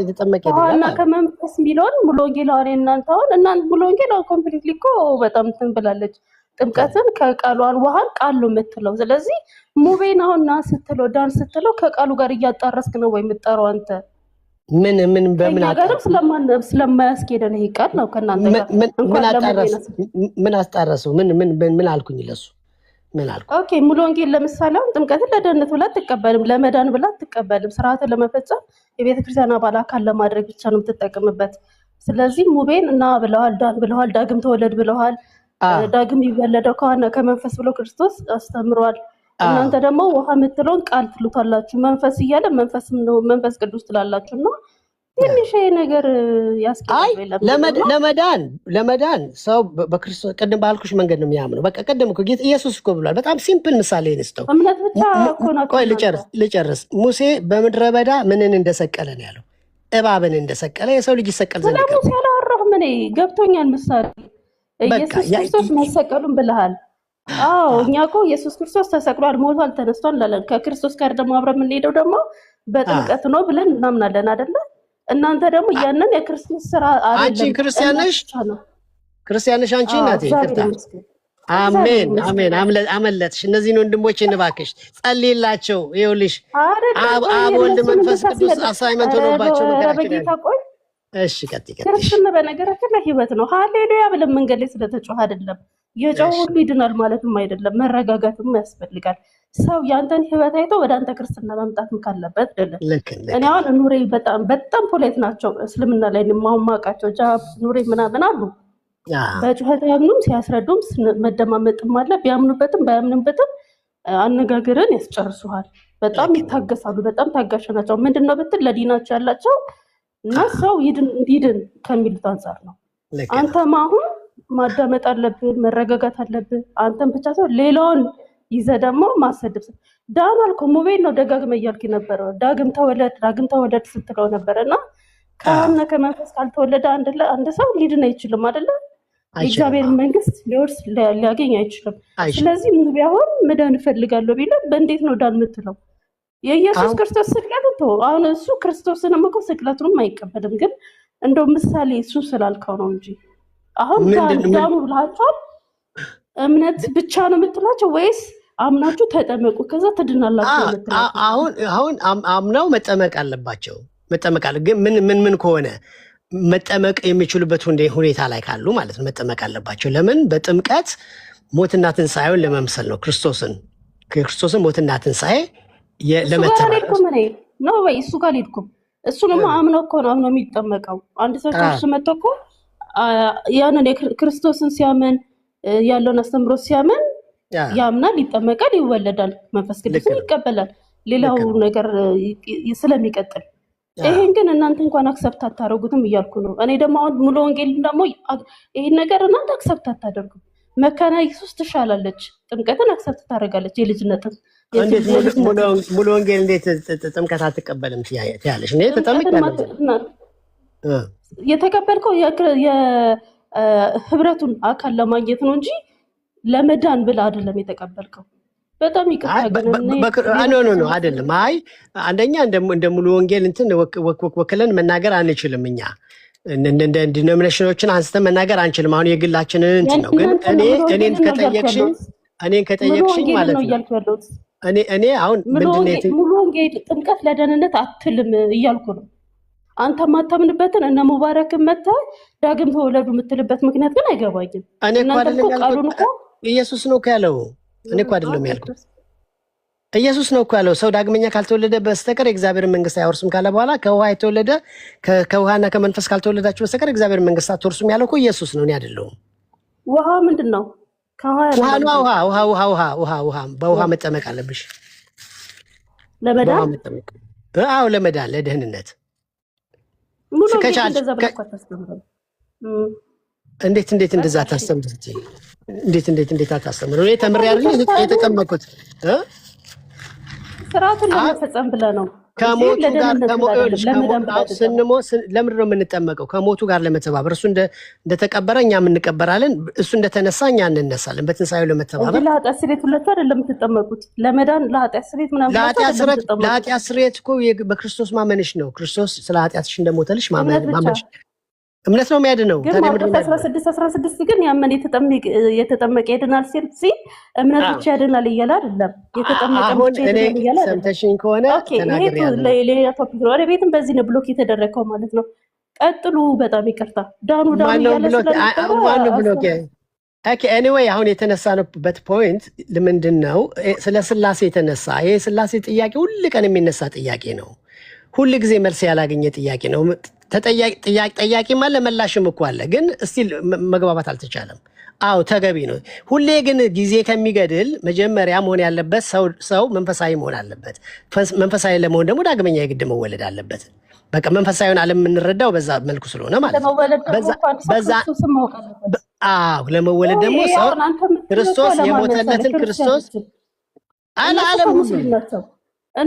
Speaker 8: የተጠመቀ
Speaker 9: እና ከመንፈስ ቢሎን ሙሉ ወንጌል አሁን እናንተ ሙሉ ወንጌል ኮምፕሊትሊ እኮ በጣም ትንብላለች ጥምቀትን ከቃሏን ውሃን ቃሉ የምትለው ስለዚህ ሙቤን አሁንና ስትለው ዳን ስትለው ከቃሉ ጋር እያጣረስክ ነው ወይ የምትጠራው አንተ
Speaker 8: ምን በምን
Speaker 9: አጣረስ ስለማያስኬደን ይሄ ቃል ነው ከናንተ
Speaker 8: ምን አጣረሱ ምን አልኩኝ ለሱ ምን አልኩ
Speaker 9: ኦኬ ሙሉ ወንጌል ለምሳሌ ጥምቀትን ለደህንነት ብላ አትቀበልም ለመዳን ብላ አትቀበልም ስርዓትን ለመፈጸም የቤተክርስቲያን አባል አካል ለማድረግ ብቻ ነው የምትጠቀምበት ስለዚህ ሙቤን እና ብለዋል ዳን ብለዋል ዳግም ተወለድ ብለዋል ዳግም ይወለደው ከመንፈስ ብሎ ክርስቶስ አስተምሯል እናንተ ደግሞ ውሃ የምትለውን ቃል ትሉታላችሁ መንፈስ እያለ መንፈስ ቅዱስ ትላላችሁና ትንሽ ነገር ያስቀርበል
Speaker 8: ለመዳን ሰው በክርስቶስ ቅድም ባልኩሽ መንገድ ነው የሚያምነው። በቃ ቅድም እኮ ኢየሱስ እኮ ብሏል። በጣም ሲምፕል ምሳሌ ነስተው
Speaker 9: እምነት ብቻ እኮ ነው።
Speaker 8: ቆይ ልጨርስ። ሙሴ በምድረ በዳ ምንን እንደሰቀለ ነው ያለው? እባብን እንደሰቀለ የሰው ልጅ ይሰቀል ዘንድ
Speaker 9: ነው። ሲያላወራህ ምን ገብቶኛል። ምሳሌ ኢየሱስ ክርስቶስ መሰቀሉን ብለሃል። አዎ እኛ እኮ ኢየሱስ ክርስቶስ ተሰቅሏል፣ ሞቷል፣ ተነስቷል እንላለን። ከክርስቶስ ጋር ደግሞ አብረን የምንሄደው ደግሞ በጥምቀት ነው ብለን እናምናለን አይደለ? እናንተ ደግሞ ያንን የክርስቶስ ስራ አይደለም።
Speaker 8: አንቺ ክርስቲያን ነሽ? ክርስቲያን ነሽ አንቺ? እናቴ ይቅርታ። አሜን አሜን። አመለጥሽ። እነዚህን ወንድሞች እንባክሽ ጸልይላቸው። ይኸውልሽ አብ ወልድ መንፈስ ቅዱስ አሳይመንት ሆኖባቸው
Speaker 9: ነገራችን።
Speaker 8: እሺ ቀጥይ።
Speaker 9: ክርስትና በነገራችን ላይ ህይወት ነው። ሃሌሉያ ብለን መንገድ ላይ ስለተጮህ አይደለም የጮህ ሁሉ ይድናል ማለትም አይደለም። መረጋጋትም ያስፈልጋል። ሰው ያንተን ህይወት አይቶ ወደ አንተ ክርስትና መምጣትም ካለበት አይደለም። እኔ አሁን ኑሬ በጣም ፖለቲክ ናቸው። እስልምና ላይ ማማቃቸው ጃብ ኑሬ ምናምን አሉ። በጩኸት ያምኑም ሲያስረዱም መደማመጥም አለ። ቢያምኑበትም ባያምኑበትም አነጋገርን ያስጨርሱሃል። በጣም ይታገሳሉ። በጣም ታጋሽ ናቸው። ምንድነው ብትል ለዲናቸው ያላቸው እና ሰው ይድን ከሚሉት አንጻር ነው። አንተም አሁን ማዳመጥ አለብን፣ መረጋጋት አለብን። አንተም ብቻ ሰው ሌላውን ይዘህ ደግሞ ማሰደብ ዳን አልኮ ሞቤል ነው ደጋግመህ እያልክ ነበረው። ዳግም ተወለድ ስትለው ነበረና ከአሁን ከመንፈስ ካልተወለደ አንድ ሰው ሊድን አይችልም አይደለ? የእግዚአብሔር መንግስት ሊወርስ ሊያገኝ አይችልም። ስለዚህ ሙቤ አሁን መዳን እፈልጋለሁ ቢል በእንዴት ነው ዳን የምትለው? የኢየሱስ ክርስቶስ ስቅለት ነው። አሁን እሱ ክርስቶስንም እኮ ስቅለቱንም አይቀበልም። ግን እንደው ምሳሌ እሱ ስላልከው ነው እንጂ አሁን ዳኑ ብላችኋል። እምነት ብቻ ነው የምትላቸው ወይስ አምናችሁ ተጠመቁ ከዛ ትድናላችሁ?
Speaker 8: አሁን አምናው መጠመቅ አለባቸው። መጠመቅ አለ። ግን ምን ከሆነ መጠመቅ የሚችሉበት ሁኔታ ላይ ካሉ ማለት ነው መጠመቅ አለባቸው። ለምን? በጥምቀት ሞትና ትንሣኤውን ለመምሰል ነው። ክርስቶስን ሞትና ትንሣኤ ለመተባበር
Speaker 9: ነው ወይ? እሱ ጋር ሄድኩም። እሱንማ አምነው እኮ ነው አምነው የሚጠመቀው። አንድ ሰው ክርስቶስ መጥቶ እኮ ያንን ክርስቶስን ሲያምን ያለውን አስተምሮ ሲያምን ያምናል፣ ይጠመቃል፣ ይወለዳል፣ መንፈስ ቅዱስን ይቀበላል። ሌላው ነገር ስለሚቀጥል ይሄን ግን እናንተ እንኳን አክሰፕት አታደርጉትም እያልኩ ነው። እኔ ደግሞ አሁን ሙሉ ወንጌል ደግሞ ይሄን ነገር እናንተ አክሰፕት አታደርጉም። መካነ ኢየሱስ ትሻላለች፣ ጥምቀትን አክሰፕት ታደርጋለች። የልጅነትን
Speaker 8: ሙሉ ወንጌል እንዴት ጥምቀት አትቀበልም ትያለሽ? እኔ ተጠምቄያለሁ።
Speaker 9: የተቀበልከው የህብረቱን አካል ለማግኘት ነው እንጂ ለመዳን ብላ አይደለም የተቀበልከው። በጣም ይቅርታ
Speaker 8: ነው አይደለም። አይ አንደኛ እንደ ሙሉ ወንጌል እንትን ወክለን መናገር አንችልም። እኛ እንደ ዲኖሚኔሽኖችን አንስተን መናገር አንችልም። አሁን የግላችንን እንትን ነው። ግን እኔን ከጠየቅሽኝ ማለት ነው እኔ አሁን ምንድነው
Speaker 9: ሙሉ ወንጌል ጥምቀት ለደህንነት አትልም እያልኩ ነው። አንተ ማታምንበትን እነ ሙባረክን መተህ ዳግም ተወለዱ የምትልበት ምክንያት ግን አይገባኝም።
Speaker 8: እኔ እኮ አይደለም ያልኩት ኢየሱስ ነው ያለው። እኔ እኮ አይደለም ያልኩት ኢየሱስ ነው ያለው። ሰው ዳግመኛ ካልተወለደ በስተቀር የእግዚአብሔር መንግስት አይወርስም ካለ በኋላ ከውሃ የተወለደ ከውሃና ከመንፈስ ካልተወለዳችሁ በስተቀር የእግዚአብሔር መንግስት አትወርሱም ያለው እኮ ኢየሱስ ነው፣ እኔ አይደለሁም።
Speaker 9: ውሃ ምንድን ነው?
Speaker 8: ውሃ በውሃ መጠመቅ አለብሽ
Speaker 9: ለመዳን።
Speaker 8: አዎ ለመዳን ለደህንነት። እንዴት እንደዛ ታስተምሩ? እንዴት አታስተምሩ? እኔ ተምሬያለሁ የተጠመቅኩት
Speaker 9: ስርዓቱን ለመፈጸም ብለህ ነው።
Speaker 8: ከሞቱ ጋር ስንሞት ለምንድን ነው የምንጠመቀው? ከሞቱ ጋር ለመተባበር። እሱ እንደተቀበረ እኛም እንቀበራለን፣ እሱ እንደተነሳ እኛ እንነሳለን። በትንሳኤው ለመተባበር።
Speaker 9: ለኃጢአት ስርየት ሁላችሁ አይደለም የምትጠመቁት? ለመዳን ለኃጢአት ስርየት ምናምን
Speaker 8: ለኃጢአት ስርየት እኮ በክርስቶስ ማመንሽ ነው። ክርስቶስ ስለ ኃጢአትሽ እንደሞተልሽ ማመንሽ እምነት ነው የሚያድነው።
Speaker 9: 16 ግን ያመን የተጠመቀ ይድናል ሲል እምነት ብቻ ያድናል እያለ አይደለም። የተጠመቀ ብቻ ይድናል እያለ አይደለም።
Speaker 8: ሰምተሽኝ ከሆነ ተናግሬያለሁ።
Speaker 9: ሌላ ቶፒክ ነው። ወደ ቤትም በዚህ ነው ብሎክ የተደረገው ማለት ነው። ቀጥሉ። በጣም ይቅርታ። ዳኑ እያለ
Speaker 8: ብሎክ ኤኒዌይ አሁን የተነሳንበት ፖይንት ምንድን ነው? ስለ ስላሴ የተነሳ ይሄ ስላሴ ጥያቄ ሁል ቀን የሚነሳ ጥያቄ ነው። ሁል ጊዜ መልስ ያላገኘ ጥያቄ ነው። ጠያቂም አለ መላሽም እኮ አለ። ግን እስቲል መግባባት አልተቻለም። አዎ ተገቢ ነው። ሁሌ ግን ጊዜ ከሚገድል መጀመሪያ መሆን ያለበት ሰው መንፈሳዊ መሆን አለበት። መንፈሳዊ ለመሆን ደግሞ ዳግመኛ የግድ መወለድ አለበት። በቃ መንፈሳዊውን ዓለም የምንረዳው በዛ መልኩ ስለሆነ ማለት ነው። ለመወለድ ደግሞ ሰው ክርስቶስ የሞተለትን ክርስቶስ ዓለም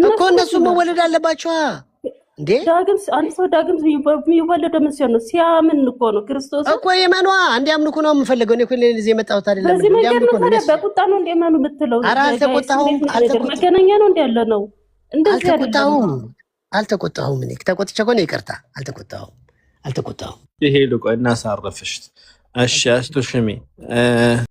Speaker 8: እኮ እነሱ መወለድ አለባቸው እንዴ።
Speaker 9: አንድ ሰው ዳግም የሚወለደው ምን ሲሆን ነው? ሲያምን እኮ ነው። ክርስቶስ
Speaker 8: እኮ የመኗ እንዲያምኑ እኮ ነው የምፈልገው። እኔ እኮ ለዚህ የመጣሁት አይደለም።
Speaker 9: በዚህ መንገድ ነው ታዲያ በቁጣ ነው እንዲያምኑ የምትለው?
Speaker 8: ኧረ አልተቆጣሁም።
Speaker 9: መገናኛ ነው እንዲያለ ነው። እንደዚህ
Speaker 8: አልተቆጣሁም። እኔ ተቆጥቼ እኮ ነው። ይቅርታ አልተቆጣሁም።
Speaker 7: ይሄ ልቆ እናሳረፍሽ። እሺ አስቶ ሽሜ